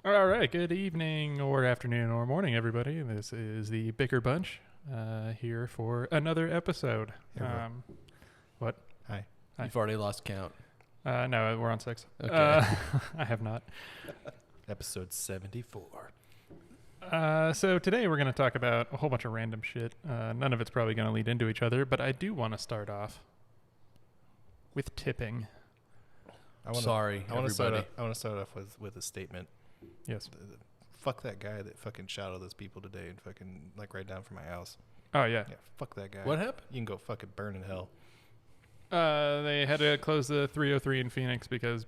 All right, good evening or afternoon or morning, everybody. This is the Bicker Bunch here for another episode. What? Hi. You've already lost count. No, we're on 6. Okay. I have not. Episode 74. So today we're going to talk about a whole bunch of random shit. None of it's probably going to lead into each other, but I do want to start off with tipping. I want to start off with a statement. Yes. Fuck that guy that fucking shot all those people today and fucking like right down from my house. Oh, yeah. Yeah, fuck that guy. What happened? You can go fucking burn in hell. They had to close the 303 in Phoenix because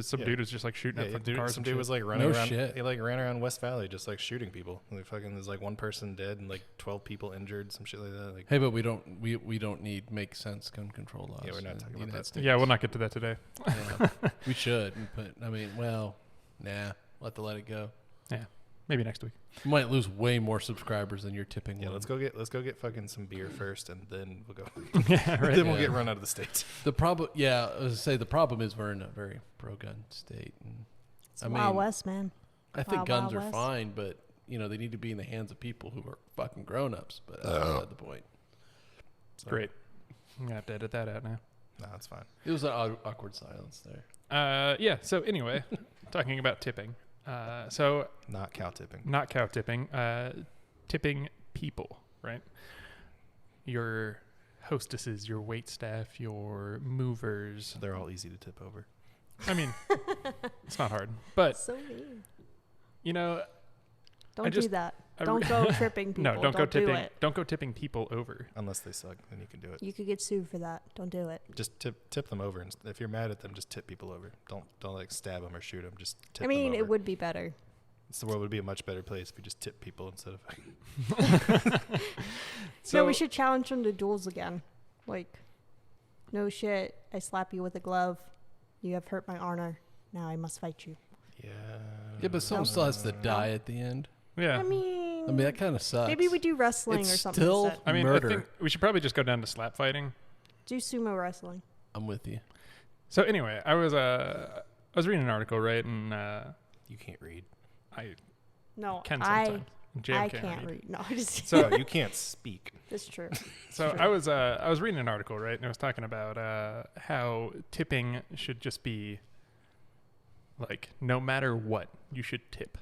some dude was just like shooting at fucking cars. Some and dude shit. was like running around. Shit. He like ran around West Valley just like shooting people. Like fucking there's like one person dead and like 12 people injured, some shit like that. Like, Hey, but we don't need make sense gun control laws. Yeah, we're not talking about that. Yeah, we'll not get to that today. Yeah, we should, but I mean, let it go. Yeah, maybe next week. You might lose way more subscribers than you're tipping. yeah, one. let's go get fucking some beer first and then we'll go. Yeah, right. Then we'll get run out of the states. The problem, I was gonna say the problem is we're in a very pro-gun state. And It's Wild West, man. I think Wild guns are West. fine, but they need to be in the hands of people who are fucking grown-ups. But that's beside the point. So, Great. I'm going to have to edit that out now. No, it's fine. It was an awkward silence there. Yeah, so anyway, talking about tipping. So Not cow tipping. not cow tipping, tipping people, right? Your hostesses, your wait staff, your movers. They're all easy to tip over. I mean, it's not hard. But, So mean. I Don't just- do that. I Don't go tripping people. no, don't go tipping. Do it. Don't go tipping people over. Unless they suck, then you can do it. You could get sued for that. Don't do it. Just tip them over, and if you're mad at them, just tip people over. Don't like stab them or shoot them. Just tip I mean, them over. it would be better. The world would be a much better place if you just tip people instead of. So We should challenge them to duels again. Like, no shit. I slap you with a glove. You have hurt my honor. Now I must fight you. Yeah. Yeah, but someone still has to die at the end. yeah. I mean, that kind of sucks. maybe we do wrestling It's or something still- instead. I mean, murder. I think we should probably just go down to slap fighting. Do sumo wrestling. I'm with you. So anyway, I was reading an article, right, and You can't read. I No, can I sometimes. Jam I can't read. No, just So No, you can't speak. that's true. So I was reading an article, right, and it was talking about how tipping should just be like no matter what, you should tip.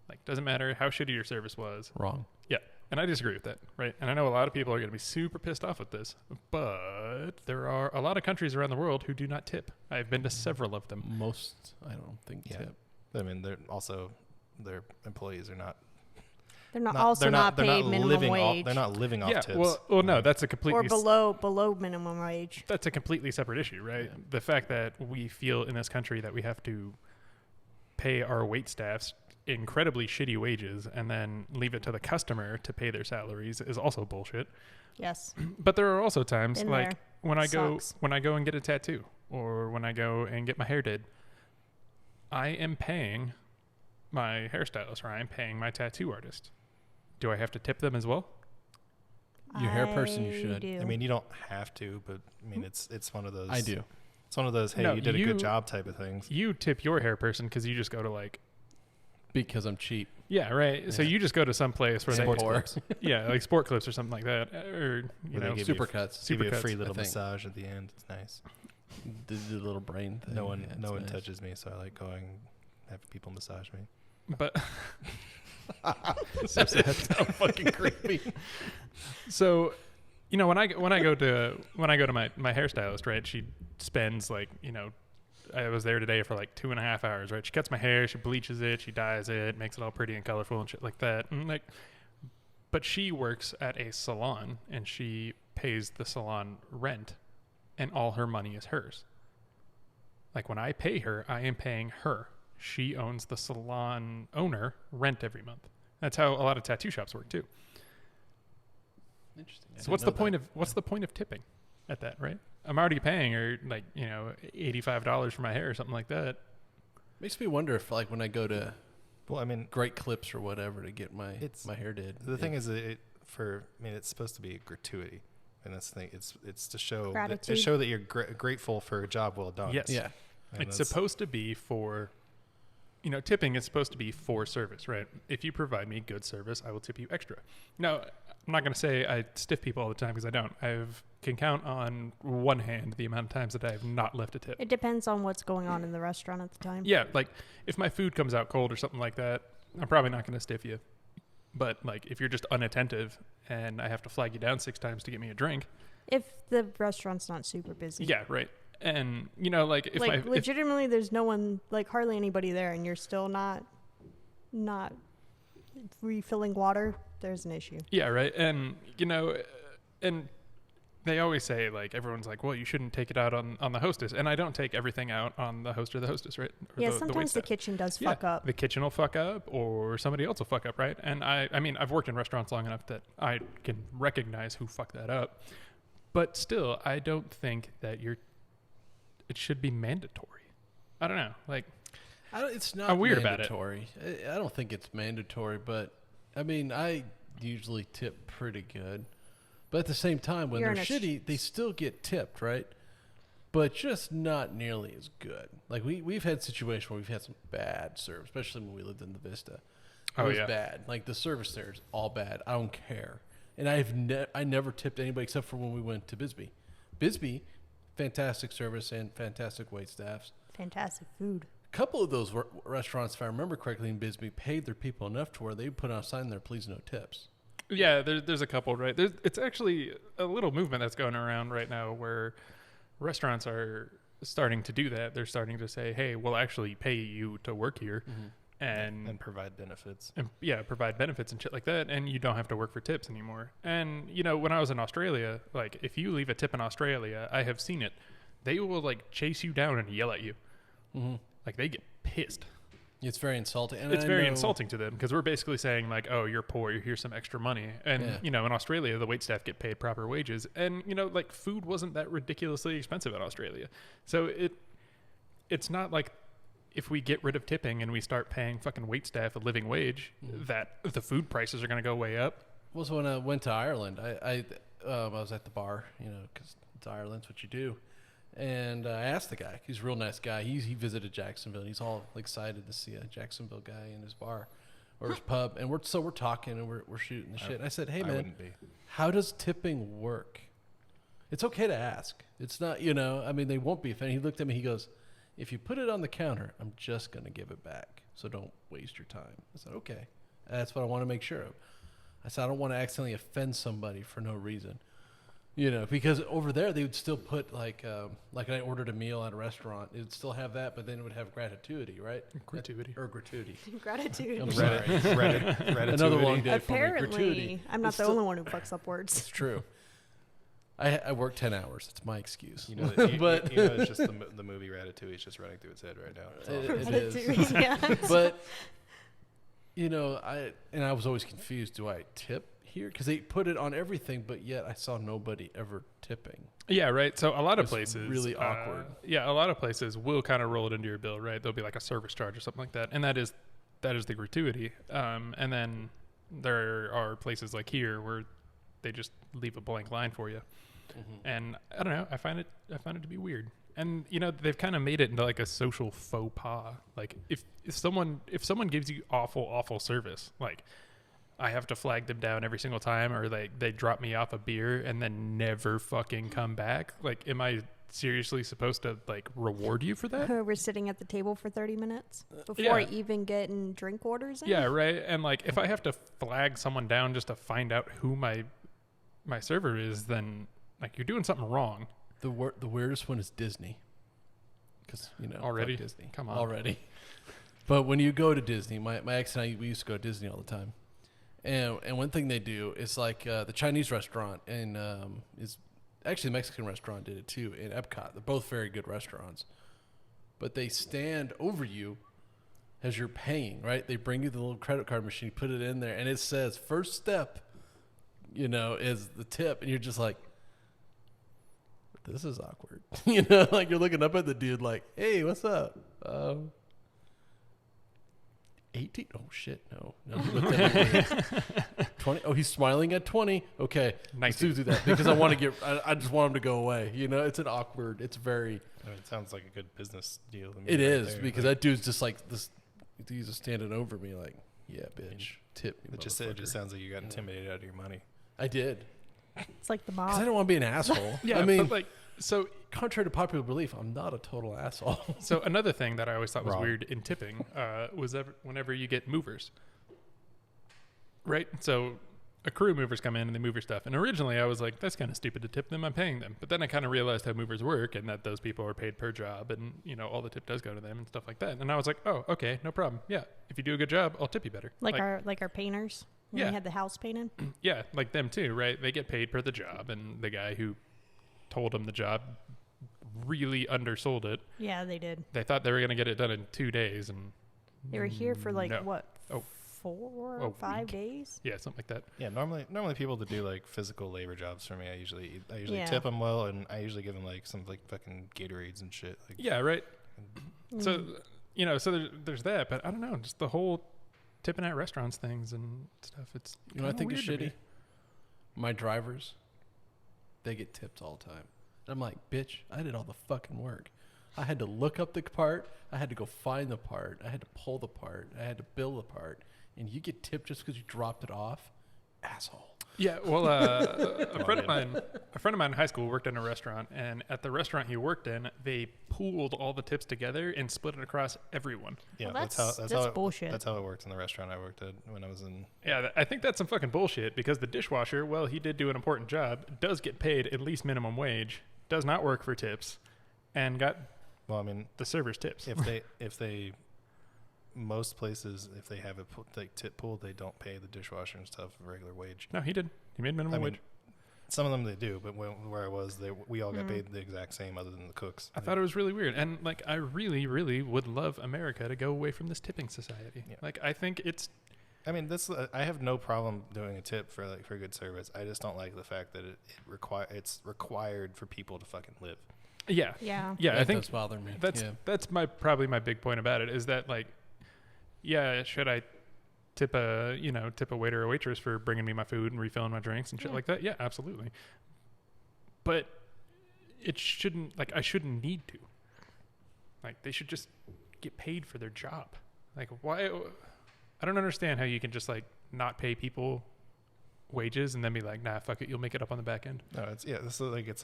Like doesn't matter how shitty your service was. Wrong. Yeah. And I disagree with that, right? And I know a lot of people are going to be super pissed off with this, but there are a lot of countries around the world who do not tip. I've been to several of them. Most, I don't think, Yeah. tip. I mean, their employees are not. They're not they're paid minimum living wage they're not living off Yeah, tips. well, no, that's a completely or below minimum wage. that's a completely separate issue, right? Yeah. The fact that we feel in this country that we have to pay our wait staffs incredibly shitty wages and then leave it to the customer to pay their salaries is also bullshit. Yes. But there are also times Been like there. when I Sucks. go and get a tattoo or when I go and get my hair did, I am paying my hairstylist or I am paying my tattoo artist. Do I have to tip them as well? Your hair person, you I should. do. I mean, you don't have to, but I mean, it's one of those. I do. It's one of those. Hey, No, you did a you- good job type of things. You tip your hair person because you just go to like Because I'm cheap. yeah, right. So Yeah. you just go to some place where Sports they clips. yeah, like Sport Clips or something like that, or you Where they know, give you Supercuts. Give you a Supercuts, free I little think. massage at the end. It's nice. The little brain thing. No one Yeah, it's nice. touches me, so I like going have people massage me. but So sad. So fucking creepy. so when I go to my hairstylist, right? She spends like I was there today for like 2.5 hours, right? She cuts my hair, she bleaches it, she dyes it, makes it all pretty and colorful and shit like that. And but she works at a salon and she pays the salon rent, and all her money is hers. Like when I pay her, I am paying her. She owns the salon owner rent every month. That's how a lot of tattoo shops work too. Interesting. So what's the point of tipping at that, right? I'm already paying her like, $85 for my hair or something like that. Makes me wonder if, like, when I go to Well, I mean, Great Clips or whatever to get my hair did. the thing is, it's supposed to be a gratuity, and that's the thing. It's to show Gratitude. that you're grateful for a job well done. Yes. Yeah. And It's that's- supposed to be for tipping is supposed to be for service, right? If you provide me good service, I will tip you extra. Now, I'm not going to say I stiff people all the time because I don't. I can count on one hand the amount of times that I have not left a tip. It depends on what's going on in the restaurant at the time. Yeah, like if my food comes out cold or something like that, I'm probably not going to stiff you. But like if you're just unattentive and I have to flag you down 6 times to get me a drink. If the restaurant's not super busy. Yeah, right. And like if like legitimately there's no one, like hardly anybody there, and you're still not refilling water, there's an issue. Yeah, right. And and they always say, like, everyone's like, well, you shouldn't take it out on the hostess, and I don't take everything out on the host or the hostess, right? Or Yeah, sometimes the kitchen does fuck up. The kitchen will fuck up, or somebody else will fuck up, right? And I mean I've worked in restaurants long enough that I can recognize who fucked that up, but still I don't think that it should be mandatory. I don't know. Like, it's not I'm weird mandatory. I don't think it's mandatory, but I mean, I usually tip pretty good. But at the same time, when they're shitty, they still get tipped, right? But just not nearly as good. Like, we've had situations where we've had some bad service, especially when we lived in the Vista. It was bad. Like, the service there is all bad. I don't care. And I never tipped anybody except for when we went to Bisbee. Bisbee, fantastic service and fantastic wait staffs. Fantastic food. A couple of those restaurants, if I remember correctly, in Bisbee paid their people enough to where they put on a sign there, please no tips. Yeah, there's a couple, right? It's actually a little movement that's going around right now where restaurants are starting to do that. They're starting to say, hey, we'll actually pay you to work here. And provide benefits. And, provide benefits and shit like that, and you don't have to work for tips anymore. And, when I was in Australia, like, if you leave a tip in Australia, I have seen it. They will, like, chase you down and yell at you. Like, they get pissed. It's very insulting. And it's very insulting to them because we're basically saying, like, oh, you're poor, here's some extra money. And, in Australia, the waitstaff get paid proper wages. And, like, food wasn't that ridiculously expensive in Australia. So it's not like if we get rid of tipping and we start paying fucking waitstaff a living wage, that the food prices are going to go way up. Well, so when I went to Ireland, I was at the bar, because it's Ireland, it's what you do. And I asked the guy, he's a real nice guy. He visited Jacksonville. And he's all excited to see a Jacksonville guy in his bar or his pub. And we're talking and we're shooting the shit. And I said, hey, man, how does tipping work? It's okay to ask. It's not, I mean, they won't be offended. He looked at me, he goes, if you put it on the counter, I'm just going to give it back. So don't waste your time. I said, okay. That's what I want to make sure of. I said, I don't want to accidentally offend somebody for no reason. Because over there they would still put like I ordered a meal at a restaurant, it would still have that, but then it would have gratuity, right? Gratuity. Gratitude. I'm sorry. Another long day for me. Gratuity. I'm not the only one who fucks up words. It's true. I work 10 hours. It's my excuse. But it's just the movie Ratatouille is just running through its head right now. It is. Yeah. But I was always confused. Do I tip here? Because they put it on everything, but yet I saw nobody ever tipping. Yeah, right. So a lot of places really awkward. A lot of places will kind of roll it into your bill, right? There'll be like a service charge or something like that, and that is the gratuity. And then there are places like here where they just leave a blank line for you. And I don't know. I find it to be weird. And they've kind of made it into like a social faux pas. Like if someone gives you awful service, like I have to flag them down every single time, or they drop me off a beer and then never fucking come back. Like, am I seriously supposed to like reward you for that? We're sitting at the table for 30 minutes before even getting drink orders in? Yeah, right. And like if I have to flag someone down just to find out who my server is, then like you're doing something wrong. The weirdest one is Disney. Because, already? Disney. Come on. Already. But when you go to Disney, my ex and I, we used to go to Disney all the time. And one thing they do is like the Chinese restaurant and is actually the Mexican restaurant did it too in Epcot. They're both very good restaurants. But they stand over you as you're paying, right? They bring you the little credit card machine, you put it in there, and it says first step, is the tip. And you're just like, this is awkward. Like you're looking up at the dude like, hey, what's up? 18? Oh shit, no. He looked at me 20. Oh, he's smiling at 20. Okay, let's do that because I want to I just want him to go away. It's an awkward. It's very. It sounds like a good business deal to me. It is because that dude's just like this He's just standing over me like, yeah, bitch, tip me, It just motherfucker. sounds like you got intimidated out of your money. I did. It's like the Because I mob. don't want to be an asshole. Yeah, I mean, but like, so contrary to popular belief, I'm not a total asshole. so another thing that I always thought was Wrong. weird in tipping was whenever you get movers, right? So a crew movers come in and they move your stuff. And originally I was like, that's kind of stupid to tip them. I'm paying them. But then I kind of realized how movers work and that those people are paid per job and, you know, all the tip does go to them and stuff like that. And I was like, oh, okay, no problem. Yeah. If you do a good job, I'll tip you better. Like our painters when Yeah. we had the house painted. Yeah, like them too, right? They get paid per the job. And the guy who told them the job really undersold it. Yeah, they did. They thought they were going to get it done in 2 days. And They were here for like no. what? Oh. 4 A or 5 week. days. Yeah, something like that. Yeah, normally people that do like physical labor jobs for me, I usually Yeah. tip them well, and I usually give them like some like fucking Gatorades and shit. Like, Yeah, right. Mm. So, you know, so there's that, but I don't know, just the whole tipping at restaurants things and stuff. It's You know what I think is kinda weird shitty? My drivers, they get tipped all the time. And I'm like, bitch, I did all the fucking work. I had to look up the part. I had to go find the part. I had to pull the part. I had to bill the part. And you get tipped just because you dropped it off? Asshole. Yeah, well, a friend of mine in high school worked in a restaurant, and at the restaurant he worked in, they pooled all the tips together and split it across everyone. yeah, Well, that's how bullshit. That's how it worked in the restaurant I worked at when I was in. Yeah, I think that's some fucking bullshit because the dishwasher, well, he did do an important job, does get paid at least minimum wage, does not work for tips, and got Well, I mean, the server's tips. if they most places, if they have a like tip pool, they don't pay the dishwasher and stuff regular wage. No, he did. He made minimum I mean, wage. some of them they do, but where I was, we all got Mm. paid the exact same, other than the cooks. I thought it was really weird. And, like, I really, really would love America to go away from this tipping society. Yeah. Like, I think it's... I mean, I have no problem doing a tip for good service. I just don't like the fact that it's required for people to fucking live. Yeah. Yeah. Yeah, I That think does bother me. that's probably my big point about it is that, like, yeah, should I tip a waiter or waitress for bringing me my food and refilling my drinks and shit Yeah. like that? Yeah, absolutely. But it shouldn't, like, I shouldn't need to. Like, they should just get paid for their job. Like, why? I don't understand how you can just, like, not pay people wages and then be like, nah, fuck it, you'll make it up on the back end. No, it's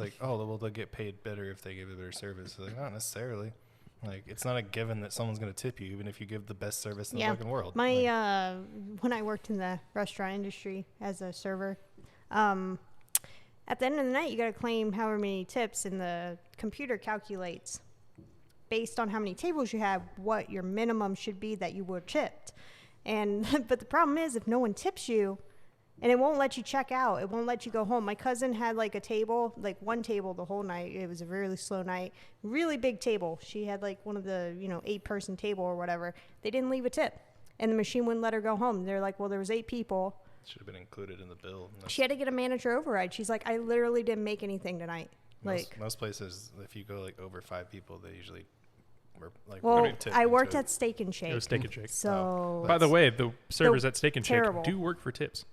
like, oh, well, they'll get paid better if they give a better service. Like, not necessarily. Like, it's not a given that someone's going to tip you, even if you give the best service in the fucking world. My Like, when I worked in the restaurant industry as a server, at the end of the night you got to claim however many tips, and the computer calculates based on how many tables you have what your minimum should be that you were tipped. And but the problem is if no one tips you, and it won't let you check out. It won't let you go home. My cousin had like a table, like one table the whole night. It was a really slow night. Really big table. She had like one of the, 8-person table or whatever. They didn't leave a tip. And the machine wouldn't let her go home. They're like, well, there was 8 people. should have been included in the bill. She had to get a manager override. She's like, I literally didn't make anything tonight. Like, most places, if you go like over 5 people, they usually were like. well, tip I into worked it. at Steak and Shake. It was Steak and Shake. So, By the way, the servers at Steak and Shake terrible. do work for tips.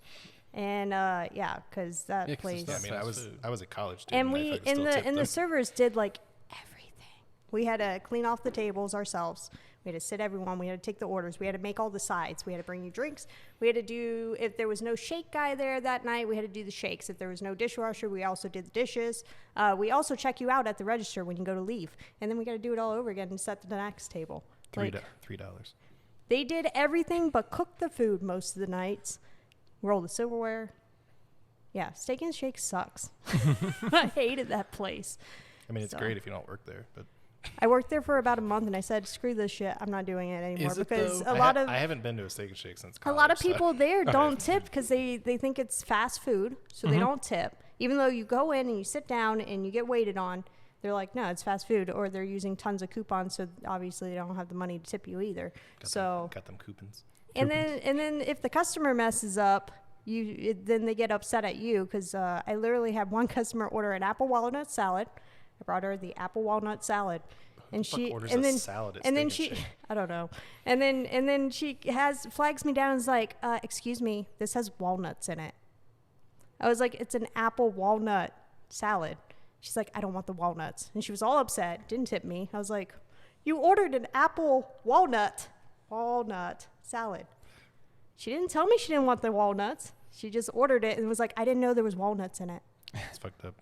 and yeah, because that Yeah, 'cause place. it's Yeah, I mean, Fast food. I was a college student. And I we fucking in still the tipped in the them. servers did like everything. We had to clean off the tables ourselves. We had to sit everyone. We had to take the orders. We had to make all the sides. We had to bring you drinks. We had to do, if there was no shake guy there that night, we had to do the shakes. If there was no dishwasher, we also did the dishes. We also check you out at the register when you go to leave. And then we got to do it all over again and set the next table. $3. They did everything but cook the food most of the nights, roll the silverware. Yeah, Steak and Shake sucks. I hated that place. I mean, it's So. great if you don't work there, but I worked there for about a month, and I said, "Screw this shit. I'm not doing it anymore." Is it, because though? I haven't been to a Steak and Shake since a college. lot of so- people there don't tip because they think it's fast food, so they don't tip. Even though you go in and you sit down and you get waited on, they're like, "No, it's fast food," or they're using tons of coupons, so obviously they don't have the money to tip you either. got them coupons. And then if the customer messes up, then they get upset at you because I literally had one customer order an apple walnut salad. I brought her the apple walnut salad, and Fuck she orders and a then salad at and then Steak she Shake? I don't know, and then she flags me down and is like, "Excuse me, this has walnuts in it." I was like, "It's an apple walnut salad." She's like, "I don't want the walnuts," and she was all upset. Didn't tip me. I was like, "You ordered an apple walnut." walnut salad. She didn't tell me she didn't want the walnuts. She just ordered it and was like, I didn't know there was walnuts in it. It's fucked up.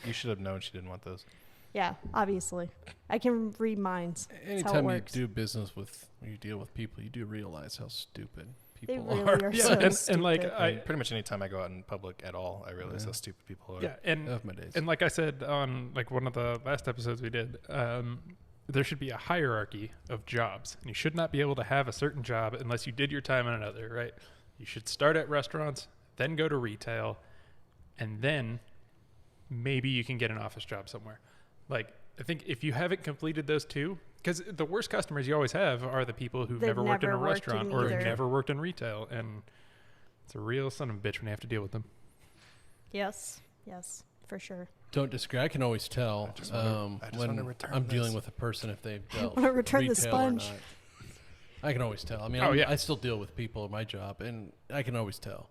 You should have known she didn't want those. Yeah, obviously. I can read minds. That's how it Anytime you works. do business with, when you deal with people, you do realize how stupid They people really are. are Yeah, so and like stupid. I mean, pretty much any time I go out in public at all, I realize how stupid people are. yeah, and Of my days. and like I said on like one of the last episodes we did, there should be a hierarchy of jobs, and you should not be able to have a certain job unless you did your time in another. Right? You should start at restaurants, then go to retail, and then maybe you can get an office job somewhere. Like, I think if you haven't completed those two, because the worst customers you always have are the people who've They've never worked in a never worked restaurant in or either. never worked in retail, and it's a real son of a bitch when you have to deal with them. Yes, for sure. Don't disagree. I can always tell I just wanna when return I'm dealing this. with a person if they've dealt wanna return the retail or sponge. not. I can always tell. I mean, Oh, yeah. I still deal with people in my job, and I can always tell.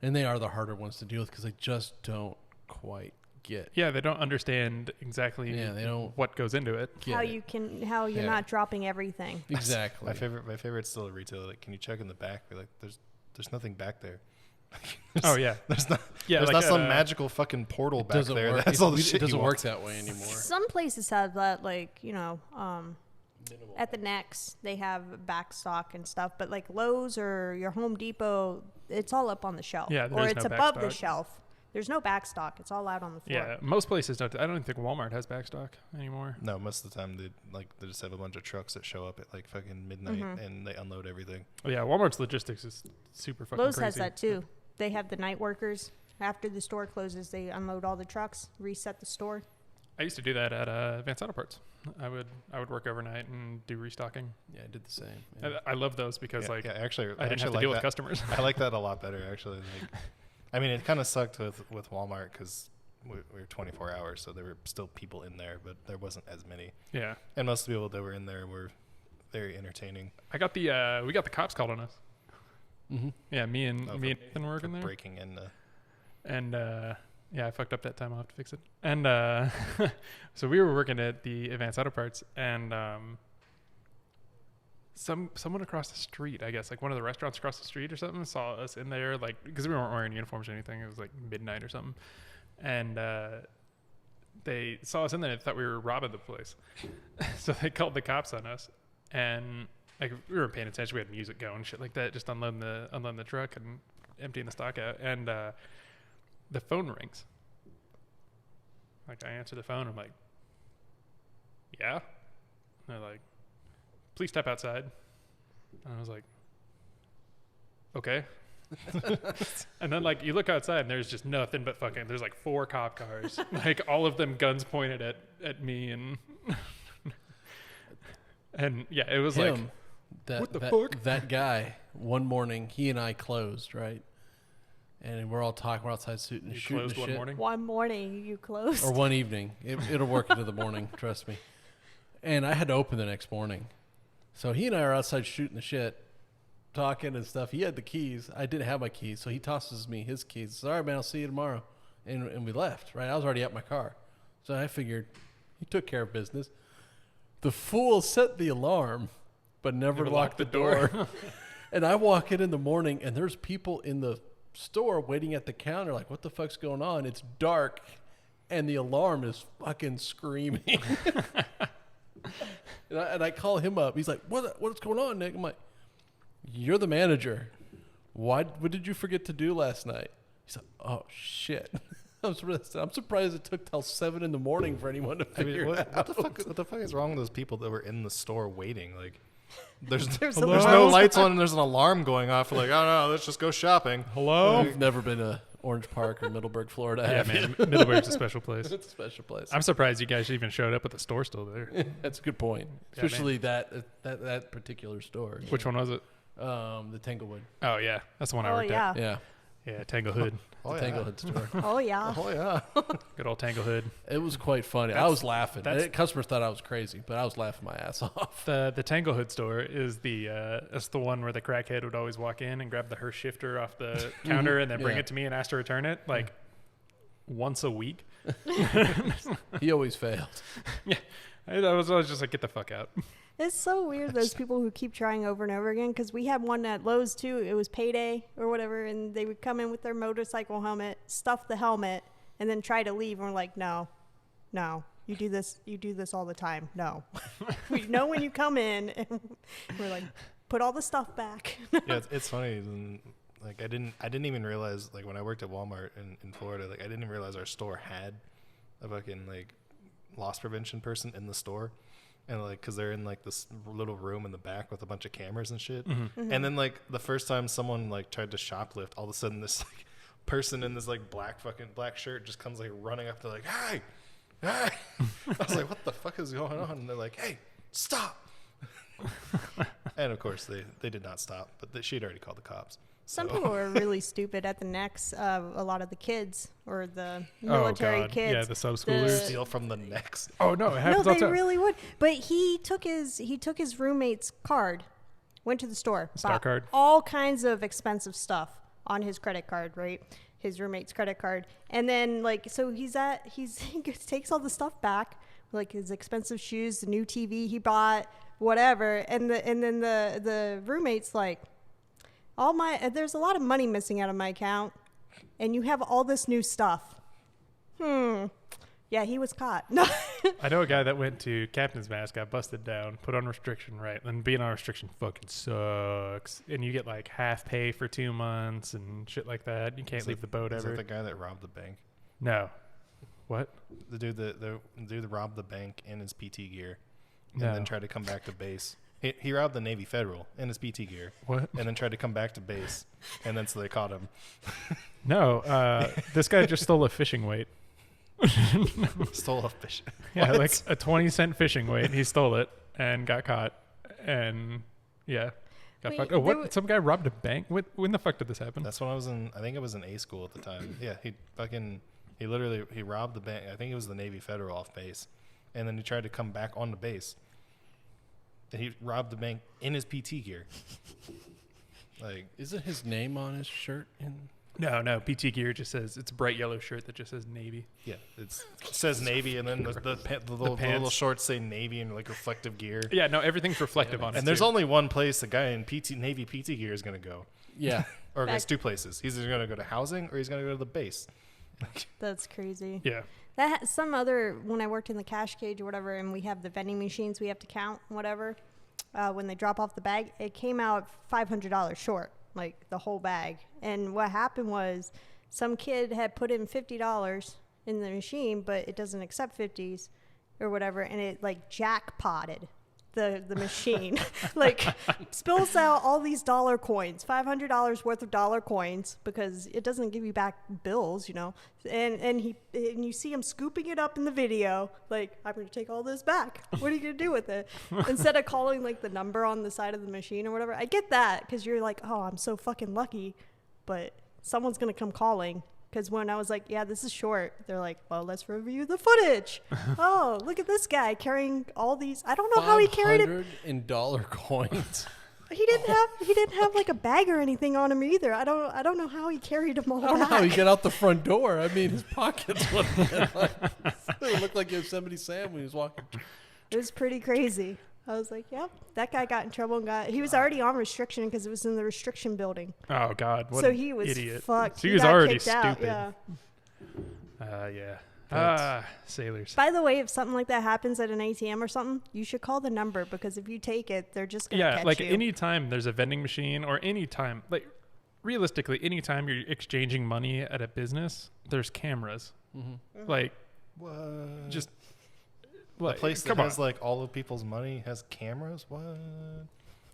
And they are the harder ones to deal with because they just don't quite get Yeah, they don't understand exactly they don't what goes into it. How it. how you're Yeah. not dropping everything. Exactly. My favorite's still a retailer. Like, can you check in the back? Be like, there's nothing back there. Oh yeah, There's not. yeah. There's like not some at, magical fucking portal back doesn't there. work. That's all the It shit doesn't you work want. that way anymore. Some places have that, like, at the Next, they have back stock and stuff, but like Lowe's or your Home Depot, it's all up on the shelf. Yeah, or there's it's no back above the stock. shelf. There's no back stock. It's all out on the floor. Yeah, most places don't. I don't even think Walmart has backstock anymore. No, most of the time they just have a bunch of trucks that show up at like fucking midnight and they unload everything. Oh, yeah, Walmart's logistics is super fucking Lowe's crazy. has that too. They have the night workers. After the store closes, they unload all the trucks, reset the store. I used to do that at Advanced Auto Parts. I would work overnight and do restocking. Yeah, I did the same. Yeah. I love those because Yeah, actually, I didn't have to like deal with that. customers. I like that a lot better actually. Like, I mean, it kind of sucked with Walmart because we were 24 hours, so there were still people in there, but there wasn't as many. Yeah, And most of the people that were in there were very entertaining. we got the cops called on us. Mm-hmm. Yeah, me and for Nathan were working there. breaking in. And yeah, I fucked up that time. I'll have to fix it. And so we were working at the Advanced Auto Parts, and someone across the street, I guess, like one of the restaurants across the street or something, saw us in there, like, because we weren't wearing uniforms or anything. It was like midnight or something, and they saw us in there and thought we were robbing the place. So they called the cops on us, and like we weren't paying attention. We had music going, shit like that, just unloading the truck and emptying the stock out, and the phone rings. Like, I answer the phone. I'm like, yeah. And they're like, please step outside. And I was like, okay. And then, like, you look outside and there's just nothing but fucking, there's like 4 cop cars, like all of them guns pointed at me, and and yeah, it was like, what the fuck? That guy, one morning, he and I closed, right? And we're all talking, we're outside shooting you shooting closed the one shit. morning. One morning, you closed. Or one evening. It'll work into the morning, trust me. And I had to open the next morning. So he and I are outside shooting the shit, talking and stuff. He had the keys. I didn't have my keys. So he tosses me his keys. Says, all right, man, I'll see you tomorrow. And we left, right? I was already at my car. So I figured he took care of business. The fool set the alarm, but never locked the door. And I walk in the morning, and there's people in the store waiting at the counter like, what the fuck's going on? It's dark, and the alarm is fucking screaming. And I call him up. He's like, what's going on, Nick? I'm like, you're the manager. What did you forget to do last night? He's like, oh, shit. I'm surprised it took till 7 a.m. for anyone to figure it out. What the fuck is wrong with those people that were in the store waiting? Like, there's There's no alarms. lights on and there's an alarm going off. Like, oh no, let's just go shopping. Hello? I've never been to Orange Park or Middleburg, Florida. Yeah, have you? man, Middleburg's a special place. It's a special place. I'm surprised you guys even showed up with the store still there. That's a good point. Yeah, Especially that particular store. Which one was it? The Tanglewood. Oh yeah, that's the one I Oh, worked yeah. at. Yeah. Yeah, Tangle Hood. Oh, The yeah. Tanglewood store. Oh, yeah. Oh yeah. Good old Tangle Hood. It was quite funny. I That's- was laughing. that's- Customers thought I was crazy, but I was laughing my ass off. The Tangle Hood store is that's the one where the crackhead would always walk in and grab the Hearst shifter off the counter and then bring Yeah. it to me and ask to return it like once a week. He always failed. I was always just like, get the fuck out. It's so weird, those people who keep trying over and over again, because we had one at Lowe's too. It was payday or whatever, and they would come in with their motorcycle helmet, stuff the helmet, and then try to leave. And we're like, no, you do this all the time. No. We know when you come in, and we're like, put all the stuff back. Yeah, it's funny. Like I didn't even realize, like when I worked at Walmart in Florida, like I didn't even realize our store had a fucking like loss prevention person in the store. And like, cause they're in like this little room in the back with a bunch of cameras and shit. Mm-hmm. Mm-hmm. And then like the first time someone like tried to shoplift, all of a sudden this like person in this like black shirt just comes like running up to like, hey. I was like, what the fuck is going on? And they're like, hey, stop. And of course they did not stop, but she'd already called the cops. Some So- people are really stupid at the necks of a lot of the kids or the military kids. Yeah, the sub-schoolers. Steal from the necks. Oh, no, it No, happens all they the time. really would. But he took his roommate's card, went to the store, Star bought card? all kinds of expensive stuff on his credit card, right? His roommate's credit card, and then like so he takes all the stuff back, like his expensive shoes, the new TV he bought, whatever, and then the roommate's like, there's a lot of money missing out of my account, and you have all this new stuff. Yeah, he was caught. No. I know a guy that went to Captain's Mast, got busted down, put on restriction, right? And being on restriction fucking sucks. And you get like half pay for 2 months and shit like that. You can't leave the boat Is ever. that the guy that robbed the bank? No. What? The dude that robbed the bank in his PT gear and No. then tried to come back to base. He robbed the Navy Federal in his PT gear. What? And then tried to come back to base. And then so they caught him. No. This guy just stole a fishing weight. Stole a fish. Yeah, What? like a 20-cent fishing weight. He stole it and got caught. And yeah. Got Wait, fucked. Oh, there what? Some guy robbed a bank? When the fuck did this happen? That's when I think it was in A school at the time. Yeah, he robbed the bank. I think it was the Navy Federal off base. And then he tried to come back on the base. And he robbed the bank in his PT gear. Like, Isn't his name on his shirt? No. PT gear just says, it's a bright yellow shirt that just says Navy. yeah, it says Navy, and then the little pants. shorts say Navy and like reflective gear. Yeah, no, everything's reflective on it. And there's too. only one place the guy in Navy PT gear is going to go. Yeah. Or Back- there's two places. He's either going to go to housing or he's going to go to the base. That's crazy. Yeah. When I worked in the cash cage or whatever, and we have the vending machines we have to count, whatever, when they drop off the bag, it came out $500 short, like the whole bag. And what happened was some kid had put in $50 in the machine, but it doesn't accept 50s or whatever, and it like jackpotted the machine. Like spills out all these dollar coins, $500 worth of dollar coins, because it doesn't give you back bills, you know. And you see him scooping it up in the video, like, I'm gonna take all this back. What are you gonna do with it? Instead of calling like the number on the side of the machine or whatever. I get that, because you're like, oh, I'm so fucking lucky, but someone's gonna come calling. Because when I was like, yeah, this is short, they're like, well, let's review the footage. Oh, look at this guy carrying all these. I don't know how he carried it. 500 in dollar coins. He didn't have like a bag or anything on him either. I don't know how he carried them all I don't know how he back. got out the front door. I mean, his pockets would it looked like Yosemite Sam when he was walking. It was pretty crazy. I was like, yep, that guy got in trouble and he was already on restriction because it was in the restriction building. Oh God, what So an he was idiot. fucked. So he He was got already kicked out, stupid. yeah. Sailors. By the way, if something like that happens at an ATM or something, you should call the number, because if you take it, they're just gonna Yeah, catch like you. anytime there's a vending machine, or anytime, like realistically, anytime you're exchanging money at a business, there's cameras. Mm-hmm. Like, What? just a like, place that come on. has like all of people's money has cameras? What?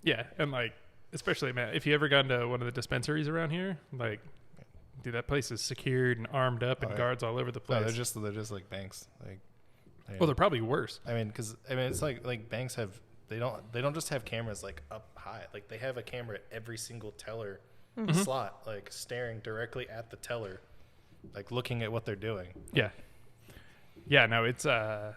Yeah, and like, especially, man, if you ever gone to one of the dispensaries around here, like, dude, that place is secured and armed up and Oh, yeah. guards all over the No, place. they're just like banks. Like, Well, they're probably worse. it's like banks have they don't just have cameras like up high. Like they have a camera at every single teller slot, like staring directly at the teller, like looking at what they're doing. Yeah. Yeah, no, it's kind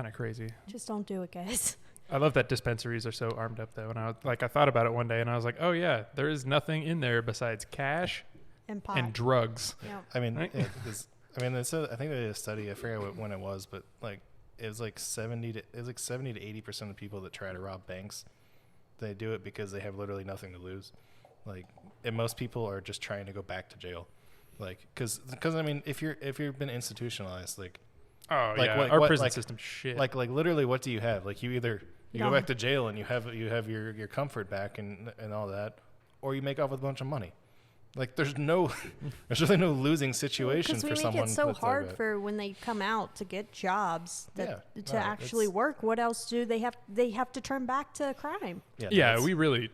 of crazy. Just don't do it, guys. I love that dispensaries are so armed up though. And I thought about it one day and I was like, oh yeah, there is nothing in there besides cash And pot. and drugs. Yeah. I mean, Right. I think they did a study. I forget when it was, but like it was like 70 to 80% of people that try to rob banks, they do it because they have literally nothing to lose. Like, and most people are just trying to go back to jail. Like, cause I mean, if you've been institutionalized, like, Oh like yeah, what, our what, prison like, system shit. like literally, what do you have? Like, you either you go Yeah. back to jail and you have your comfort back and all that, or you make off with a bunch of money. Like, there's really no losing situation Because for we make someone it so that's hard like that. for when they come out to get jobs that Yeah. to No, actually it's- work. What else do they have? They have to turn back to crime. Yeah, yeah, that's- we really.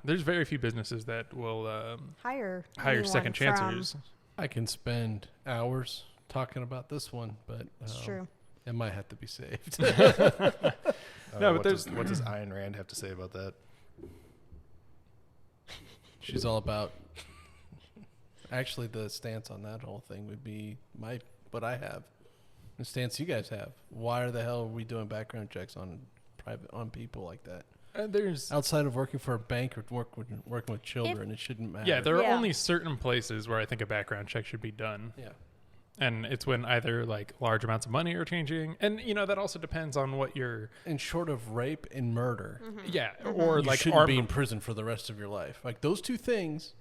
There's very few businesses that will Hire hire second anyone chancers. I can spend hours talking about this one, but It's true. it might have to be saved. No, but what there's- what does Ayn Rand have to say about that? She's all about. Actually, the stance on that whole thing would be what I have, the stance you guys have. Why the hell are we doing background checks on people like that? There's Outside of working for a bank or working with children, it shouldn't matter. yeah, there are Yeah. only certain places where I think a background check should be done. Yeah. And it's when either like large amounts of money are changing, and that also depends on what your And short of rape and murder, yeah, or you like shouldn't armed be in prison for the rest of your life. Like those two things,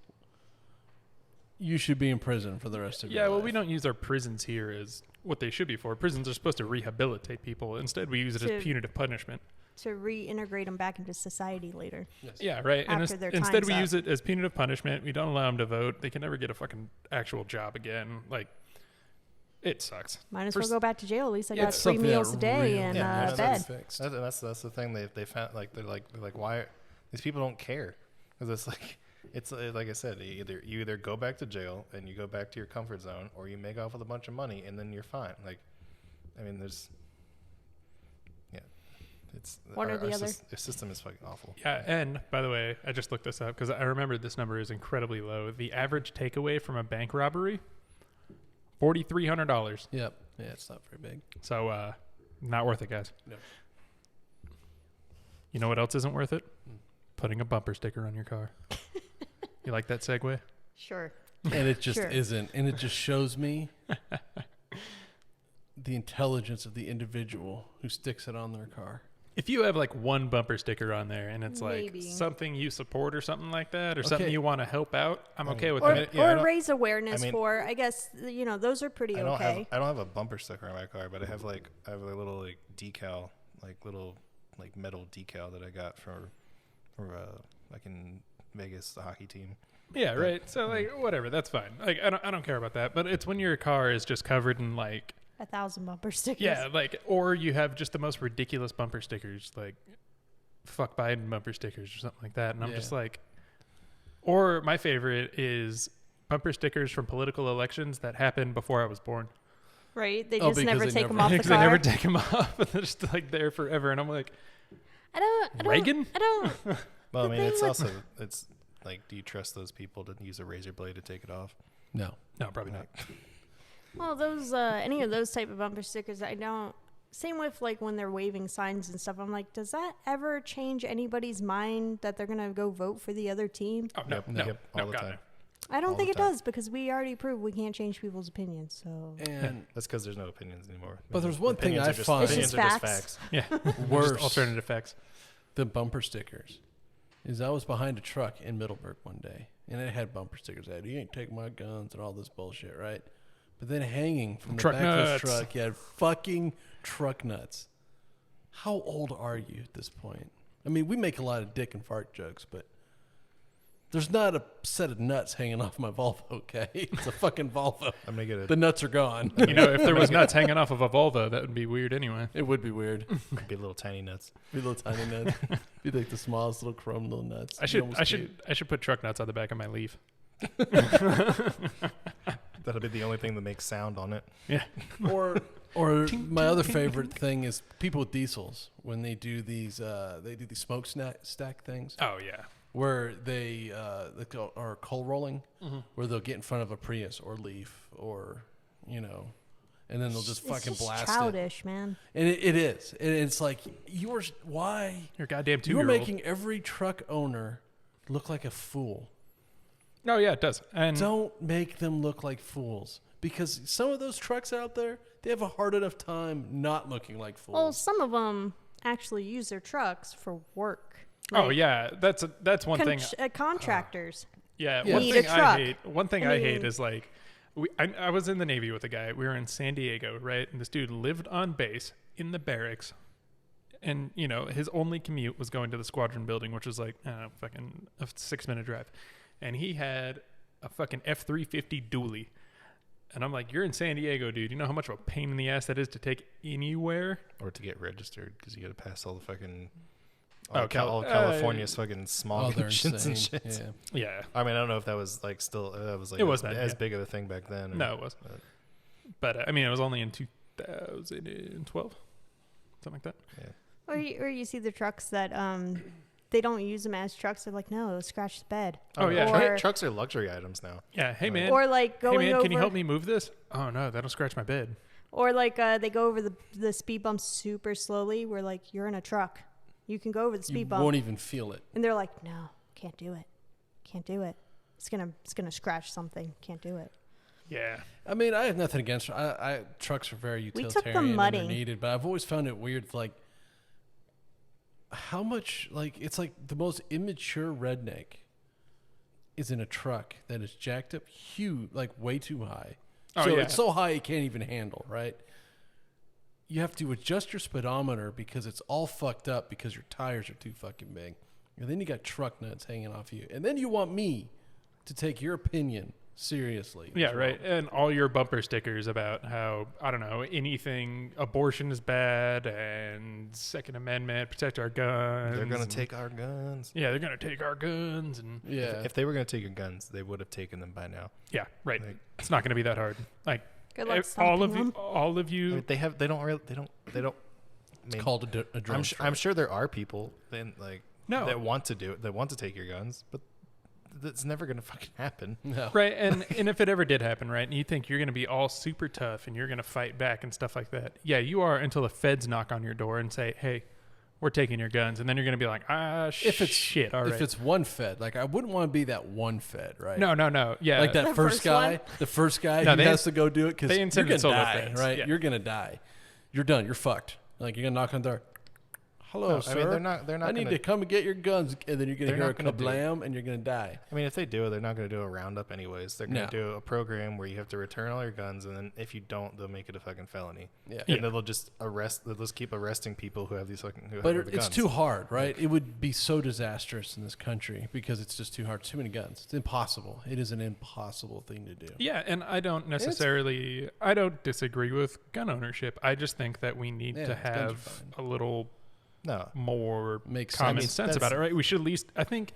you should be in prison for the rest of your yeah. life. Well, we don't use our prisons here as what they should be for. Prisons are supposed to rehabilitate people. Instead, we use it To- as punitive punishment. To reintegrate them back into society later. Yeah, right. And After their instead, time's we up. use it as punitive punishment. We don't allow them to vote. They can never get a fucking actual job again. Like, it sucks. Might as For well s- go back to jail. At least I Yeah, got it's 3 something that meals a day really and Yeah, needs to be bed. fixed. That's the thing they found. Like, they're like why these people don't care, because it's like I said, you either go back to jail and you go back to your comfort zone, or you make off with a bunch of money and then you're fine. Like, I mean, it's One or the other. Our system is fucking awful. Yeah, and by the way, I just looked this up because I remember this number is incredibly low. The average takeaway from a bank robbery, $4,300. Yep. Yeah, it's not very big. So, not worth it, guys. No. You know what else isn't worth it? Putting a bumper sticker on your car. You like that segue? Sure. And it just Sure. isn't. And it just shows me the intelligence of the individual who sticks it on their car. If you have like one bumper sticker on there and it's like Maybe. something you support or something like that, or something Okay. you want to help out, I'm okay with Or, that. Yeah, I or don't- raise awareness I mean- for, I guess, those are pretty I don't okay. have a bumper sticker on my car, but I have a little like decal, like metal decal that I got for like in Vegas, the hockey team. Yeah, right. So like whatever, that's fine. Like I don't care about that. But it's when your car is just covered in like 1,000 bumper stickers. yeah, like or you have just the most ridiculous bumper stickers, like fuck Biden bumper stickers or something like that. And I'm Yeah. just like, or my favorite is bumper stickers from political elections that happened before I was born. Right? They Oh, just because never they take never- them off the Because car. they never take them off, and they're just like there forever. And I'm like, I don't. Reagan? I don't. Well, I The mean, thing it's with- also it's like, do you trust those people to use a razor blade to take it off? No. no, probably not. Well, those any of those type of bumper stickers, I don't. Same with like when they're waving signs and stuff. I'm like, does that ever change anybody's mind that they're gonna go vote for the other team? Oh no, Yep, no, yep, no, all the God, time. no. I don't All think the it time. does because we already proved we can't change people's opinions. So And That's because there's no opinions anymore. But there's one thing Opinions I are just- find- It's opinions just are just facts. facts. Yeah, worse just alternative facts. than bumper stickers is I was behind a truck in Middleburg one day, and it had bumper stickers that you ain't take my guns and all this bullshit, right? But then hanging from the Truck back of nuts. this truck, you had fucking truck nuts. How old are you at this point? I mean, we make a lot of dick and fart jokes, but there's not a set of nuts hanging off my Volvo, okay? It's a fucking Volvo. I'm gonna get The nuts are gone. You know, if there was nuts hanging off of a Volvo, that would be weird anyway. It would be weird. be little tiny nuts. Be little tiny nuts. Be like the smallest little chrome little nuts. I Be should, almost I cute. should, I should put truck nuts on the back of my Leaf. That'll be the only thing that makes sound on it. Yeah. Or my other favorite thing is people with diesels when they do these smoke stack things Oh yeah. where they are coal rolling, where they'll get in front of a Prius or Leaf or and then they'll just it's fucking just blast childish, man. it. And it is. And it's like why You're a goddamn you're 2-year-old. making every truck owner look like a fool. Oh yeah, it does. And Don't make them look like fools. because some of those trucks out there, they have a hard enough time not looking like fools. Well, some of them actually use their trucks for work. Oh Like, yeah, that's one thing. Contractors. Yeah, You one need thing a I truck. hate. One thing I I hate mean- is like, I was in the Navy with a guy. We were in San Diego, right? And this dude lived on base in the barracks, and you know his only commute was going to the squadron building, which was like fucking a 6-minute drive, and he had a fucking F-350 dually. And I'm like, you're in San Diego, dude. You know how much of a pain in the ass that is to take anywhere? Or to get registered because you got to pass all the fucking Oh, all California's fucking smog they're emissions and insane. shit. Yeah. Yeah. I mean, I don't know if that was like still that was like It was bad, as yeah. big of a thing back then. Or, No, it was. But I mean, it was only in 2012, something like that. Or you see the trucks that they don't use them as trucks. They're like, no, it'll scratch the bed. Oh, yeah. Or, trucks are luxury items now. Yeah. Hey man. or like Hey going man, over. can you help me move this? Oh no, that'll scratch my bed. Or like they go over the speed bumps super slowly. Where like you're in a truck, you can go over the You speed bump, won't even feel it. and they're like, no, can't do it, can't do it. It's gonna scratch something. Can't do it. Yeah. I mean, I have nothing against trucks are very We utilitarian took the and they're mudding. needed, but I've always found it weird, like how much like it's like the most immature redneck is in a truck that is jacked up huge, like way too high. Oh, So yeah. it's so high it can't even handle, right? You have to adjust your speedometer because it's all fucked up because your tires are too fucking big. And then you got truck nuts hanging off you. And then you want me to take your opinion seriously. Yeah, as right. well. And all your bumper stickers about how, I don't know, anything, abortion is bad and Second Amendment, protect our guns. They're gonna and- take our guns. Yeah, they're going to take our guns. And Yeah. If they were gonna take your guns, they would have taken them by now. yeah, right. Like- It's not going to be that hard. Like, Good luck all of stopping you, them. all of I you. mean, they don't. I It's mean, called a drone strike. I'm sure there are people like No. that want to do it, that want to take your guns, but that's never gonna fucking happen. No. Right, and if it ever did happen, right, and you think you're going to be all super tough and you're going to fight back and stuff like that, yeah, you are until the feds knock on your door and say, hey, we're taking your guns, and then you're going to be like, If it's shit, all right. If it's one fed, like I wouldn't want to be that one fed, right? No, yeah. Like that The first first guy, one? the first guy No, who they- has to go do it because they you're intended gonna solo die, feds, right? yeah. You're gonna die. You're done. You're fucked. Like you're gonna knock on the door. Hello, No, sir. I mean, they're not I need gonna- to come and get your guns, and then you're gonna They're hear a not gonna do it. kablam, and you're gonna die. I mean, if they do it, they're not going to do a roundup anyways. They're going No. to do a program where you have to return all your guns, and then if you don't, they'll make it a fucking felony. Yeah. And then they'll just keep arresting people who have these fucking But have the it's guns. too hard, right? It would be so disastrous in this country because it's just too hard. Too many guns. It's impossible. It is an impossible thing to do. Yeah, and I don't disagree with gun ownership. I just think that we need Yeah, to guns are have fine. a little No. more Makes common sense. sense about it, right? We should at least, I think,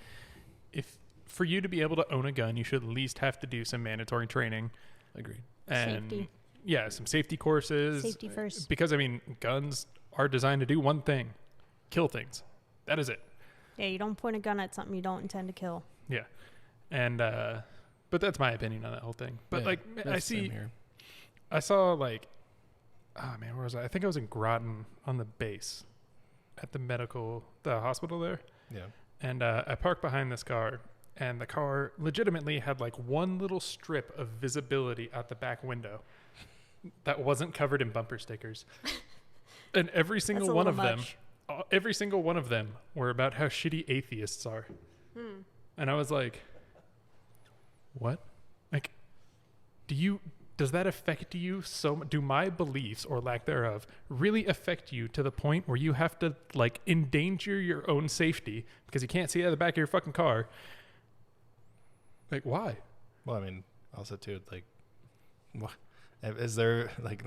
if for you to be able to own a gun, you should at least have to do some mandatory training Agreed. and Safety. yeah, some safety courses. Safety first. Because I mean, guns are designed to do one thing: kill things. That is it. Yeah, you don't point a gun at something you don't intend to kill. Yeah, and but that's my opinion on that whole thing. But Yeah, like, I that's the same see. here. I saw like, oh man, where was I? I think I was in Groton on the base at the hospital there. Yeah. And I parked behind this car, and the car legitimately had like one little strip of visibility out the back window that wasn't covered in bumper stickers. And every single That's a one little of them, much. every single one of them were about how shitty atheists are. And I was like, what? Like, does that affect you do my beliefs or lack thereof really affect you to the point where you have to like endanger your own safety because you can't see out of the back of your fucking car? Like, why? Well, I mean, also too, like, what is there like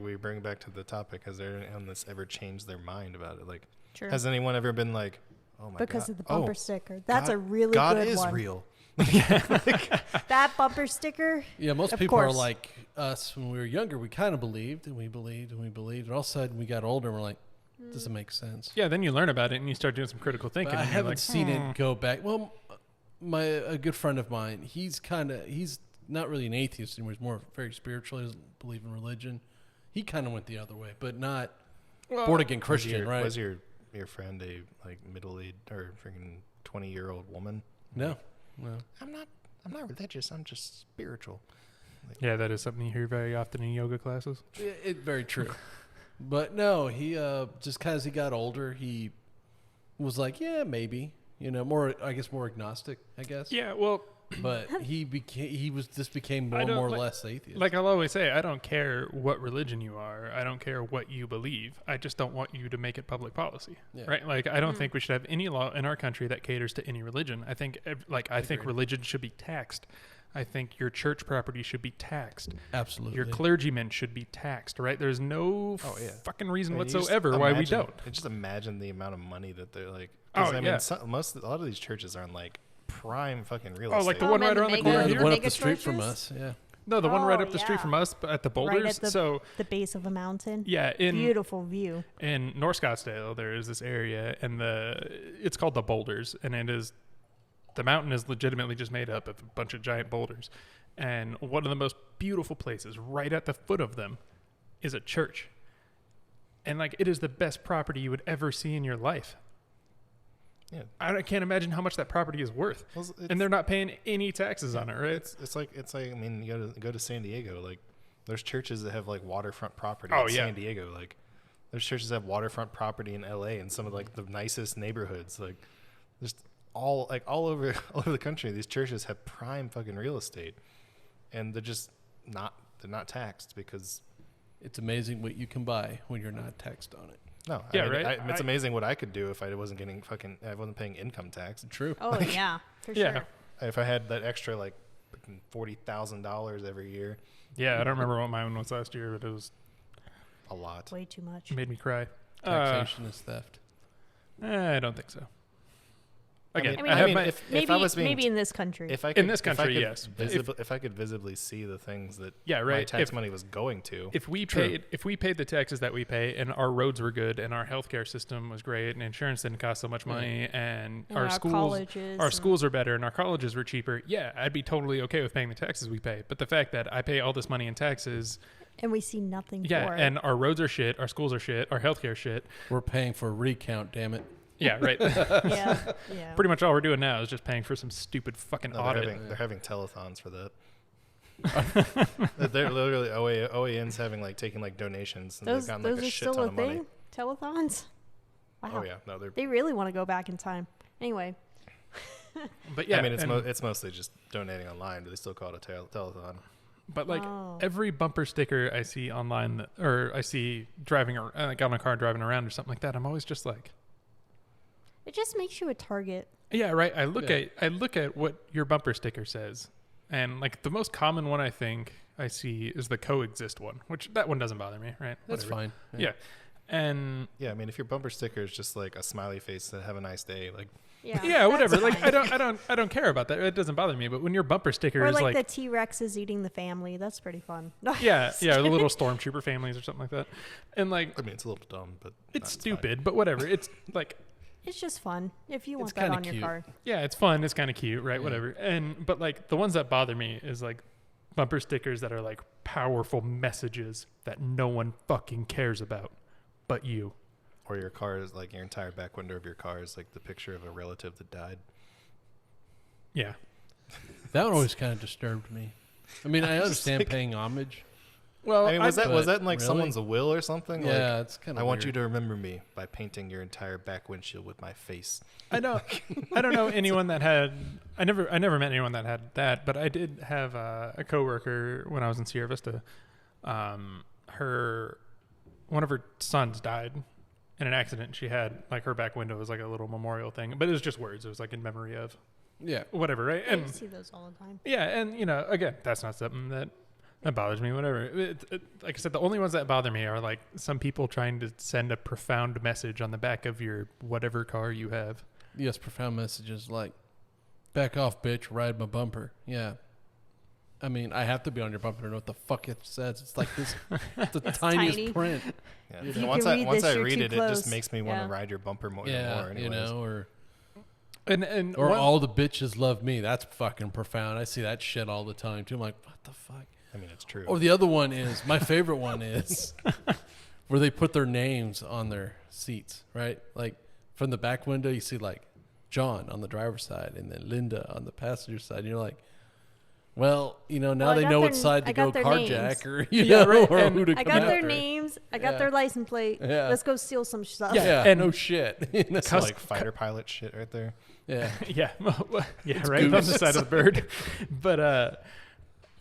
we bring back to the topic? Has there anyone that's ever changed their mind about it? Like, True. has anyone ever been like, oh my god, Because of the bumper oh, sticker. That's God- a really God good is one. real. That bumper sticker. Yeah, most Of people are course. like us when we were younger. We kind of believed and we believed and we believed. And all of a sudden we got older and we're like, doesn't make sense. Yeah, then you learn about it and you start doing some critical thinking. But I and you're haven't like, seen it go back. Well, a good friend of mine, he's not really an atheist anymore. He's more very spiritual. He doesn't believe in religion. He kind of went the other way, but not born again Christian, right? Was your friend a like middle-aged or freaking 20-year-old woman? No. I'm not religious. I'm just spiritual. Yeah, that is something you hear very often in yoga classes. Very true. But no, he just as he got older, he was like, yeah, maybe, more agnostic, I guess. Yeah, well, But he became more I and don't more or like- less atheist. like I'll always say, I don't care what religion you are. I don't care what you believe. I just don't want you to make it public policy, Yeah. right? Like, I don't think we should have any law in our country that caters to any religion. I think, I think Agreed. religion should be taxed. I think your church property should be taxed. Absolutely. Your clergymen should be taxed, right? There's no Oh, yeah. fucking reason I mean, you just whatsoever why we imagine- don't. Just imagine the amount of money that they're like. 'Cause, Oh, I mean, yeah. a lot of these churches are in like prime fucking real Oh, estate. like the one man, right the around the mega- corner yeah, here? the one up mega the street from churches? us. Yeah. No, the one right Oh, up the street yeah. from us at the Right Boulders. at the, So the base of a mountain. yeah, Beautiful view. in North Scottsdale, there is this area, and it's called the Boulders, and the mountain is legitimately just made up of a bunch of giant boulders, and one of the most beautiful places, right at the foot of them, is a church, and like it is the best property you would ever see in your life. Yeah. I can't imagine how much that property is worth, Well, it's- and they're not paying any taxes on it, right? It's like I mean, you go to San Diego, like there's churches that have like waterfront property Oh, in yeah. San Diego. Like there's churches that have waterfront property in LA and some of like the nicest neighborhoods. Like just all over all over the country, these churches have prime fucking real estate. And they're not taxed because It's amazing what you can buy when you're not taxed on it. no. Yeah, I mean, right? it's amazing what I could do if I wasn't I wasn't paying income tax. True. Oh yeah, for Yeah. sure. If I had that extra like $40,000 every year, Yeah, I don't remember what mine was last year, but it a lot. Way too much. made me cry. Taxation is theft. I don't think so. Again, I mean, I have I my, mean, if Maybe I was being maybe in this country. if I In could, this if I country, could yes. if I could visibly see the things that yeah, my right. tax money was going to, If we True. paid the taxes that we pay, and our roads were good, and our healthcare system was great, and insurance didn't cost so much money, and And our schools colleges and- schools are better, and our colleges were cheaper, yeah, I'd be totally okay with paying the taxes we pay. But the fact that I pay all this money in taxes, and we see nothing yeah, for it. and our roads are shit, our schools are shit, our healthcare shit, We're paying for a recount, damn it. yeah, right. yeah, yeah. Pretty much all we're doing now is just paying for some stupid fucking no, audit. they're having telethons for that. They're literally OAN's having like taking like donations and Those they've gotten like those a are shit still ton a of money. thing. Telethons. Wow. Oh yeah, no, they're. They really want to go back in time. Anyway, But yeah, I mean, and- it's mostly just donating online, but they still call it a telethon. But like Oh. every bumper sticker I see online, or I see driving, like on a car driving around or something like that, I'm always just like, it just makes you a target. yeah, right. I look Yeah. at what your bumper sticker says, and like the most common one I think I see is the coexist one, which that one doesn't bother me, right? That's Whatever. fine. Yeah, and Yeah, I mean, if your bumper sticker is just like a smiley face that have a nice day, like Yeah. yeah, whatever. that's Like fine. I don't care about that. It doesn't bother me. But when your bumper sticker Or is like, like the T-Rex is eating the family. That's pretty fun. yeah, the little stormtrooper families or something like that, and like I mean, it's a little dumb, but it's fine. stupid, but whatever. It's like It's just fun if you want It's that kinda on your cute. car. yeah, it's fun. It's kind of cute, right? Yeah. Whatever. But like the ones that bother me is like bumper stickers that are like powerful messages that no one fucking cares about, but you. Or your car is like your entire back window of your car is like the picture of a relative that died. Yeah. That one always kind of disturbed me. I mean, I just understand like- paying homage. Well, I mean, was but that in like really? someone's will or something? Yeah, Like, it's kind of. I want you to remember me by painting your entire back windshield with my face. I don't know anyone that had. I never met anyone that had that, but I did have a coworker when I was in Sierra Vista. One of her sons died in an accident. She had like her back window was like a little memorial thing, but it was just words. It was like in memory of Yeah. whatever, right? Yeah, you And see those all the time. yeah, and again, that's not something that bothers me. Whatever. Like I said, the only ones that bother me are like some people trying to send a profound message on the back of your whatever car you have. Yes, profound messages like, "Back off, bitch! Ride my bumper." Yeah. I mean, I have to be on your bumper to know what the fuck it says. It's like this, the tiniest tiny. print. Yeah. You And can once read I this, you're read too it, it just close. makes me want to Yeah. ride your bumper more and Yeah, more. Anyways. or And or one- all the bitches love me. That's fucking profound. I see that shit all the time too. I'm like, what the fuck? I mean, it's true. Or the other one is my favorite one is where they put their names on their seats, right? Like from the back window, you see like John on the driver's side and then Linda on the passenger side. And you're like, Well, now Well, I they got know their- what side to I go got their carjack names. or, Yeah, right, or and who to I come got their after. names. I got Yeah. their license plate. Yeah. Let's go steal some stuff. Yeah. Yeah, And- no shit. That's like fighter pilot shit right there. Yeah. Yeah, yeah, right on the side of the bird. But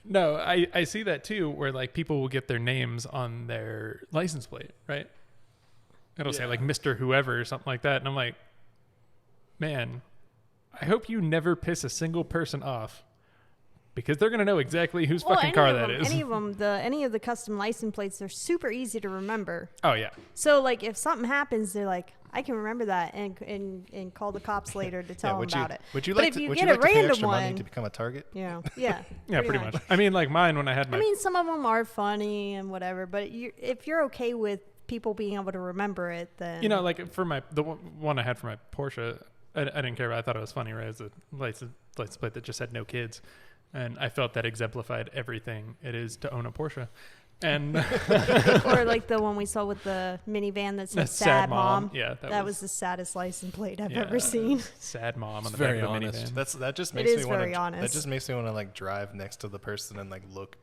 no, I see that too, where like people will get their names on their license plate, right? It'll say Yeah. like Mr. Whoever or something like that, and I'm like, man, I hope you never piss a single person off, because they're gonna know exactly whose fucking car that is. Any of them, any of the custom license plates, they're super easy to remember. Oh yeah, So like, if something happens, they're like, I can remember that, and call the cops later to tell them would about it. Would you But like if to? you Would get you a like to pay random extra money one- to become a target? Yeah, yeah, pretty much. I mean, like mine when I had my I mean, some of them are funny and whatever, but if you're okay with people being able to remember it, then like for the one I had for my Porsche, I didn't care about it. I thought it was funny, right? It was a license plate that just said no kids. And I felt that exemplified everything it is to own a Porsche. And or like the one we saw with the minivan that said That's sad mom. Yeah, That was the saddest license plate I've yeah, ever seen. Sad mom on It's the back very of the honest. minivan. That just It makes is me want very to. honest. That just makes me want to like drive next to the person and like look.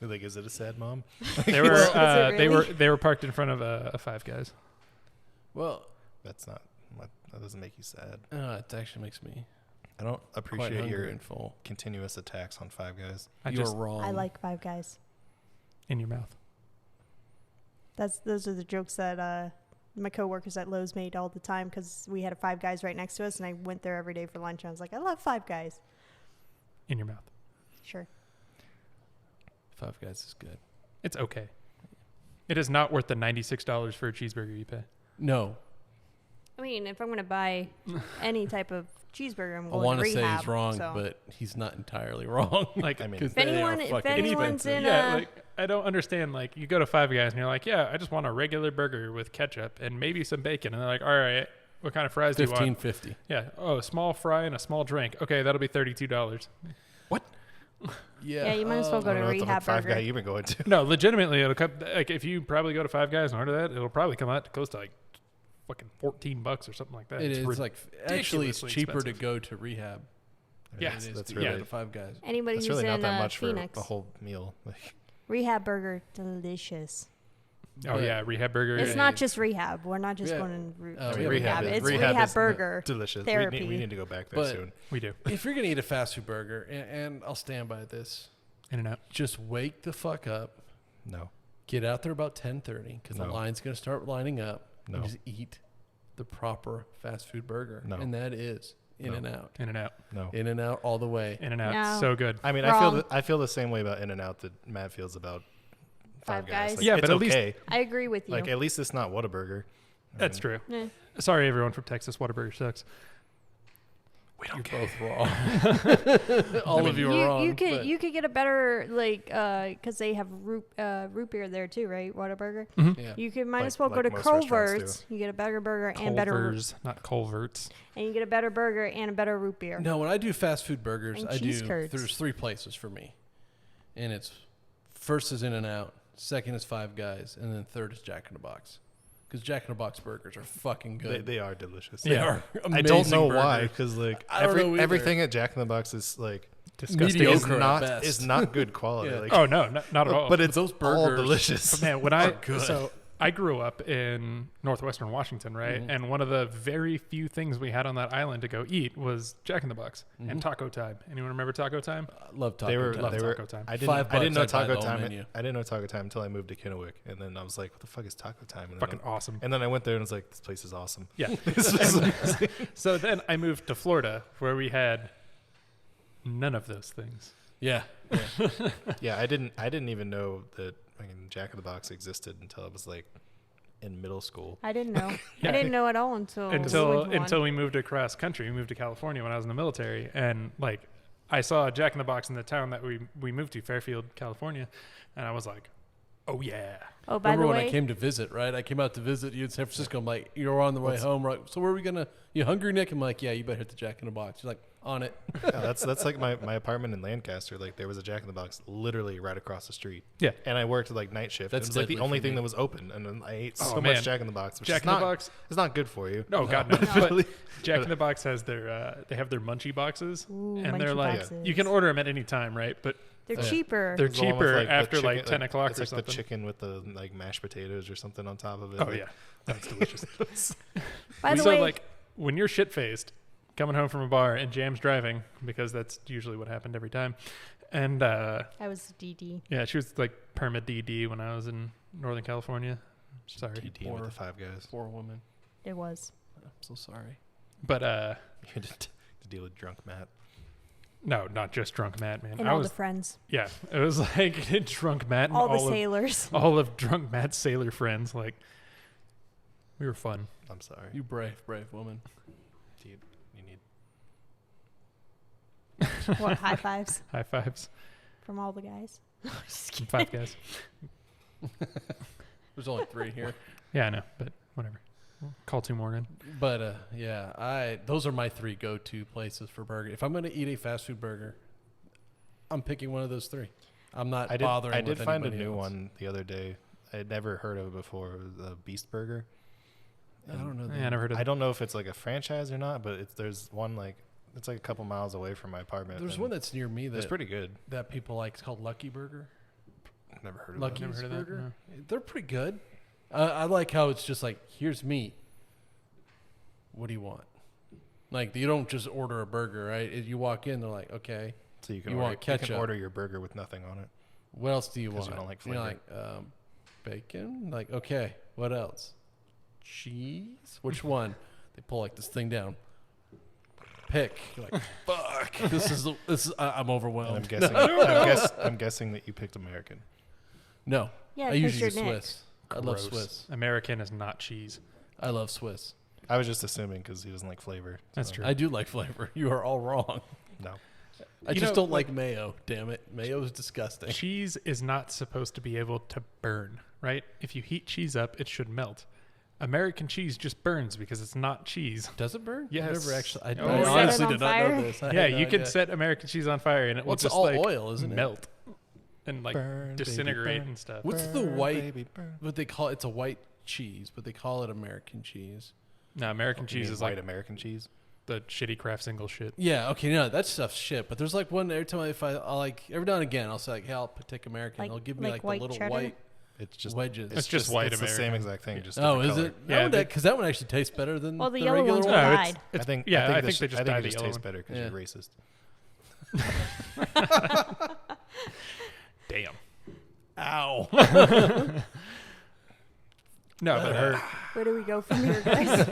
Like, is it a sad mom? They were Is it really? they were parked in front of a Five Guys. Well, That's not. That doesn't make you sad. it actually makes me I don't quite appreciate hungry your and full. continuous attacks on Five Guys. You're wrong. I like Five Guys. In your mouth. Those are the jokes that my coworkers at Lowe's made all the time, because we had a Five Guys right next to us, and I went there every day for lunch. And I was like, I love Five Guys. In your mouth. Sure. Five Guys is good. It's okay. It is not worth the $96 for a cheeseburger you pay. No, I mean, if I'm going to buy any type of cheeseburger, I'm I going want to to say rehab. he's wrong, so. but he's not entirely wrong. Like, I mean, 'Cause If they anyone- are if fucking anyone's expensive. in yeah, a- like I don't understand. Like you go to Five Guys and you're like, yeah, I just want a regular burger with ketchup and maybe some bacon, and they're like, all right, what kind of fries do you want? $15.50. Yeah. Oh, a small fry and a small drink. Okay, that'll be $32. Yeah, you might as well I go don't to know what the Rehab fuck Five Burger. Guy you've been going to. No, legitimately, it'll come. Like if you probably go to Five Guys and order that, it'll probably come out close to like fucking $14 or something like that. It It's is like actually it's ridiculously cheaper to expensive. go to rehab. Yeah, than it is that's to really- go to Five Guys. Anybody That's who's really in not that much Phoenix, for a whole meal. Like, Rehab Burger, delicious. Oh yeah, Rehab Burger. It's Yeah. not just rehab. We're not just Yeah. going to I to mean, rehab. is- It's rehab Rehab is Burger. delicious. Therapy. We need to go back there But- soon. We do. If you're gonna eat a fast food burger, and I'll stand by this, In and out. just wake the fuck up. No. Get out there about 10:30 because the No. line's gonna start lining up. No. And just eat the proper fast food burger. No. And that is In No. and Out. In and out. No. In and Out all the way. In and out. No. So good. I mean, Wrong. I feel the same way about In and Out that Matt feels about Five Five Guys. Guys. Like, Yeah, it's but at least- okay. I agree with you. Like at least it's not Whataburger. I That's mean, true. Eh. Sorry, everyone from Texas. Whataburger sucks. We You're don't care. both wrong. All of you are wrong. You could but you could get a better because they have root beer there too, right? Whataburger. yeah. You could might Like- as well go like to most restaurants Culver's. You get a better burger and better Culvers, not Culverts. and you get a better burger and a better root beer. No, when I do fast food burgers, And I cheese do. curds. There's 3 places for me, and it's first is In and Out, second is Five Guys, and then third is Jack in the Box. Because Jack in the Box burgers are fucking good. They are delicious. They are. I don't amazing know why, burgers. because like I don't know either. everything at Jack in the Box is like Disgusting. Mediocre. is at not best. is not good quality. Yeah. Like, Oh no, not at all. but it's those all burgers- delicious. Man, when I good. so I grew up in northwestern Washington, right? Mhm. And one of the very few things we had on that island to go eat was Jack in the Box and Taco Time. Anyone remember Taco Time? I love Taco they were Time. they were. Taco Time. I didn't $5 I didn't know I'd buy Taco the whole Time. menu. I didn't know Taco Time until I moved to Kennewick, and then I was like, "What the fuck is Taco Time?" And then Fucking awesome. And then I went there and was like, "This place is awesome." Yeah. This was amazing. So then I moved to Florida where we had none of those things. Yeah. Yeah, I didn't even know that Jack in the Box existed until I was like in middle school. I didn't know. Yeah. I didn't know at all until we went to Until one. we moved across country. We moved to California when I was in the military, and like I saw Jack in the Box in the town that we moved to, Fairfield, California, and I was like, oh yeah. Oh, by Remember the when way, I came to visit, right? I came out to visit you in San Francisco. I'm like, you're on the way home, right? So where are we gonna? You hungry, Nick? I'm like, yeah, you better hit the Jack in the Box. You're like, on it. Yeah, that's like my apartment in Lancaster. Like there was a Jack in the Box literally right across the street. Yeah. And I worked like night shift. That's It was like the deadly only for thing me. that was open, and then I ate Oh, so man. much Jack in the Box. Which Jack is in the not, Box. It's not good for you. Oh God, no. But- But Jack in the Box has their they have their munchie boxes, Ooh, and they're munchie like boxes. you can order them at any time, right? But They're Yeah. cheaper. they're It's the one with, cheaper like, the after chicken- like 10 o'clock it's or like something. the chicken with the like mashed potatoes or something on top of it. Oh Like, yeah, that's delicious. By the So way, like when you're shit faced, coming home from a bar and Jam's driving, because that's usually what happened every time, and I was DD. yeah, she was like perma DD when I was in Northern California. Sorry, TD with the Five Guys. Poor woman. It was. I'm so sorry. but You had to deal with drunk Matt. no, not just drunk Matt, man. And I all was the friends. yeah, it was like drunk Matt and All the all of sailors. all of drunk Matt's sailor friends. Like we were fun. I'm sorry. You brave woman. You need. What, high fives High fives, from all the guys? Just kidding. 5 guys. There's only 3 here. Yeah, I know, but whatever. Call 2 Morgan. But yeah, those are my 3 go-to places for burger. If I'm going to eat a fast food burger, I'm picking one of those 3. I'm not bothering. I did with find a anybody new else. one the other day. I had never heard of it before. It was a Beast Burger. I don't know. Yeah, I never heard of I that. don't know if it's like a franchise or not, but there's one like it's like a couple miles away from my apartment. There's and one that's near me it's that pretty good. that people like. It's called Lucky Burger. I've never heard of Lucky's Never heard of that, Burger. They're pretty good. I like how it's just like, here's meat. What do you want? Like you don't just order a burger, right? You walk in, they're like, okay, that. So you can You order, want you can ketchup. order your burger with nothing on it. what else do you 'Cause want? you don't like You're flavor. like bacon. Like okay, what else? Cheese. Which one? They pull like this thing down. Pick. You're like, fuck. This is. I'm And overwhelmed. I'm guessing I'm guessing that you picked American. No. Yeah, I 'cause usually you're do Nick. Swiss. I love Gross. Swiss. American is not cheese. I love Swiss. I was just assuming because he doesn't like flavor. That's so- true. I do like flavor. You are all wrong. No. I You just know, don't like mayo. Damn it, mayo is disgusting. Cheese is not supposed to be able to burn, right? If you heat cheese up, it should melt. American cheese just burns because it's not cheese. Does it burn? Yes. I've never actually. I, Oh, I yeah. honestly Set it did on not know fire? this. I Yeah, had no you can idea. set American cheese on fire and it Well, will it's just all like oil, isn't it? melt and like Burn, baby, disintegrate burn. and stuff. What's the Burn, white? baby, burn. What they call it's a white cheese, but they call it American cheese. No, American You cheese mean is white like American cheese. the shitty Kraft single shit. Yeah, okay, no, that stuff's shit. But there's like one every time I like every now and again I'll say like, hey, I'll take American. Like- They'll give me like like the white little cheddar? white It's just wedges. It's just white It's the same American. exact thing. Just Oh, different is color. it? Yeah, Yeah, they- because that one actually tastes better than Well, the the yellow regular ones one. are No, dyed. It's, I think. yeah, I this think they sh- just I dye think the it just yellow tastes one. better because Yeah. you're racist. Damn. Ow. No, but her. Where do we go from here, guys?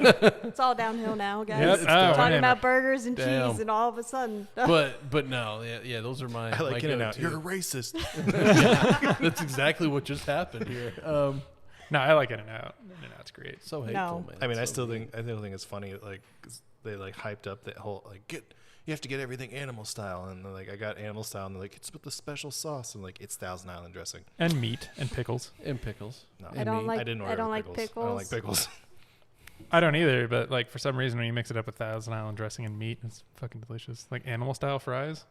It's all downhill now, guys. Yep. It's Oh, the- Talking man. about burgers and Damn. cheese, and all of a sudden, but no, yeah, those are my. I like my In and Out. go-to. You're a racist. That's exactly what just happened here. No, I like In-N-Out. In-N-Out's great. So hateful, No. man. I mean, I So still mean. think it's funny. Like 'cause they like hyped up that whole like you have to get everything animal style, and they're like I got animal style, and they're like it's with the special sauce, and like it's Thousand Island dressing. And meat and pickles. and pickles. No, I don't meat. like. I didn't order I don't the like pickles. pickles. I don't like pickles. I don't either, but like for some reason when you mix it up with Thousand Island dressing and meat, it's fucking delicious. Like animal style fries.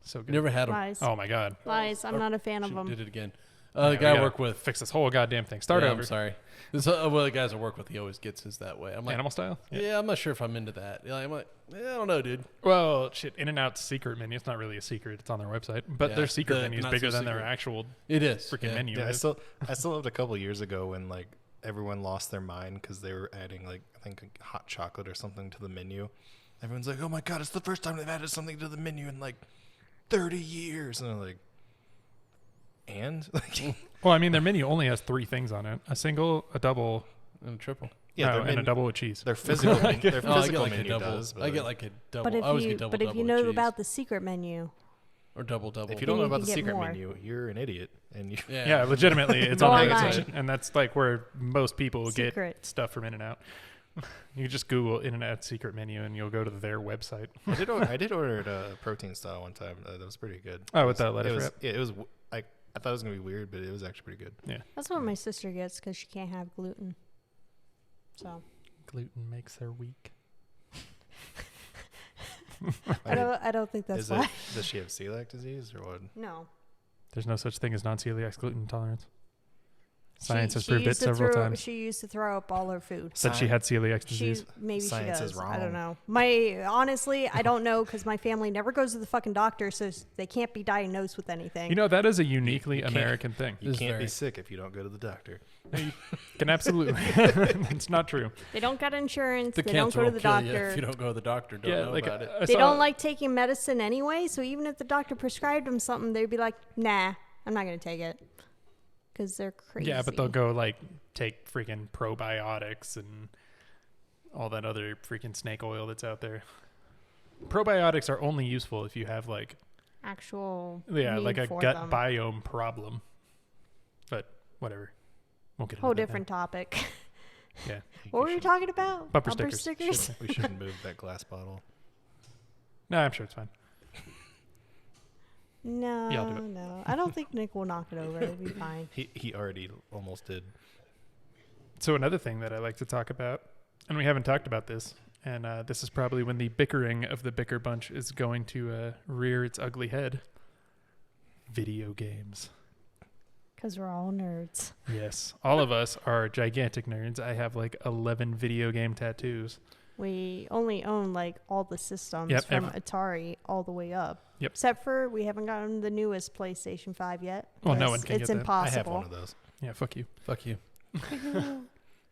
So good. Never had them. Lies. Oh my god. Lies. I'm not a fan of Shoot, them. did it again. Yeah, The we guy I gotta work with. Fix this whole goddamn thing. Start yeah, over. I'm sorry. This one of the guys I work with, he always gets his that way. I'm like, Animal style? yeah, I'm not sure if I'm into that. Yeah, I'm like, I don't know, dude. Well, shit, In-N-Out's secret menu. It's not really a secret. It's on their website. But Yeah, their secret the menu is not bigger so than their secret. actual It is freaking yeah. menu. Yeah, I is. still loved a couple years ago when like everyone lost their mind because they were adding like I think hot chocolate or something to the menu. Everyone's like, "Oh my god, it's the first time they've added something to the menu in like 30 years," and I'm like, "And like, Well, I mean, their menu only has 3 things on it: a single, a double, And a triple. yeah, no, their and a menu, double with cheese. their physical menu, their Oh, I get physical like a menu double. does. But I get like a double. But if I always you get double. but if you double know with cheese. about the secret menu, or double. if you Then don't know you about can the get secret more. menu, you're an idiot, and you. Yeah, legitimately, it's Go on their online. website, and that's like where most people get Secret. stuff from In-N-Out. You just Google In-N-Out secret menu, and you'll go to their website. I did order a protein style one time. That was pretty good. Oh, with that It lettuce was, wrap? yeah, it was. I thought it was gonna be weird, but it was actually pretty good. that's what my sister gets because she can't have gluten. So Gluten makes her weak. I don't think that's Is why. it? Does she have celiac disease or what? No. There's no such thing as non-celiac gluten intolerance. Science has She proved it used to several throw- times. She used to throw up all her food. Said she had celiac disease. Maybe Science she is does. I don't wrong. know. Honestly, I don't know because my family never goes to the fucking doctor, so they can't be diagnosed with anything. You know, that is a uniquely can't- American thing. You Is can't very- be sick if you don't go to the doctor. Can absolutely. It's not true. They don't got insurance. The They don't cancer go to will the kill you doctor. if you don't go to the doctor. Don't Yeah, know like about it. I They saw- don't like taking medicine anyway, so even if the doctor prescribed them something, they'd be like, "Nah, I'm not gonna take it," because they're crazy. Yeah, but they'll go like take freaking probiotics and all that other freaking snake oil that's out there. Probiotics are only useful if you have like actual like need a for gut them. biome problem. But whatever. Won't get into Whole that different topic. now. Yeah. What were you talking about? Bumper stickers. We shouldn't move that glass bottle. No, I'm sure it's fine. No, Yeah, I'll do it. no. I don't think Nick will knock it over. It'll be fine. He already almost did. So another thing that I like to talk about, and we haven't talked about this, and this is probably when the bickering of the Bicker bunch is going to rear its ugly head. Video games. Because we're all nerds. Yes. All of us are gigantic nerds. I have like 11 video game tattoos. We only own like all the systems Yep, from Atari all the way up. Yep. Except for we haven't gotten the newest PlayStation 5 yet. Well, no 'cause one can It's get that. impossible. I have one of those. Yeah, fuck you. Fuck you.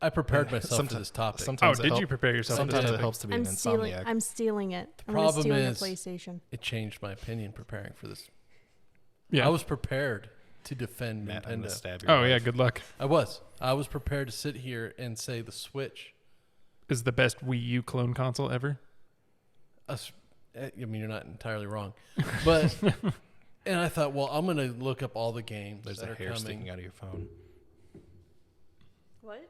I prepared myself for this topic. Oh, Sometimes did you prepare yourself? Sometimes for it this? helps to be I'm an stealing. insomniac. I'm stealing it. I'm problem stealing is- the PlayStation. It changed my opinion preparing for this. Yeah. I was prepared to defend Matt, I'm gonna Nintendo. stab your Oh, yeah, wife. good luck. I was prepared to sit here and say the Switch. Is the best Wii U clone console ever? I mean, you're not entirely wrong, but and I thought, well, I'm gonna look up all the games There's that a are hair coming. sticking out of your phone. What?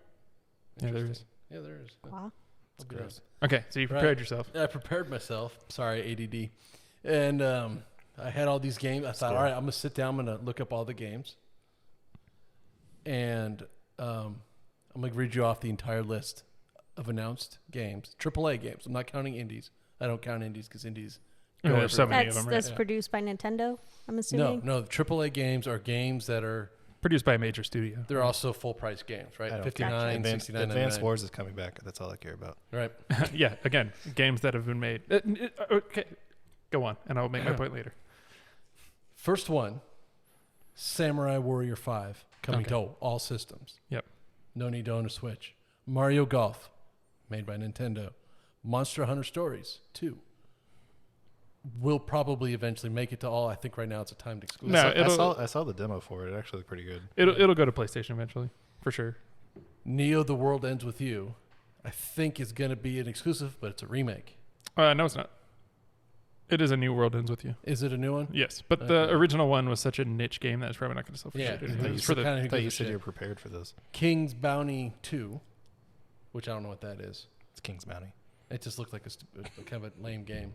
Yeah, there is. Yeah, there is. Wow. I'll be gross. Okay, so you prepared yourself. I prepared myself. Sorry, ADD. And I had all these games. I thought, all right, I'm going to sit down. I'm going to look up all the games. And I'm going to read you off the entire list of announced games. AAA games. I'm not counting indies. I don't count indies because indies Yeah, go there's so everywhere. many of them, right? That's Yeah. produced by Nintendo, I'm assuming. No, the AAA games are games that are, Produced by a major studio. they're also full price games, right? I don't 59, Advanced 69, Wars is coming back. That's all I care about. right? Yeah, again, games that have been made. Okay, go on, and I'll make my point later. First one, Samurai Warrior 5, coming Okay. to all systems. Yep. No need to own a Switch. Mario Golf, made by Nintendo. Monster Hunter Stories 2. Will probably eventually make it to all. I think right now it's a timed exclusive. No, I saw the demo for it. It actually looked pretty good. It'll go to PlayStation eventually, for sure. Neo The World Ends With You, I think is going to be an exclusive, but it's a remake. No, it's not. It is a New World Ends With You. Is it a new one? Yes, but the Okay. original one was such a niche game that it's probably not going to sell for Yeah, shit. I It thought was you for said the kinda I who thought gives you a said shit. you were prepared for this. King's Bounty 2, which I don't know what that is. It's King's Bounty. It just looked like a kind of a lame game.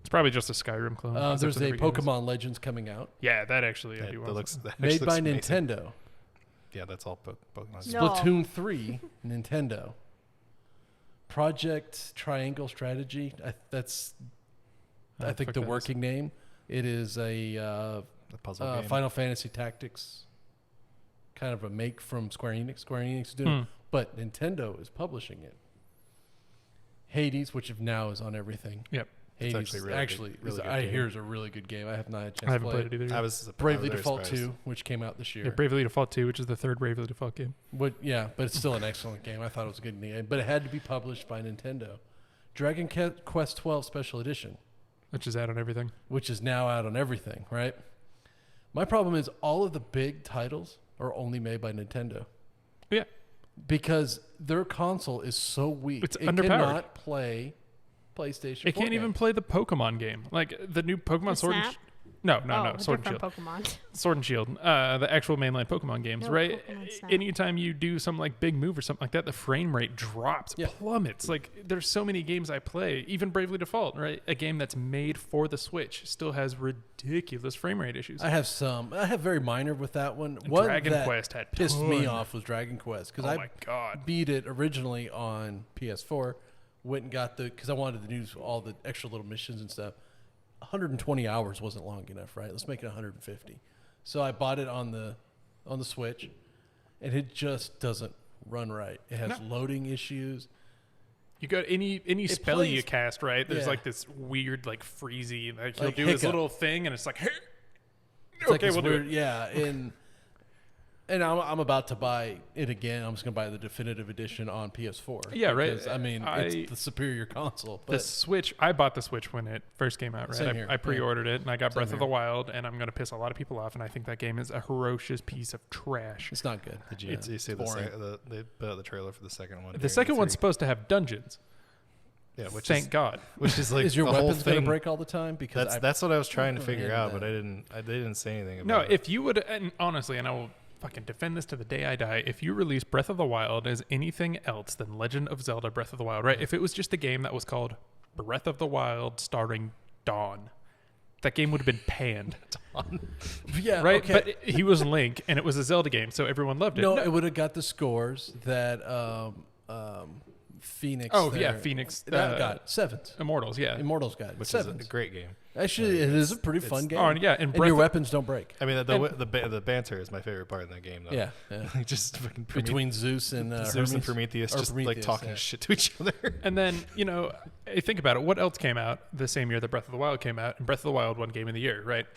It's probably just a Skyrim clone. except There's for the a beginnings. Pokemon Legends coming out. Yeah, that actually I That, do that want. looks that Made actually by looks amazing. Nintendo. Yeah, that's all Pokemon. No. Splatoon 3, Nintendo. Project Triangle Strategy. I think fuck the that working name. It is a The puzzle game. Final Fantasy Tactics, kind of a make from Square Enix. Square Enix is doing it, but Nintendo is publishing it. Hades, which now is on everything. Yep. Hades actually really good- really good I game. hear is a really good game. I have not had a chance I to haven't play played it. it either. I was Bravely very Default surprised. 2, which came out this year. Yeah, Bravely Default 2, which is the third Bravely Default game. But it's still an excellent game. I thought it was a good game, but it had to be published by Nintendo. Dragon Quest 12 Special Edition, Which is out on everything. which is now out on everything, right? My problem is all of the big titles are only made by Nintendo Yeah. because their console is so weak. It's it underpowered. cannot play PlayStation 4 It can't even games. play the Pokemon game. Like the new Pokemon The Sword and Snap? No, a Sword and Shield. different Pokemon. Sword and Shield, the actual mainline Pokemon games, No, right? Pokemon Snap. Anytime you do some like big move or something like that, the frame rate drops, Yeah. plummets. Like there's so many games I play, even Bravely Default, right? A game that's made for the Switch still has ridiculous frame rate issues. I have very minor with that one. And One Dragon that Quest had pissed me ton. off was Dragon Quest because Oh I my god! beat it originally on PS4 went and got because I wanted to do all the extra little missions and stuff. 120 hours wasn't long enough, right? Let's make it 150. So I bought it on the Switch, and it just doesn't run right. It has loading issues. You got any spell you plays- cast, right? There's Yeah. like this weird, like freezy, like he'll Like do his hiccup. little thing, and it's like, hey, It's like okay, this we'll do weird, it. yeah, and I'm about to buy it again. I'm just gonna buy the definitive edition on PS4. Yeah, right. because, I mean, it's the superior console. The But Switch, I bought the Switch when it first came out, right? Same here, I pre-ordered it, and I got Same Breath here. of the Wild, and I'm going to piss a lot of people off, and I think that game is a ferocious piece of trash. it's not good. Did you, It's you see boring. they put out the trailer for the second one? The during second one's E3? supposed to have dungeons. yeah, which Thank is God. which is like Is your the whole weapons gonna thing. break all the time? Because That's what I was trying to I've figure hated out, that. but they didn't say anything about No, it. if you would, and honestly, and I will fucking defend this to the day I die, if you release Breath of the Wild as anything else than Legend of Zelda Breath of the Wild, right? If it was just a game that was called Breath of the Wild starring Dawn, that game would have been panned, yeah, right? okay. But he was Link, and it was a Zelda game, so everyone loved it. no, it would have got the scores that Phoenix. Oh, yeah, there- Phoenix, that got sevens. Immortals, yeah. Immortals got which is a sevens. great game. Actually, it is a pretty fun game. Oh, and yeah, and and Breath your of- weapons don't break. I mean, the banter is my favorite part in that game, though. Yeah, yeah. Like just fucking Between Zeus and Zeus and Hermes. Prometheus Or just like Prometheus, talking yeah. shit to each other. And then, think about it. What else came out the same year that Breath of the Wild came out? And Breath of the Wild won Game of the Year, right?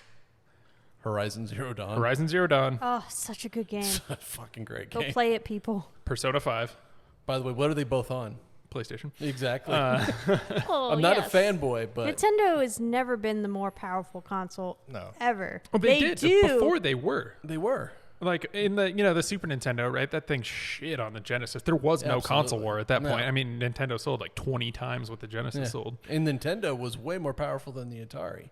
Horizon Zero Dawn. Horizon Zero Dawn, Oh, such a good game. Fucking great Go game. play it, people. Persona 5, By the way, what are they both on? PlayStation. Exactly. Oh, I'm not yes. a fanboy, but Nintendo has never been the more powerful console No. ever. Well, they did do. before they were. they were. Like in the Super Nintendo, right? That thing shit on the Genesis. There was no console Absolutely. war at that No. point. I mean, Nintendo sold like 20 times what the Genesis sold. And Nintendo was way more powerful than the Atari.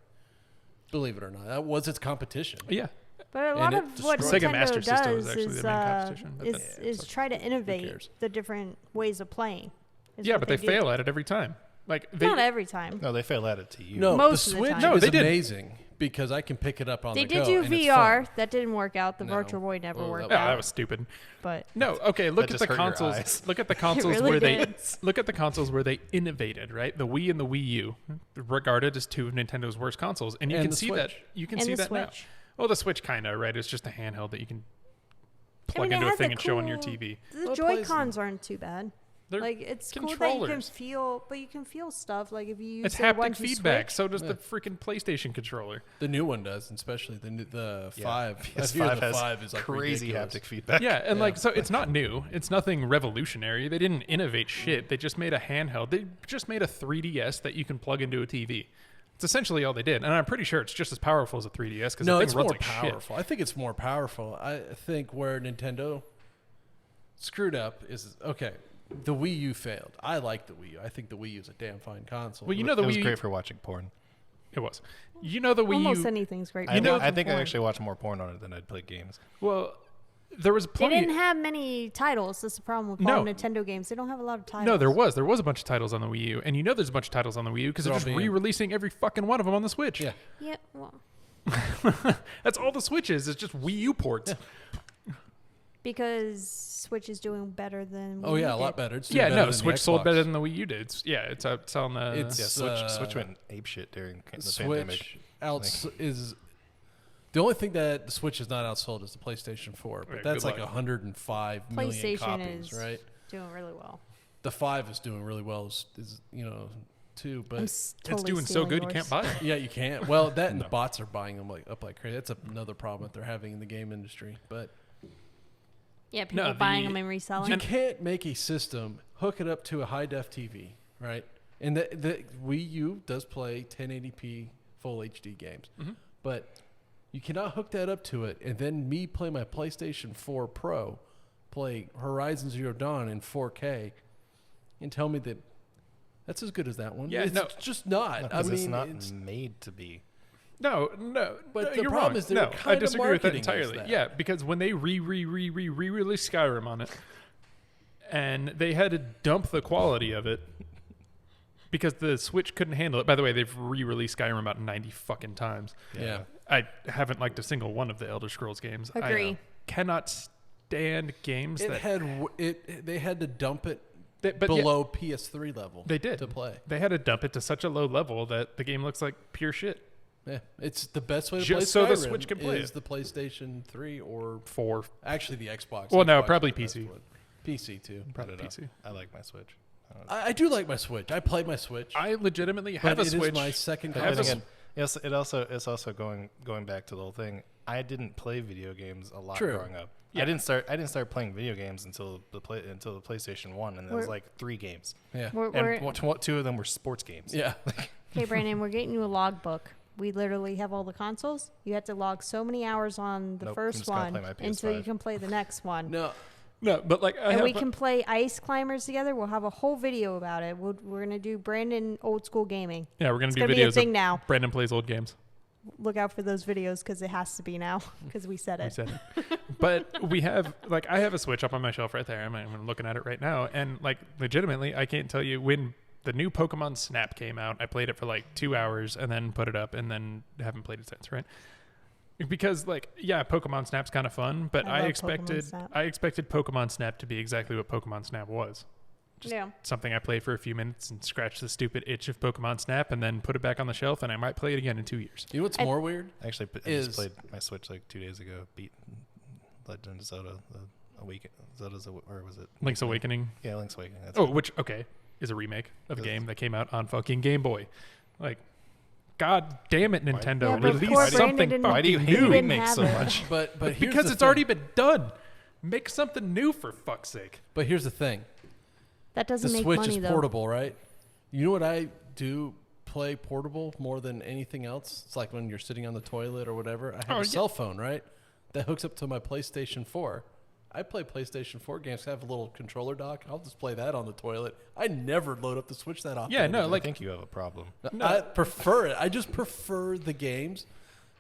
Believe it or not, that was its competition. Yeah. But a And lot it of what destroyed- Sega Nintendo Master System was does actually is, the main competition, but is try to innovate cares? the different ways of playing. is Yeah, what but they do. fail at it every time. Like they Not every time. No, they fail at it to you. No, Most the of the Switch time. No, is they did. amazing because I can pick it up on They the did go. do and it's VR. fun. That didn't work out. The No. Virtual Boy never Oh, worked that that out. was stupid. But No, okay. Look That at the just hurt your consoles. eyes. Look at the consoles really where did. look at the consoles where they innovated. Right, the Wii and the Wii U, regarded as two of Nintendo's worst consoles, and you And can the see Switch. that. You can And see the that now. Switch. Well, the Switch kind of right. It's just a handheld that you can plug it into a has thing and show on your cool- TV. The Well, it Joy plays- Cons aren't too bad. They're Like it's cool that you can controllers. feel, but you can feel stuff. Like if you use It's say, one haptic to feedback. switch. So does the freaking PlayStation controller. The new one does, especially the Yeah. 5. I PS5 hear the has 5 is like crazy ridiculous. haptic feedback. Yeah, and Yeah. like so, it's not new. It's nothing revolutionary. They didn't innovate shit. They just made a handheld. They just made a 3DS that you can plug into a TV. It's essentially all they did, and I'm pretty sure it's just as powerful as a 3DS because No, the thing it's runs more like shit. powerful. I think it's more powerful. I think where Nintendo screwed up is okay. The Wii U failed. I like the Wii U. I think the Wii U is a damn fine console. Well, you know the it was Wii. great for watching porn. It was. You know the Wii Almost U. anything's great. I, for know, watching I think I porn. actually watched more porn on it than I'd play games. Well, there was They plenty. didn't have many titles. That's the problem with No. all Nintendo games. They don't have a lot of titles. No, there was a bunch of titles on the Wii U, and you know there's a bunch of titles on the Wii U because they're They're all just being- re-releasing every fucking one of them on the Switch. Yeah. Yeah, well, That's all the Switch is. It's just Wii U ports. because Switch is doing better than. Oh Wii yeah, U a lot did. better. It's doing Yeah, better no, than the Switch sold Xbox. better than the Wii U did. It's on the. It's- Yeah, Switch went apeshit during the pandemic. Switch is the only thing that the Switch is not outsold is the PlayStation 4, but Yeah, that's good like luck. 105 million PlayStation copies, is right? doing really well. The 5 is doing really well, is too, but it's doing so good you can't buy it. yeah, you can't. Well, that and the bots are buying them up like crazy. That's another problem that they're having in the game industry. But Yeah, people No, buying the- them and reselling. you can't make a system, hook it up to a high def TV, right? And the Wii U does play 1080p full HD games, but you cannot hook that up to it and then me play my PlayStation 4 Pro, play Horizon Zero Dawn in 4K, and tell me that that's as good as that one. Yeah, it's no. just not. I Because mean, it's not it's- made to be. No, But no, the you're problem wrong. is they're no, I kinda disagree with that marketing as entirely. that. Yeah, because when they re-released Skyrim on it, and they had to dump the quality of it because the Switch couldn't handle it. By the way, they've re-released Skyrim about 90 fucking times. yeah. I haven't liked a single one of the Elder Scrolls games. Agree. I cannot stand games It that had they had to dump it but below PS3 level. They did to play. They had to dump it to such a low level that the game looks like pure shit. Yeah, it's the best way to Just play so the Skyrim Switch can play is it. the PlayStation 3 or 4, actually the Xbox. Well, no, Xbox probably is the best PC. one. PC too. probably I don't know. PC. I like my Switch. I do like my Switch. I play my Switch. I legitimately but have a it is Switch. my second I have a console. Yes, it's also going back to the whole thing. I didn't play video games a lot True. growing up. Yeah. I didn't start playing video games until the PlayStation 1, and it was We're- like 3 games. Yeah. And 2 of them were sports games. Yeah. Okay, Brandon, we're getting you a logbook. We literally have all the consoles. You have to log so many hours on the Nope, I'm first just gonna one play my until you PS5. can play the next one. No. No, but like I And have, we can play Ice Climbers together. We'll have a whole video about it. We're gonna do Brandon old school gaming. yeah, we're gonna It's do gonna be a videos thing of now. Brandon plays old games. Look out for those videos because it has to be now because we said We it. said it. But we have like I have a Switch up on my shelf right there. I'm looking at it right now, and like legitimately, I can't tell you when the new Pokemon Snap came out. I played it for like 2 hours and then put it up, and then haven't played it since. Right? Because like yeah, Pokemon Snap's kind of fun, but I I love expected Pokemon Snap. I expected Pokemon Snap to be exactly what Pokemon Snap was. Just Yeah. something I play for a few minutes and scratch the stupid itch of Pokemon Snap, and then put it back on the shelf, and I might play it again in 2 years. You know what's I- more weird? Actually, I Is- just played my Switch like 2 days ago. Beat Legend of Zelda, or was it Link's Awakening. Yeah, Link's Awakening. That's Oh, it. which okay is a remake of a Is- game that came out on fucking Game Boy. Like, god damn it, Nintendo, Yeah, but release poor Brandon something didn't- Why do you fucking hate He new. didn't remakes have so it. much? But here's Because the it's thing. already been done. Make something new for fuck's sake. But here's the thing. That doesn't The make Switch money is though. portable, right? You know what I do play portable more than anything else? It's like when you're sitting on the toilet or whatever. I have Oh, a yeah. cell phone, right? That hooks up to my PlayStation 4. I play PlayStation 4 games. I have a little controller dock. I'll just play that on the toilet. I never load up the Switch that often. Yeah, no, I like think you have a problem. I prefer it. I just prefer the games,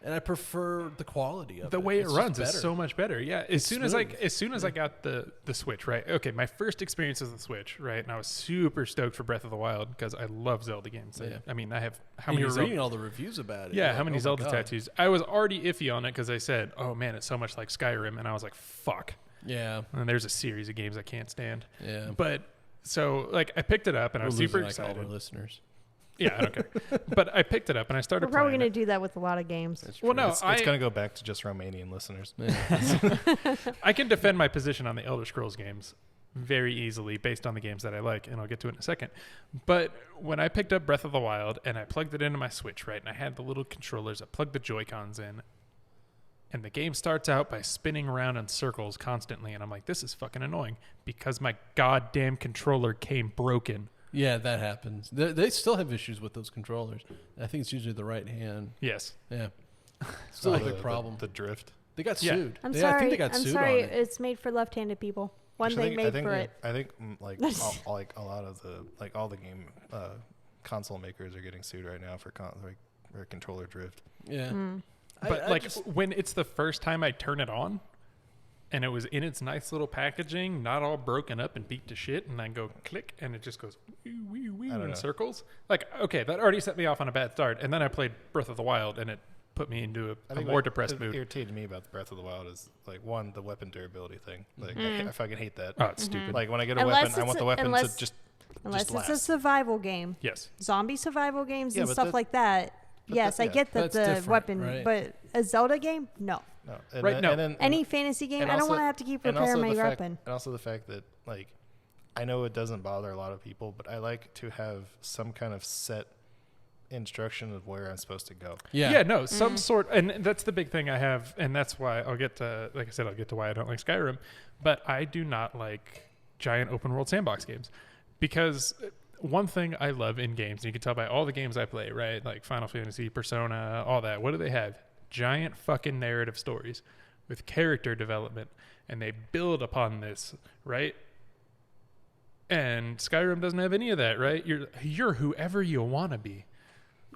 and I prefer the quality of it. the way it It's just runs is better. so much better. Yeah, as It's soon as smooth. I got the Switch, right? Okay, my first experience with the Switch, right? And I was super stoked for Breath of the Wild because I love Zelda games. Yeah. I mean, I have how And many you're Zelda reading all the reviews about it. Yeah, You're how like, many oh my Zelda God. tattoos? I was already iffy on it because I said, "Oh man, it's so much like Skyrim," and I was like, "Fuck." Yeah, And there's a series of games I can't stand. yeah. But so like I picked it up and I We're was super losing, like, all excited. our listeners. Yeah, I don't care. But I picked it up and I started We're probably playing gonna it. do that with a lot of games. Well, no, It's going to go back to just Romanian listeners. I can defend my position on the Elder Scrolls games very easily based on the games that I like, and I'll get to it in a second. But when I picked up Breath of the Wild and I plugged it into my Switch, right, and I had the little controllers, I plugged the Joy-Cons in, and the game starts out by spinning around in circles constantly, and I'm like, this is fucking annoying because my goddamn controller came broken. Yeah, that happens. They still have issues with those controllers. I think it's usually the right hand. Yes. Yeah, still a the- big problem. The drift. They got Yeah. sued. I'm I sorry. think they got I'm sued sorry. on it. It's made for left-handed people. One Actually, thing made for yeah, it. I think like a lot of the all the game console makers are getting sued right now for for controller drift. Yeah, Mm. But when it's the first time I turn it on and it was in its nice little packaging, not all broken up and beat to shit, and I go click and it just goes wee, wee, wee I don't in know. circles. Like, okay, that already set me off on a bad start. And then I played Breath of the Wild and it put me into a more depressed what mood. irritated me about the Breath of the Wild is like one, the weapon durability thing. Like Mm. I fucking hate that. Oh, it's stupid. Like when I get a Unless weapon, I it's want the a- weapon unless- to just Unless just it's a last. survival game, Yes. zombie survival games Yeah, and but stuff that- like that. but Yes, that- I yeah, get that that's the different, weapon, right? but a Zelda game, no. No, and Right, then, no. And then, Any fantasy game, and I don't also- want to have to keep and repairing also my the fact- weapon. And also the fact that like I know it doesn't bother a lot of people, but I like to have some kind of set instruction of where I'm supposed to go. yeah, No, some sort, and that's the big thing I have, and that's why I'll get to, like I said, I'll get to why I don't like Skyrim, but I do not like giant open world sandbox games because one thing I love in games, and you can tell by all the games I play, right? Like Final Fantasy, Persona, all that. What do they have? Giant fucking narrative stories with character development, and they build upon this, right? And Skyrim doesn't have any of that, right? You're whoever you want to be.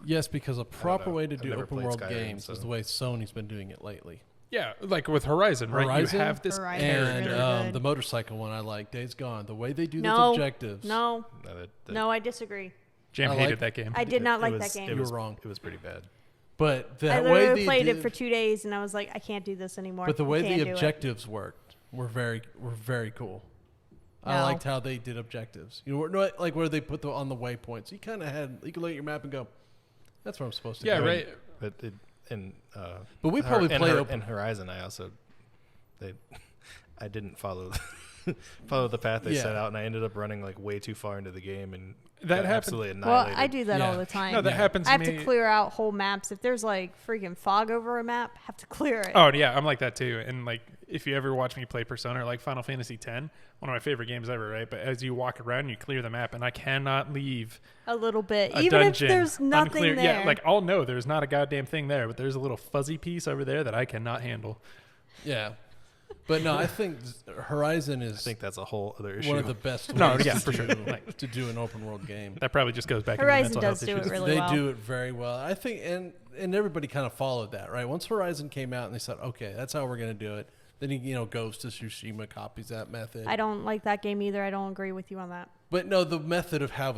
Yes, because a proper know. way to I've do never open played world Skyrim, games so- is the way Sony's been doing it lately. Yeah, like with Horizon, right? Horizon? You have this Horizon. And really good. the motorcycle one I like, Days Gone. The way they do No, those objectives. No, No, no, I disagree. Jam I hated like- that game. I did not it like was- that game. It You was were wrong. It was pretty bad. But I that way literally they played did, it for 2 days, and I was like, I can't do this anymore. But the way Can't the do it. objectives worked were very cool. I No. liked how they did objectives. You know, like where they put on the waypoints. You kind of you could look at your map and go, "That's where I'm supposed to Yeah, go." right. But But we probably play in Horizon. I didn't follow the path they set out, and I ended up running like way too far into the game and That got happened. absolutely Well, annihilated. I do that Yeah. all the time. No, that happens I have to me. to clear out whole maps. If there's like freaking fog over a map, I have to clear it. Oh yeah, I'm like that too. And like, if you ever watch me play Persona or like Final Fantasy X, one of my favorite games ever, right? But as you walk around, you clear the map, and I cannot leave A little bit, a even dungeon if there's nothing unclear. there. Yeah, like I'll know there's not a goddamn thing there, but there's a little fuzzy piece over there that I cannot handle. Yeah. But no, I think Horizon I is think that's a whole other issue. one of the best No, ways yeah, to for sure. do- to do an open world game. That probably just goes back Horizon into does mental health do it issues. really They well. do it very well. I think, and everybody kind of followed that, right? Once Horizon came out and they said, okay, that's how we're going to do it. Then he, Ghost of Tsushima copies that method. I don't like that game either. I don't agree with you on that. But no, the method of how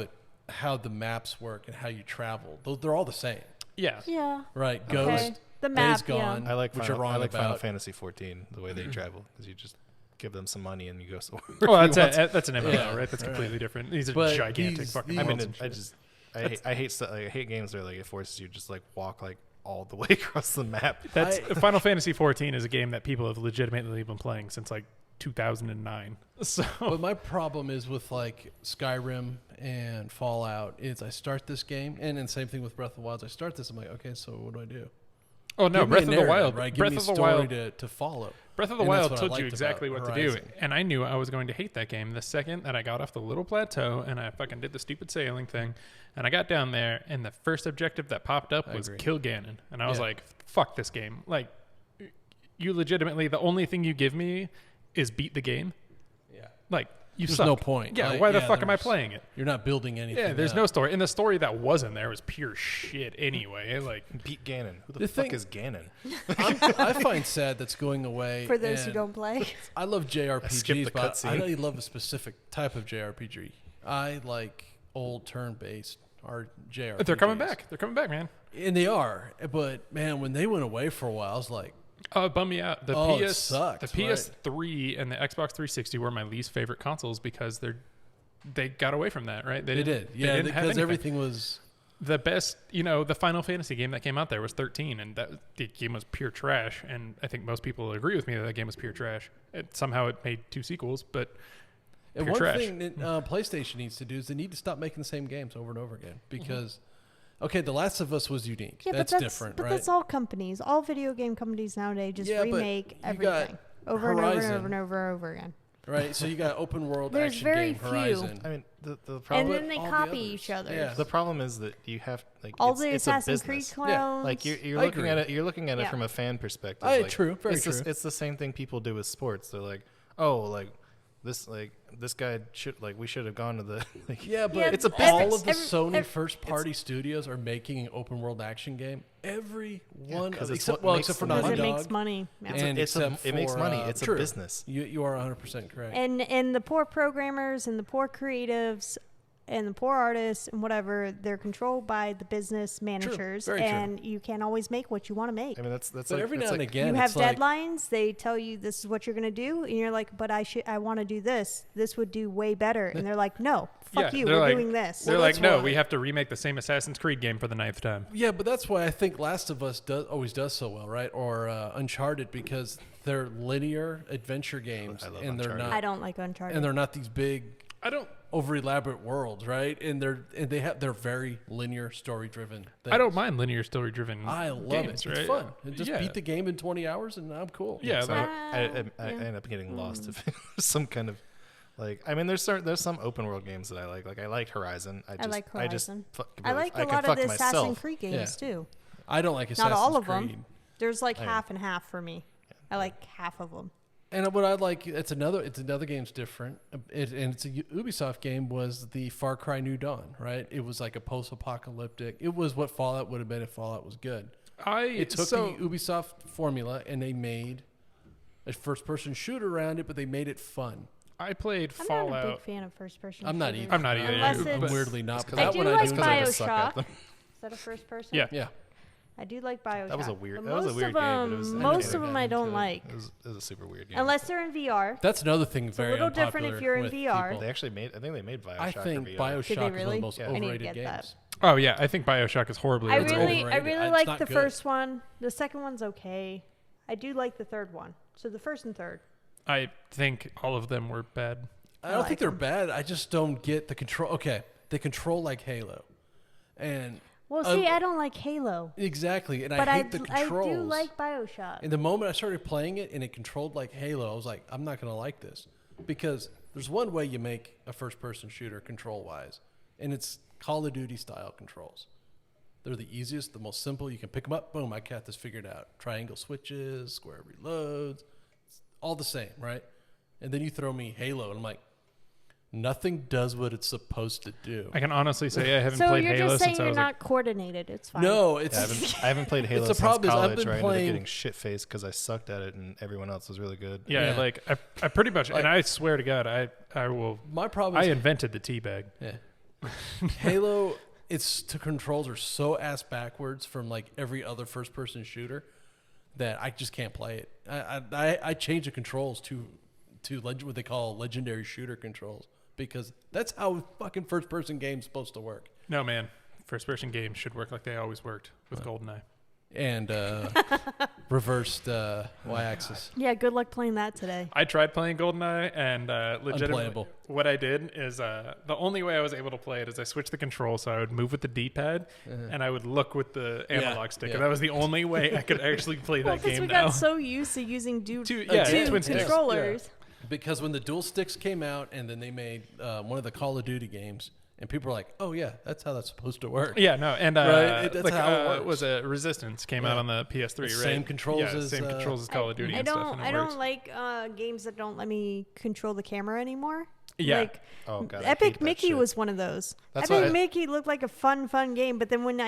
the maps work and how you travel, they're all the same, Yeah. Yeah. right? Okay. Ghost, The Days map, yeah. Gone, I like which Final, are wrong I like Final about. Fantasy 14 the way they travel because you just give them some money and you go somewhere. Well, you want. that's an MMO, Yeah, right? That's completely different. These are But gigantic these- fucking. these- I worlds mean, and shit. I hate games where like it forces you to just like walk like all the way across the map. That's Final Fantasy 14 is a game that people have legitimately been playing since like 2009. So But my problem is with like Skyrim and Fallout is I start this game, and then same thing with Breath of the Wild. I start this, I'm like, okay, so what do I do? oh no, Give me Breath a of the narrative, Wild, right? Give Breath me a of the story Wild, to follow. Breath of the And that's Wild what I told you liked exactly about what to do, Horizon. and I knew I was going to hate that game the second that I got off the little plateau and I fucking did the stupid sailing thing, and I got down there, and the first objective that popped up I was agree. kill Ganon, and I was Yeah. like, fuck this game. Like, you legitimately, the only thing you give me is beat the game. Yeah. Like, you There's suck. no point. Yeah, Like, why the yeah, fuck am I there's- playing it? You're not building anything. Yeah, there's up. no story. And the story that was in there was pure shit anyway. Like, Beat Ganon. Who the The fuck thing- is Ganon? I find sad that's going away. For those who and don't play. I love skipped JRPGs, the but I cutscene. really love a specific type of JRPG. I like old turn-based JRPGs. they're coming back. They're coming back, man. And they are. But, man, when they went away for a while, I was like, Oh, it bummed me out. The Oh, it PS, sucked, the PS3 and the Xbox 360 were my least favorite consoles because they got away from that, right? they did. They Yeah, didn't have because anything. everything was... The best, the Final Fantasy game that came out there was 13, and the game was pure trash. And I think most people agree with me that game was pure trash. Somehow it made 2 sequels, but And pure one trash. thing that PlayStation needs to do is they need to stop making the same games over and over again. Because, okay, The Last of Us was unique. Yeah, that's but different, but right? that's all companies. All video game companies nowadays just Yeah, but remake you got everything over and over and Horizon. over and over and over again. Right, so you got open world There's action very game few. Horizon. I mean, the And problem then they all the copy others. each other. Yeah. the problem is that you have like All it's, the it's a Assassin's Creed business. clones. Like you're I looking agree. at it. You're looking at it Yeah. from a fan perspective. Aye, like, true, very it's true. it's the same thing people do with sports. They're like, oh, this guy should we should have gone to the like, Yeah, but Yeah, it's a all of the business. Sony first-party studios are making an open-world action game. Every one, 'cause it's except what except for makes Naughty Because it Dog. makes money. Yeah. And it's except it makes for, money. It's true. a business. You are 100% correct. And the poor programmers and the poor creatives and the poor artists and whatever, they're controlled by the business managers, very true. and you can't always make what you want to make. I mean, that's but like, every that's now and like- again, you have it's like, deadlines. They tell you this is what you're going to do, and you're like, "But I want to do this. This would do way better." And they're like, "No, fuck you. they're We're like- doing this." They're Well, like, that's no, why- we have to remake the same Assassin's Creed game for the 9th time. Yeah, but that's why I think Last of Us always does so well, right? Or Uncharted, because they're linear adventure games, I love and they're Uncharted. not, I don't like Uncharted. and they're not these big, I don't. over elaborate worlds, right? And they're very linear story driven. I don't mind linear story driven. I love games, it. Right? It's fun. And just Yeah. beat the game in 20 hours, and I'm cool. Yeah, So like- I end up getting lost if some kind of like. I mean, there's some open world games that I like. Like I liked Horizon. I like Horizon. fuck, I like I a can lot of fuck the myself. Assassin's Creed games Yeah. too. I don't like Assassin's Not all of Creed. them. There's like I- half and half for me. I like half of them. And what I like, it's another game's different, and it's a Ubisoft game. Was the Far Cry New Dawn, right? It was like a post-apocalyptic. It was what Fallout would have been if Fallout was good. It took the Ubisoft formula and they made a first-person shooter around it, but they made it fun. I played I'm Fallout. not a big fan of first-person. I'm not shooters. either. I'm not either. Unless but- it's- I'm weirdly not. It's 'cause but I that do one like I do enjoy. I just suck at BioShock. them. Is that a first person? Yeah. Yeah, I do like Bioshock. That was a weird. But That was a most weird of game. But it was most of entertaining. them I don't into it. like, It was a super weird game. unless they're in VR. That's another thing a very little different if unpopular you're in with VR. people. They actually made. I think they made Bioshock. I think for VR. Bioshock Did they is one of really? the most Yeah. I need to overrated get games. that. Oh yeah, I think BioShock is horribly I It's overrated. overrated. really It's like not the good. first one. The second one's okay. I do like the third one. So the first and third. I think all of them were bad. I don't like think they're them. bad. I just don't get the control. Okay, they control like Halo, and Well, see, I don't like Halo, exactly, and but I I hate the controls. do like Bioshock. And the moment I started playing it and it controlled like Halo, I was like, I'm not gonna like this because there's one way you make a first-person shooter control-wise, and it's Call of Duty style controls. They're the easiest, the most simple. You can pick them up, boom, I got this figured out. Triangle switches, square reloads, it's all the same, right? And then you throw me Halo, and I'm like, nothing does what it's supposed to do. I can honestly say I haven't So played you're Halo just saying since I you're was not like, coordinated. It's fine. No, it's I haven't played Halo the since problem is I've college. been Where I ended up playing- getting shit faced because I sucked at it and everyone else was really good. yeah, Yeah. like I pretty much, Like- and I swear to God, I will. my problem. I Is, invented the teabag. yeah. Halo, its controls are so ass backwards from like every other first person shooter that I just can't play it. I change the controls to what they call legendary shooter controls because that's how fucking first person game's supposed to work. No man, first person games should work like they always worked with GoldenEye. And reversed y-axis. Yeah, good luck playing that today. I tried playing GoldenEye, and legitimately, Unplayable. what I did is the only way I was able to play it is I switched the control, so I would move with the D-pad, and I would look with the analog stick, yeah. and that was the only way I could actually play Well, that because game we now. got so used to using Two two twin sticks. controllers. Because when the dual sticks came out and then they made one of the Call of Duty games, and people were like, oh yeah, that's how that's supposed to work. Yeah, no, and Right, that's like, how it works. was a Resistance came out Yeah. on the PS3, The right? same controls yeah, as, same controls as Call of Duty I and don't. stuff. And it I works. don't like games that don't let me control the camera anymore. Yeah. Like, Oh god, I hate Epic that Mickey shit. was one of those. That's Epic why Mickey looked like a fun game, but then when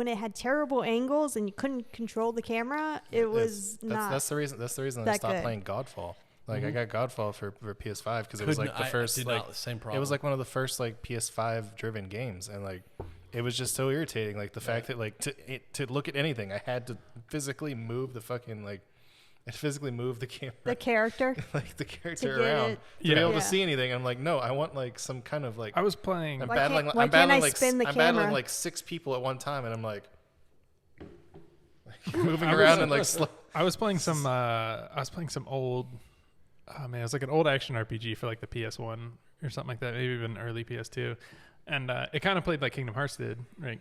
it had terrible angles and you couldn't control the camera, it was not. That's the reason. That's the reason I that stopped good. playing Godfall. Like I got Godfall for PS5 because it was like the I first did like not, same problem. it was like one of the first like PS5 driven games, and like it was just so irritating. Like the fact that like to look at anything, I had to physically move the fucking like, I physically move the camera, the character. like the character get around it. to be able Yeah. to see anything. I'm like, no, I want like some kind of like I was playing. I'm Why battling. can't- why I'm can't battling I like spin the I'm battling camera? like 6 people at one time, and I'm like moving I was- around and like I was playing some. I was playing some old. Oh man, it was like an old action RPG for like the PS1 or something like that. Maybe even early PS2, and it kind of played like Kingdom Hearts did, right?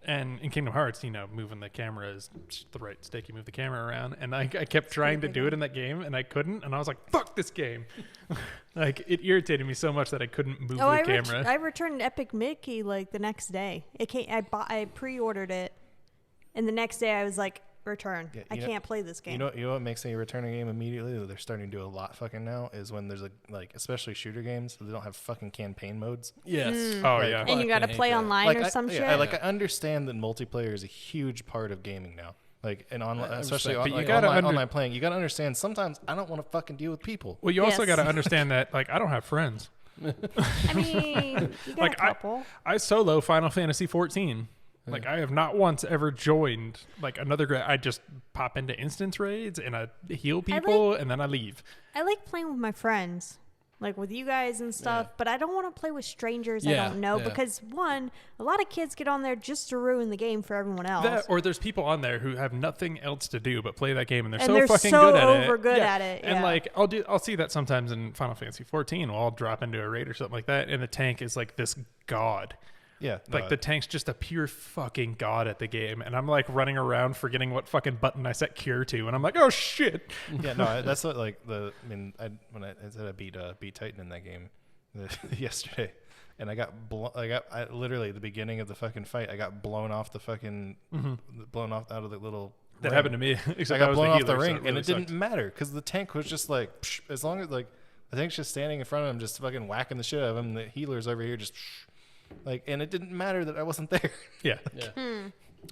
And in Kingdom Hearts, moving the camera is just the right stick. You move the camera around, and I kept trying to pretty do it in that game, and I couldn't. And I was like, "Fuck this game!" Like it irritated me so much that I couldn't move the camera. I returned Epic Mickey like the next day. It came. I pre-ordered it, and the next day I was like, return. Yeah, I you know- can't play this game. You know what makes a return a game immediately that they're starting to do a lot fucking now is when there's like especially shooter games, they don't have fucking campaign modes. yes. Oh Like- yeah, and you got to fucking play hate that. online Like or some shit. I understand that multiplayer is a huge part of gaming now. Like and online, I especially respect it. But you like gotta online, under- online playing, you got to understand sometimes I don't want to fucking deal with people. well, you also Yes. got to understand that like I don't have friends. I mean, you got Like, a couple. I solo Final Fantasy 14. Like I have not once ever joined like another. I just pop into instance raids and I heal people and then I leave. I like playing with my friends, like with you guys and stuff. Yeah. But I don't want to play with strangers I Yeah, don't know yeah. because one, a lot of kids get on there just to ruin the game for everyone else. That, or there's people on there who have nothing else to do but play that game and they're And so they're fucking so good at it. over good at it, And yeah. like I'll see that sometimes in Final Fantasy 14. I'll drop into a raid or something like that, and the tank is like this god. Yeah, Like the tank's just a pure fucking god at the game, and I'm like running around forgetting what fucking button I set cure to, and I'm like, oh shit. yeah, no, that's what like the. I mean, when I said I beat Titan in that game yesterday, and I got I literally at the beginning of the fucking fight, I got blown off the fucking blown off out of the little. That ring. happened to me. I Except I got was blown the off healer, the so ring, it really and it didn't sucked. matter because the tank was just like, psh, as long as like, the tank's just standing in front of him, just fucking whacking the shit out of him. The healer's over here, just like, and it didn't matter that I wasn't there. Yeah. Yeah.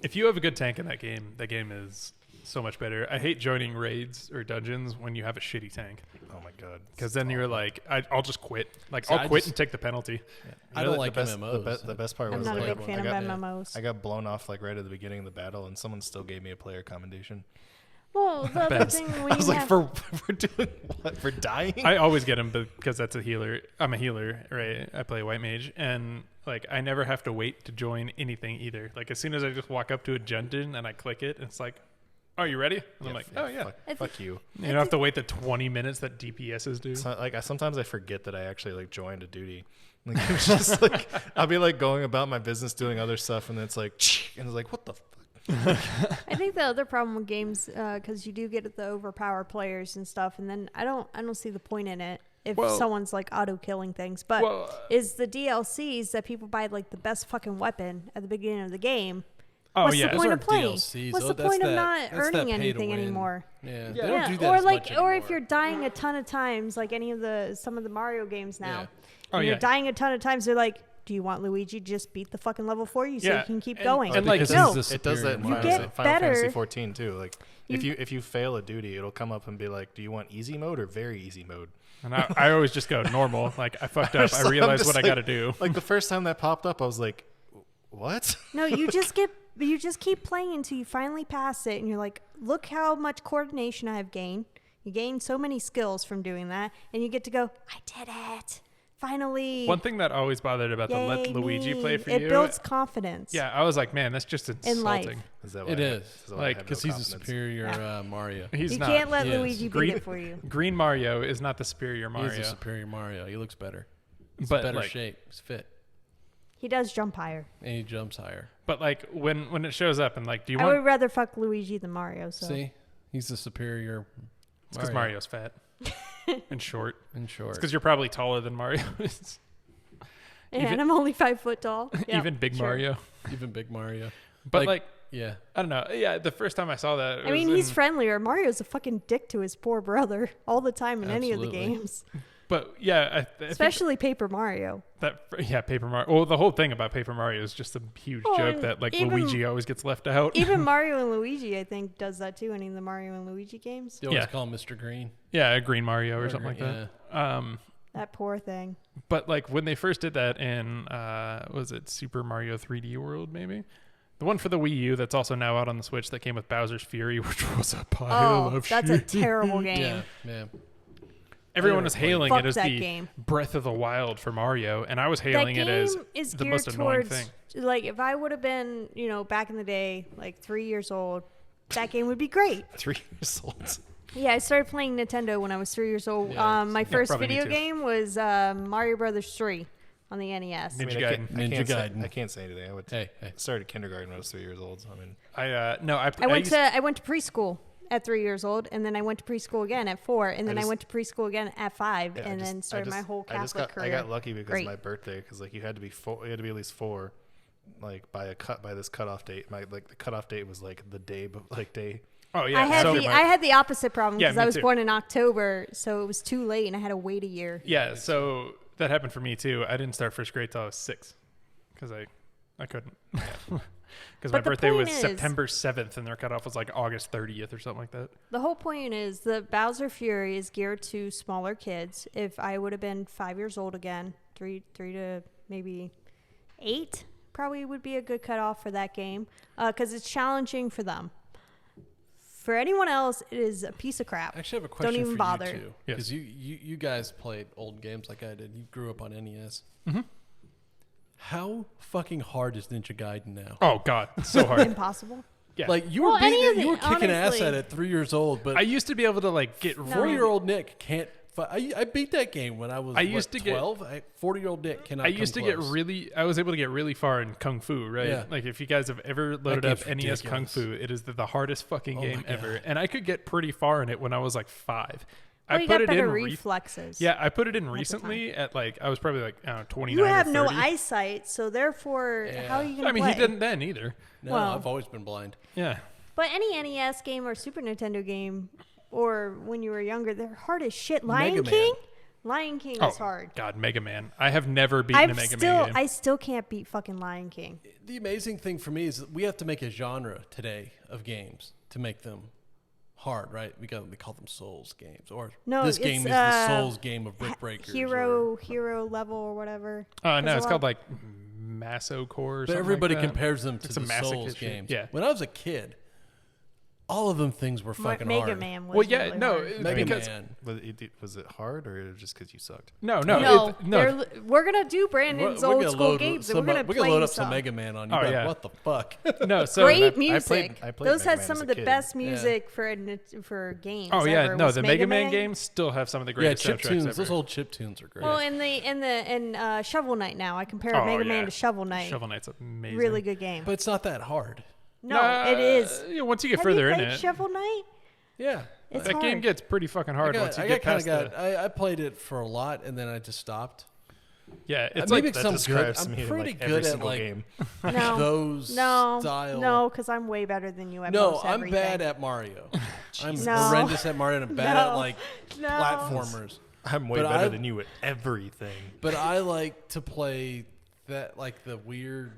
If you have a good tank in that game is so much better. I hate joining raids or dungeons when you have a shitty tank, Oh my god. because then you're like, I'll just quit. Like, See, I'll I quit just- and take the penalty. I don't the like best, MMOs. The best part I'm was not a like big fan I of got, MMOs. I got blown off like right at the beginning of the battle, and someone still gave me a player commendation. Well, the other Best. thing when I was you like, have, for doing what? For dying? I always get him because that's a healer. I'm a healer, right? I play white mage, and like I never have to wait to join anything either. Like as soon as I just walk up to a dungeon and I click it, it's like, "Are you ready?" And I'm like, "Oh yeah." Fuck you. You don't have to wait the 20 minutes that DPSs do. So, like sometimes I forget that I actually like joined a duty. Like it was just like I'll be like going about my business doing other stuff, and then it's like, and it's like, what the fuck? I think the other problem with games, because you do get the overpower players and stuff, and then I don't see the point in it if Well- someone's like auto killing things. But Well, is the DLCs that people buy like the best fucking weapon at the beginning of the game? oh What's yeah. the point of Those playing? aren't DLCs, What's though. the That's point of that- not that's that earning pay to anything win. anymore? Yeah, they Yeah, don't do that or as like, much or if anymore. you're dying a ton of times, like any of some of the Mario games now, Yeah. Oh, and yeah. you're dying a ton of times. They're like, "Do you want Luigi to just beat the fucking level for you so Yeah, you can keep and- going?" and, like, Because no, he's the It does that in superior You Final, Mario. get Final Fantasy better. 14 too. Like if you fail a duty, it'll come up and be like, "Do you want easy mode or very easy mode?" And I always just go normal. Like I fucked up. So I I'm realized just what I like- got to do. Like the first time that popped up, I was like, "What?" No, you just keep playing until you finally pass it, and you're like, look how much coordination I have gained. You gain so many skills from doing that, and you get to go, I did it. Finally. One thing that always bothered about the Yay, let Luigi me. play for it you. builds confidence. Yeah, I was like, man, that's just In life. insulting. Is that why It I- is. that why I Like, have no Because he's a confidence? superior Yeah. Mario. He's you not. can't let Yes. Luigi beat Green- it for you. Green Mario is not the superior Mario. He's a superior Mario. He looks better. He's But, better like- shape. He's fit. He does jump higher. And he jumps higher. But like when it shows up and like, do you I want? would rather fuck Luigi than Mario. So See? He's the superior It's because Mario's fat and short. in short. It's because you're probably taller than Mario is. and even- I'm only 5 foot tall. Yeah, Even Big sure. Mario. Even big Mario. But Like- like, Yeah. I don't know. Yeah, the first time I saw that, it I mean, was he's in- friendlier. Mario's a fucking dick to his poor brother all the time in any of the Absolutely. games, But yeah, I think especially Paper Mario. Paper Mario. Well, the whole thing about Paper Mario is just a huge Oh, joke and that like even- Luigi always gets left out. Even Mario and Luigi, I think, does that too. Any of the Mario and Luigi games. They always Yeah. call him Mr. Green. Yeah, a Green Mario or Or something like Green- that. That poor thing. But like when they first did that in was it Super Mario 3D World maybe? The one for the Wii U that's also now out on the Switch that came with Bowser's Fury, which was a pile Oh, of that's shit. a terrible game. Yeah. Yeah. Everyone never was played. hailing Fuck it as that the game. Breath of the Wild for Mario, and I was That hailing game it as is the geared most annoying towards, thing. like, if I would have been, back in the day, like 3 years old, that game would be great. 3 years old. Yeah, I started playing Nintendo when I was 3 years old. Yeah. My first probably me video too. game was Mario Brothers 3 on the NES. Ninja I Gaiden. can't say, Gaiden. I can't say anything. Hey. started kindergarten when I was 3 years old. So, I mean, I went to preschool at 3 years old, and then I went to preschool again at 4, and then I just- went to preschool again at 5, yeah, and then started my whole Catholic career. I got lucky because Great. of my birthday, because like you had to be at least 4, like by this cutoff date. The cutoff date was like the day, day. Oh yeah, I had so, I had the opposite problem Yeah, because me I was too. born in October, so it was too late, and I had to wait a year. yeah, so that happened for me too. I didn't start first grade till I was 6 because I couldn't. Because my But the birthday was point is- September 7th and their cutoff was like August 30th or something like that. The whole point is the Bowser Fury is geared to smaller kids. If I would have been 5 years old again, three to maybe 8, probably would be a good cutoff for that game because it's challenging for them. For anyone else, it is a piece of crap. I actually have a Don't question even for bother. you two. Yes. Because you guys played old games like I did. You grew up on NES. Mm-hmm. How fucking hard is Ninja Gaiden now? Oh god, it's so hard. Impossible. Yeah. Like you Well, were any of you the- were kicking ass honestly- at it 3 years old, but I used to be able to like get No. 4-year-old Nick can't. I beat that game when I was. I used to get- 12. 40-year-old Nick cannot. I used to come get close. I was able to get really far in Kung Fu, right? Yeah. Like if you guys have ever loaded up game's NES Kung ridiculous. Fu, it is the hardest fucking Oh game my ever. God. And I could get pretty far in it when I was like 5. Well, I you put got it better in reflexes. Yeah, I put it in the recently at like I was probably like I don't know 29 You have or no 30. eyesight, so therefore, Yeah. how are you going to I mean, play? he didn't then either. No, Well- I've always been blind. Yeah. But any NES game or Super Nintendo game, or when you were younger, they're hard as shit. Lion Mega Man. King? Lion King Oh is hard. God, Mega Man. I have never beaten a Mega Man game. I still can't beat fucking Lion King. The amazing thing for me is that we have to make a genre today of games to make them hard, right? We call them Souls games, or No, this game is the Souls game of Brick Breakers. Hero level or whatever. No, it's called like Maso Core. Or But something everybody like that. compares them to It's a the Souls masochist shit. games. Yeah. When I was a kid, all of them things were fucking Mega hard. Man was Well, yeah, really no, hard. it- Mega because Man. Was it hard or just because you sucked? no, No, no. we're gonna do Brandon's We're old gonna school load games, some- and we're gonna we play can load you up some some. Mega Man on you. Oh, Like, yeah. what the fuck? No, so Great I music. played Those Mega had Man some as of a the kid. best music for games. Oh yeah, ever no, was the Mega Man games still have some of the Yeah, greatest chip soundtracks tunes. ever. Those old chip tunes are great. Well, and Shovel Knight now. I compare Oh, Mega yeah. Man to Shovel Knight. Shovel Knight's amazing. Really good game. but it's not that hard. No, it is. Yeah, once you get Have further you in played it, Shovel Knight? Yeah. It's that hard. game gets pretty fucking hard once you get past I played it for a lot and then I just stopped. Yeah, it's Maybe like some good. describes I'm me in, pretty like, every good at single like game. No, those no, style. no, because I'm way better than you at No, most I'm everything. bad at Mario. I'm No. horrendous at Mario and I'm bad at No. like No. platformers. I'm way But better I- than you at everything. But I like to play that like the weird,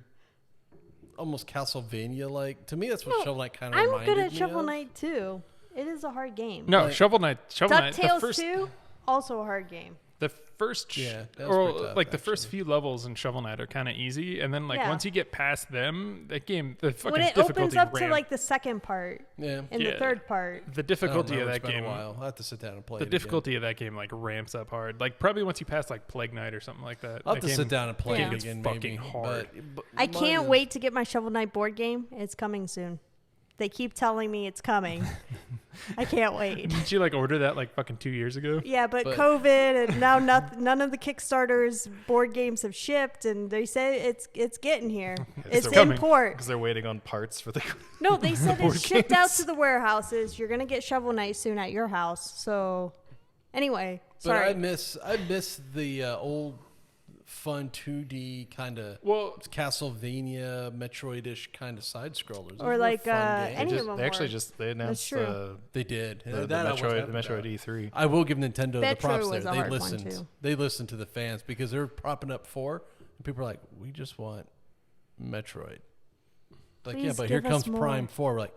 almost Castlevania like. To me, that's what No, Shovel Knight kind of I'm reminded good at me Shovel of. Knight too. It is a hard game. no like- Shovel Knight. The DuckTales first, 2, also a hard game. the first, Yeah, that was or pretty tough, like the first actually. few levels in Shovel Knight are kind of easy, and then like Yeah. once you get past them, that game, the fucking When it difficulty opens up to ramp- like the second part Yeah. and Yeah. the third part. the I don't difficulty of remember, that it's been game. a while. I'll have to sit down and play The it difficulty of that game like ramps up hard. Like probably once you pass like Plague Knight or something like that. Again. I'll have that to sit game- down and play Yeah. it It's again. fucking Maybe, hard. but I mine can't is- wait to get my Shovel Knight board game. It's coming soon. They keep telling me it's coming. I can't wait. Did you like order that like fucking 2 years ago? Yeah, but But- COVID and now none of the Kickstarters board games have shipped, and they say it's getting here. It's It's coming. import. Because they're waiting on parts for the. No, they said board it's shipped out games. to the warehouses. You're gonna get Shovel Knight soon at your house. So, anyway, But sorry. I miss the old fun 2D kind of Well, Castlevania, Metroid-ish kind of side scrollers. Those Or were like, fun games. any They, of them they actually were. just they announced true. They did. the That I was happy Metroid about. E3. I will give Nintendo the Metro props was there. a They hard one, listened. too. They listened to the fans because they're propping up 4, and people are like, "We just want Metroid." Like, yeah, Please but here give us comes more. Prime 4. We're like,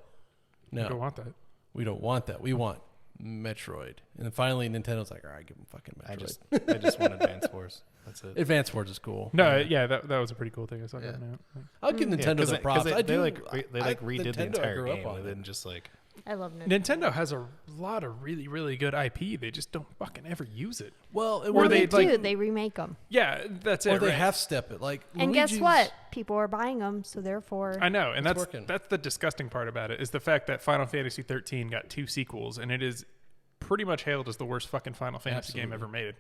I don't no, want that. we don't want that. We want Metroid. And then finally, Nintendo's like, "All right, give them fucking Metroid." I just want Advance Wars. That's it. Advance Wars is cool. No, yeah, that was a pretty cool thing I saw Yeah. coming out. I'll give Yeah, Nintendo the props. they, I do. they redid the Nintendo, I entire grew up game. on They it. didn't just like. I love Nintendo. Nintendo has a lot of really, really good IP. They just don't fucking ever use it. Well, Or Well, they, they like- do. They remake them. Yeah, that's or it. they right? half step it. Like, And guess Luigi's- what? People are buying them, so therefore, I know, and It's that's working. the disgusting part about it is the fact that Final Fantasy 13 got 2 sequels, and it is pretty much hailed as the worst fucking Final Fantasy game ever made.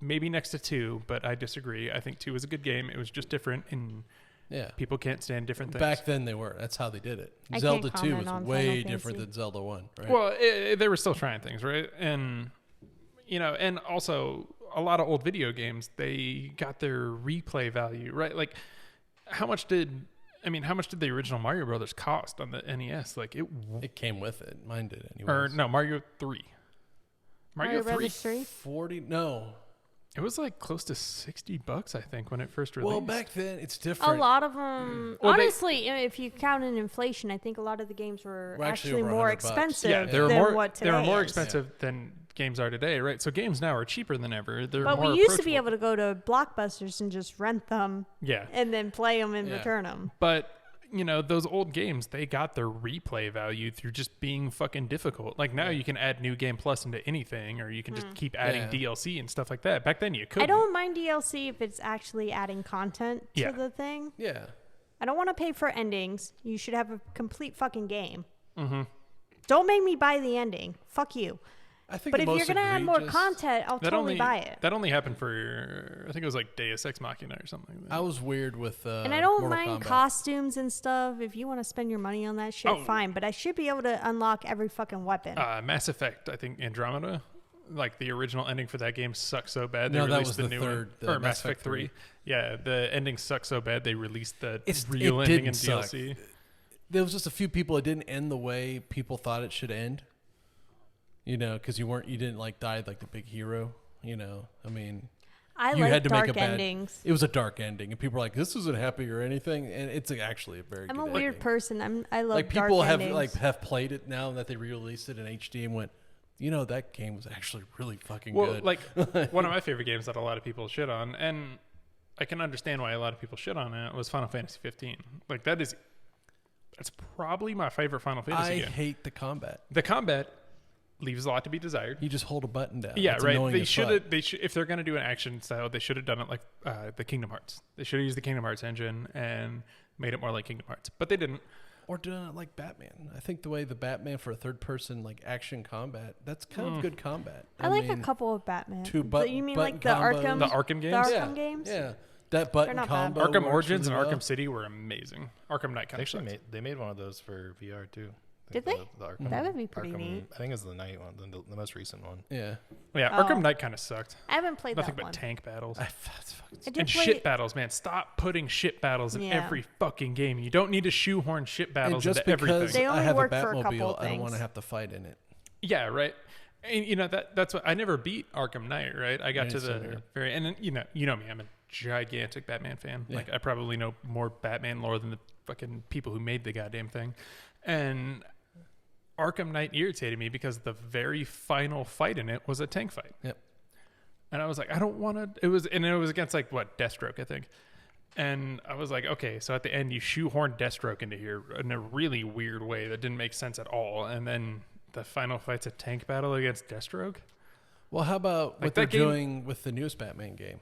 Maybe next to 2, but I disagree. I think 2 was a good game. It was just different, and Yeah. people can't stand different things. Back then they were. That's how they did it. I Zelda can't 2 comment was on way Final different Fantasy. than Zelda 1, right? Well, they were still trying things, right? And and also a lot of old video games, they got their replay value, right? Like, how much did the original Mario Brothers cost on the NES? Like it came with it. Mine did anyway. or no, Mario 3. Mario 3, Brothers 3. 40? No. it was like close to $60, I think, when it first released. Well, back then it's A different. lot of them, Well, they- honestly, if you count in inflation, I think a lot of the games were Were actually actually over more $100. expensive yeah, they were than more what today they were more is. expensive than games are today, right? So games now are cheaper than ever. They're But more we used to be approachable. able to go to Blockbusters and just rent them Yeah. and then play them and Yeah. return them. But those old games, they got their replay value through just being fucking difficult. Like now you can add New Game Plus into anything, or you can just keep adding Yeah. DLC and stuff like that. Back then you could. I don't mind DLC if it's actually adding content to Yeah. the thing. Yeah. I don't want to pay for endings. You should have a complete fucking game. Mm-hmm. Don't make me buy the ending. Fuck you. I think But the if you're most going to add more egregious- content, I'll totally buy it. That only happened for, I think it was like Deus Ex Machina or something. Like that. I was weird with And I don't Mortal mind Kombat. costumes and stuff. If you want to spend your money on that shit, Oh. fine. But I should be able to unlock every fucking weapon. Mass Effect, I think Andromeda, like the original ending for that game sucked so bad. They No, that released was the the new third, one. the Or Mass Effect 3. Yeah, the ending sucked so bad they released the real it ending in didn't suck. DLC. There was just a few people. It didn't end the way people thought it should end. Because you didn't like die like the big hero. I mean, I you like had to dark make a bad endings. It was a dark ending, and people were like, "This isn't happy or anything," and it's actually a very. I'm good a weird ending. person. I love Like dark people have endings. have played it now that they re-released it in HD and went, you know, that game was actually really fucking Well, good. like one of my favorite games that a lot of people shit on, and I can understand why a lot of people shit on it, was Final Fantasy 15. Like that's probably my favorite Final Fantasy I game. hate the combat. The combat leaves a lot to be desired. You just hold a button down. Yeah, It's right. annoying They as should fuck. have. They should, if they're gonna do an action style, they should have done it like the Kingdom Hearts. They should have used the Kingdom Hearts engine and made it more like Kingdom Hearts, but they didn't. Or doing it like Batman. I think the way the Batman for a third person like action combat, that's kind of good combat. I like mean, a couple of Batman. two You mean button like the combos. Arkham? The Arkham The games, Arkham games? Yeah, that button not bad. combo. Arkham works Origins really and well. Arkham City were amazing. Arkham Knight kind They of actually sucked. they made one of those for VR too. Did they? The Arkham, That would be pretty Arkham, neat. I think it's the Knight one, the most recent one. Yeah. Yeah, Oh. Arkham Knight kind of sucked. I haven't played Nothing that but one. tank battles That's fucking I did and play shit battles, man. Stop putting shit battles in Yeah. every fucking game. You don't need to shoehorn shit And battles just into everything. because They I only have a work for a couple Batmobile, of I don't want to things. have to fight in it. Yeah, right. And you know that's what I never beat Arkham Knight, right? I got Yeah, to same the here. very and then, you know me, I'm a gigantic Batman fan. Yeah. Like I probably know more Batman lore than the fucking people who made the goddamn thing. And Arkham Knight irritated me because the very final fight in it was a tank fight. Yep. And I was like, I don't want to. It was against like what, Deathstroke, I think. And I was like, okay, so at the end you shoehorned Deathstroke into here in a really weird way that didn't make sense at all. And then the final fight's a tank battle against Deathstroke. Well, how about Like what they're that game- doing with the newest Batman game?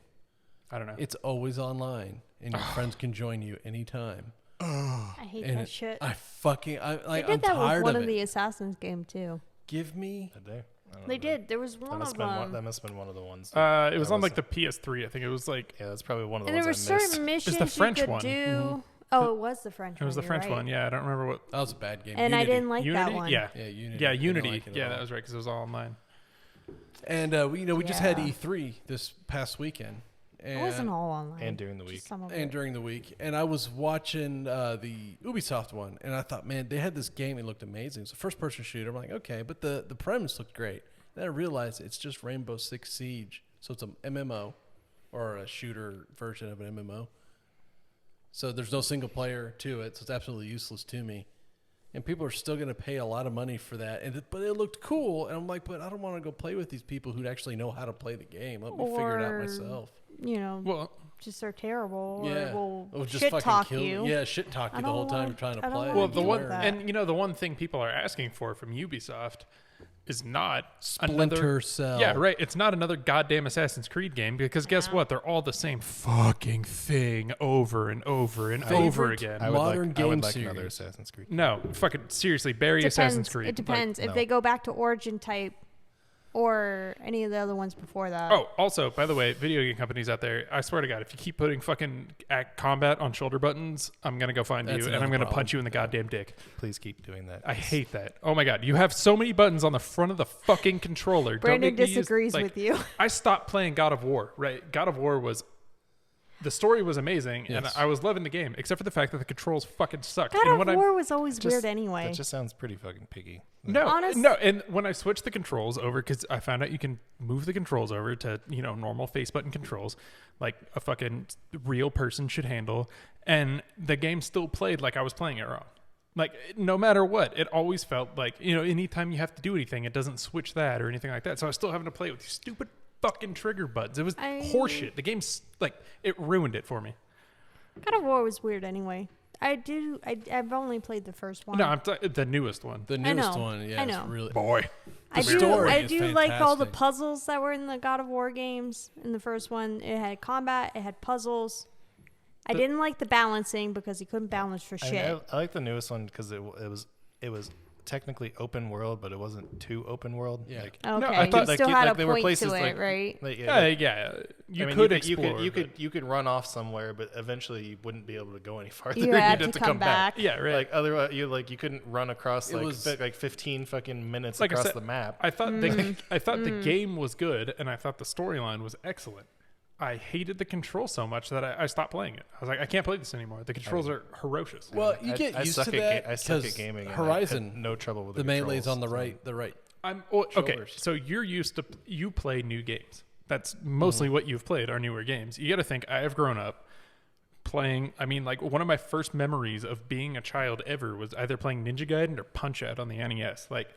I don't know. It's always online, and your friends can join you anytime. I hate And that shit. I fucking I They like. did I'm that with tired one of of it. the Assassins game too. Give me. Did they? I don't They know. did. There was That one must, of have been one, them. that must have been one of the ones. It was that on like was- the PS3. I think it was like Yeah, that's probably one of the And there were ones I missed. certain missions the French you could one. do. Oh, it was the French it one. was the you're French right. one. Yeah, I don't remember what. That was a bad game. And I Unity. didn't like Unity. that one. Yeah, Yeah, Unity. yeah, I didn't Unity. like it at Yeah, all. that was right because it was all online. And we just had Yeah. E3 this past weekend. And, It wasn't all online. And during the Just week. some of and it. during the week, and I was watching the Ubisoft one, and I thought, man, they had this game. It looked amazing. It's a first-person shooter. I'm like, okay, but the premise looked great. Then I realized it's just Rainbow Six Siege, so it's a MMO or a shooter version of an MMO. So there's no single player to it, so it's absolutely useless to me. And people are still going to pay a lot of money for that. But it looked cool, and I'm like, but I don't want to go play with these people who actually know how to play the game. Let me figure it out Or- myself. You know, Well, just are terrible. Yeah, Or will Or just shit fucking talk kill you. Yeah, shit talk I you the whole don't time want- you're trying to I don't play. wanna well, do the one that. and the one thing people are asking for from Ubisoft is not Splinter another. Cell. Yeah, right. It's not another goddamn Assassin's Creed game because guess Yeah. what? They're all the same fucking thing over and over and over Favorite again. I would Modern like, I would game like another series. Assassin's Creed. No, fucking seriously, bury Assassin's Creed. It depends. Like, if no. they go back to Origin type or any of the other ones before that. Oh, also, by the way, video game companies out there, I swear to God, if you keep putting fucking combat on shoulder buttons, I'm going to go find That's you and another I'm going to problem. punch you in the goddamn dick. Please keep doing that. I hate that. Oh my God. You have so many buttons on the front of the fucking controller. Don't Brandon make me use- disagrees like, with you. I stopped playing God of War, right? God of War was. The story was amazing, and Yes. I was loving the game, except for the fact that the controls fucking sucked. God and of when War was always Just- weird anyway. That just sounds pretty fucking piggy. No, Honest- no, and when I switched the controls over, because I found out you can move the controls over to normal face button controls, like a fucking real person should handle, and the game still played like I was playing it wrong. Like no matter what, it always felt like anytime you have to do anything, it doesn't switch that or anything like that. So I was still having to play with these stupid fucking trigger buttons. It was horseshit. The game's like it ruined it for me. God of War was weird anyway. I've only played the first one. No, the newest one. The I newest know. one, yeah, I it's know. really Boy. I The do. story I is do like all the fantastic. puzzles that were in the God of War games. In the first one, it had combat. It had puzzles. I didn't like the balancing because you couldn't balance for I, shit. mean, I like the newest one because it was technically open world, but it wasn't too open world. Yeah. Like, Okay, I thought, you like, still you- had like a there were point places to it, like- right? like, Yeah, you could explore. you could run off somewhere, but eventually you wouldn't be able to go any farther. You You'd had have to come back. Yeah, right. Like otherwise, you couldn't run across It was- like 15 fucking minutes Like I across said, the map. I thought the game was good, and I thought the storyline was excellent. I hated the controls so much that I stopped playing it. I was like, I can't play this anymore. The controls are ferocious. Well, you get used to that I suck at because gaming. and I Horizon, had no trouble with the melee's controls, on the so- right. Okay, shoulders. so you play new games. That's mostly what you've played are newer games. You got to think, I have grown up playing. I mean, like, one of my first memories of being a child ever was either playing Ninja Gaiden or Punch-Out on the NES. Like,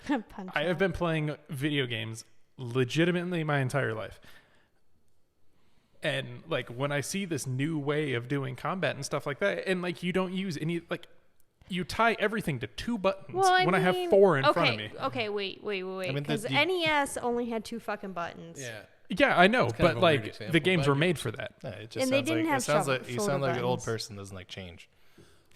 I have been playing video games legitimately my entire life. And, like, when I see this new way of doing combat and stuff like that, and, like, you don't use any, like, you tie everything to 2 buttons when I have 4 in front of me. Okay, wait. I mean, Because NES only had 2 fucking buttons. Yeah. Yeah, I know, kind but of a like weird example, the games but were made for that. Yeah, it just And they sounds didn't like have it sounds shovel- like you shoulder sound like an old buttons. person doesn't like change.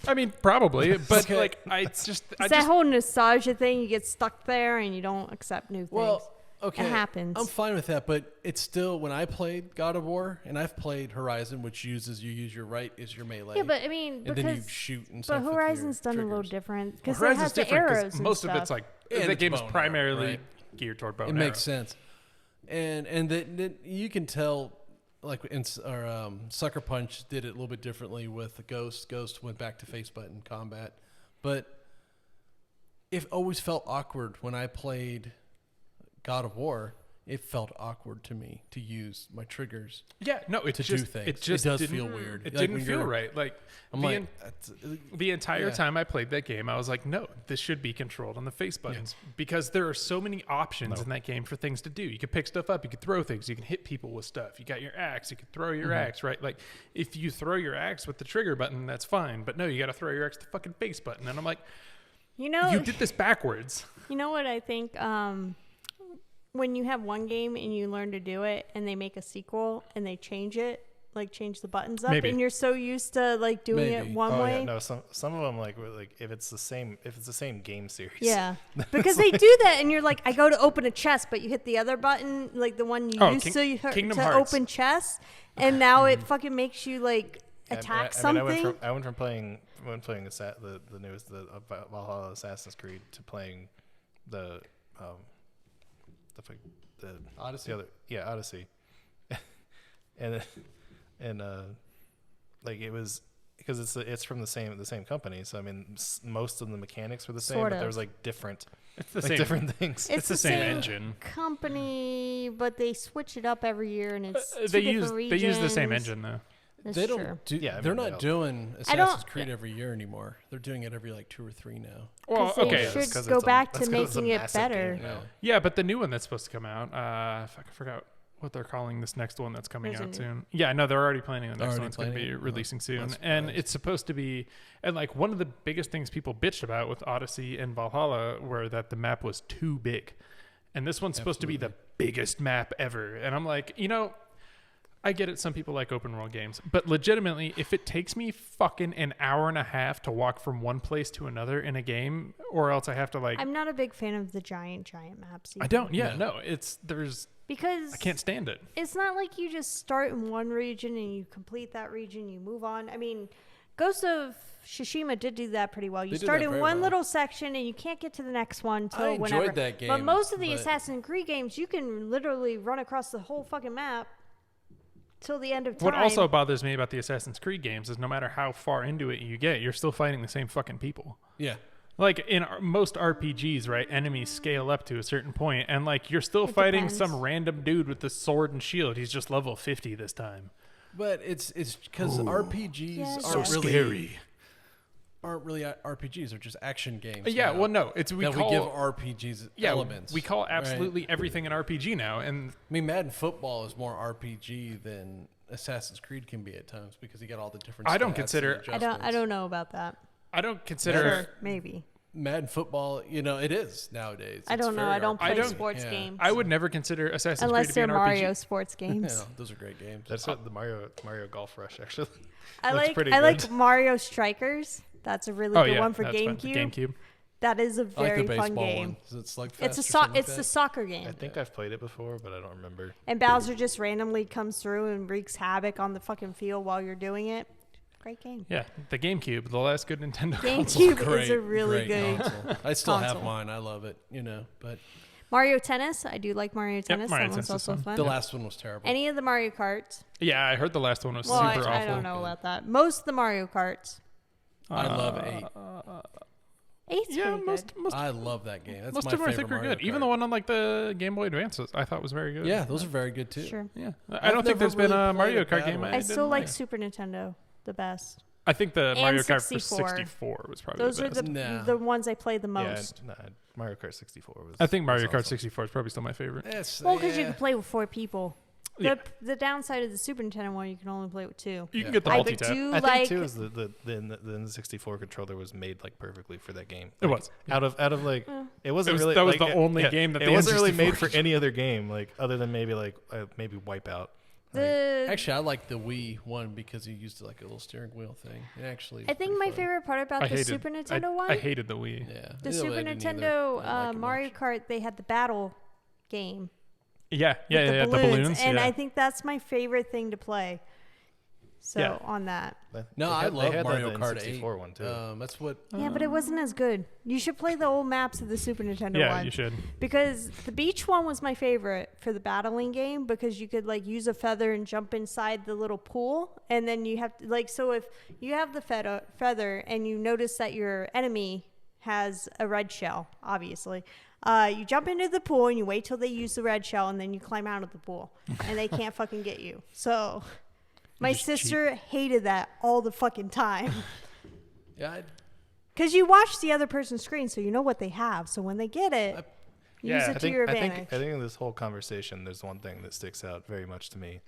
I mean, probably, but Okay. like it's just It's that whole nostalgia thing. You get stuck there and you don't accept new things. Well, okay. It happens. I'm fine with that, but it's still, when I played God of War, and I've played Horizon, which you use your right is your melee. yeah, but I mean, and then you because shoot and stuff. but with your Horizon's done a little triggers. different well, because it Horizon's has the different arrows. because And most stuff. of it's like And the it's game is bow and arrow, primarily right? geared toward bow It and makes arrow. sense, and that you can tell, like Sucker Punch did it a little bit differently with the Ghost. Ghost went back to face button combat, but it always felt awkward when I played God of War. It felt awkward to me to use my triggers Yeah, no, it to just do things. it just does didn't- feel weird. It Like, didn't when feel you're- right. Like I'm the, like, the entire yeah. time I played that game, I was like, no, this should be controlled on the face buttons because there are so many options in that game for things to do. You can pick stuff up, you can throw things, you can hit people with stuff. You got your axe, you can throw your axe, right? Like if you throw your axe with the trigger button, that's fine. But no, you got to throw your axe with the fucking face button. And I'm like, You know, you did this backwards. You know what I think? When you have one game and you learn to do it, and they make a sequel and they change it, like change the buttons up, Maybe. and you're so used to like doing it Maybe. one Oh way. yeah, no. Some of them like if it's the same game series. Yeah, because they do that, and you're like, I go to open a chest, but you hit the other button, like the one you used Kingdom to Hearts. open chests, and now it fucking makes you like attack something. I went from playing the newest Valhalla Assassin's Creed to playing the Odyssey? Odyssey. and like it was because it's from the same company, so I mean most of the mechanics were the same, Sort but of. there was like different It's the like same. different things. It's the same engine. company, but they switch it up every year, and it's They two use different they use the same regions. engine though. That's they true. don't do. Yeah, I they're mean, not no. doing I don't- Assassin's Creed every year anymore. They're doing it every like 2 or 3 now. Well, 'Cause they okay, should 'cause go it's a- back to that's 'cause it's a making it massive better. game now. Yeah, but the new one that's supposed to come out, I forgot what they're calling this next one that's coming There's a out new- soon. Yeah, no, they're already planning the next Already one. It's going to be planning it? releasing soon, that's and surprised. it's supposed to be. And like one of the biggest things people bitched about with Odyssey and Valhalla were that the map was too big, and this one's supposed to be the biggest map ever. And I'm like, I get it. Some people like open world games, but legitimately, if it takes me fucking an hour and a half to walk from one place to another in a game, or else I have to like, I'm not a big fan of the giant maps. I either. don't. Yeah, Yeah. no, there's. because I can't stand it. it's not like you just start in one region and you complete that region, you move on. I mean, Ghost of Tsushima did do that pretty well. You They did start that in very one well. little section and you can't get to the next one until I enjoyed whenever. that game, But most of the but- Assassin's Creed games, you can literally run across the whole fucking map till the end of time. What also bothers me about the Assassin's Creed games is no matter how far into it you get, you're still fighting the same fucking people. Yeah. Like in most RPGs, right? Enemies scale up to a certain point, and like you're still It fighting depends. some random dude with the sword and shield. He's just level 50 this time. But it's because RPGs Yeah, aren't so really RPGs. They're just action games. Yeah, now well, no, it's we that call we give RPGs elements. we call right? absolutely everything an RPG now, and I mean, Madden football is more RPG than Assassin's Creed can be at times because you got all the different. I don't stats consider- and I adjustments. don't know about that. I don't consider. Sure, maybe. Madden football. It is nowadays. I don't It's know. very I don't I play don't- sports yeah. games I would never consider Assassin's unless Creed to they're be an Mario RPG. sports Yeah, games. those are great games. That's what the Mario Golf Rush actually. I looks like pretty I like good. Mario Strikers. That's a really Oh good yeah, one for that's fun. GameCube. GameCube. That is a I like very the fun baseball game. one. It's like It's fast or the soccer game. I think I've played it before, but I don't remember. And Bowser just randomly comes through and wreaks havoc on the fucking field while you're doing it. Great game. Yeah, the GameCube, the last good Nintendo console. GameCube is a really good console. I still have console. mine. I love it. But Mario Tennis. I do like Mario Tennis. Mario that one's Tennis is also fun. fun. the last one was terrible. Any of the Mario Karts. Yeah, I heard the last one was Well, super awful. I don't know about that. Most of the Mario Karts. I love 8. Eight's Yeah, pretty most good. I love that game. That's most my of them I favorite think are Mario good. Even Kart. the one on like the Game Boy Advances, I thought was very good. Yeah, those are very good too. Sure. Yeah, I I've don't think never there's been really a Mario played a Kart game. battle. I didn't still like like. Super Nintendo the best. I think the and Mario Kart 64. for 64 was probably Those the are best. the ones I play the most. Yeah, nah, Mario Kart 64 was. I think Mario was Kart awesome. 64 is probably still my favorite. Well, because you can play with 4 people. Yeah. The downside of the Super Nintendo one, you can only play with 2. You Yeah. can get the I multi-tap. do I like. think too is the 64 controller was made like perfectly for that game. It Like, was. out of like it wasn't It was- really that was like, the only game that it the wasn't really N64 made for any other game like other than maybe like maybe Wipeout. the Actually, I like the Wii one because you used like a little steering wheel thing. It actually. I think was my pretty fun. favorite part about I the hated, Super Nintendo one, I hated the Wii. Yeah. the Either Super way, I didn't either. Nintendo I didn't like it Mario much. Kart, they had the battle game. Yeah, yeah, with yeah. the The balloons. and yeah. I think that's my favorite thing to play. So Yeah. on that, No, I they love had Mario that in Kart 8. 64 one too. That's what. yeah, but it wasn't as good. You should play the old maps of the Super Nintendo yeah, one. you should. Because the beach one was my favorite for the battling game because you could like use a feather and jump inside the little pool, and then you have to like, so if you have the feather and you notice that your enemy has a red shell, obviously, you jump into the pool and you wait till they use the red shell, and then you climb out of the pool and they can't fucking get you. So my just sister hated that all the fucking time. Yeah, Because you watch the other person's screen, so you know what they have. So when they get it, use Yeah, it to your advantage. I think in this whole conversation, there's one thing that sticks out very much to me,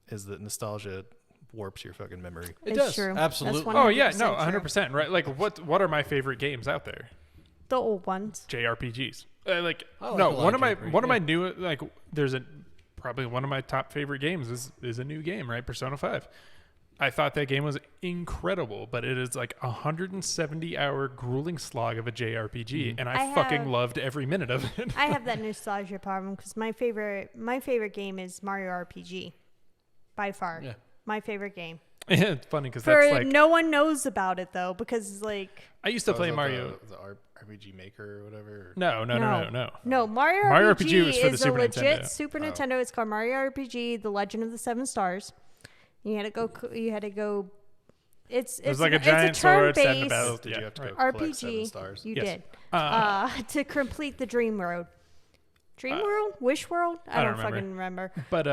is that nostalgia warps your fucking memory. it It's does. true. Absolutely. That's Oh yeah, 100% no, true. 100%. Right? Like, what are my favorite games out there? The old ones. JRPGs. I like No, a lot one of of my JRPG, one of my yeah. new like there's a probably one of my top favorite games is a new game, right? Persona 5. I thought that game was incredible, but it is like 170-hour grueling slog of a JRPG, and I fucking have- loved every minute of it. I have that nostalgia problem because my favorite game is Mario RPG, by far. Yeah. My favorite game. Yeah, it's funny because For that's like no one knows about it though, because like I used to Oh, play is that Mario. the RPG Maker or whatever. No. No, Mario Mario RPG, RPG was for the is Super a legit Nintendo. Super Nintendo. It's called Mario RPG: The Legend of the Seven Stars. You had to go. It's It was like a it's giant sword set in a turn-based battle. Did Yeah, you have to right. go collect 7 RPG. stars? You Yes. did Uh, to complete the Dream World. Dream World, Wish World. I don't remember. fucking remember. But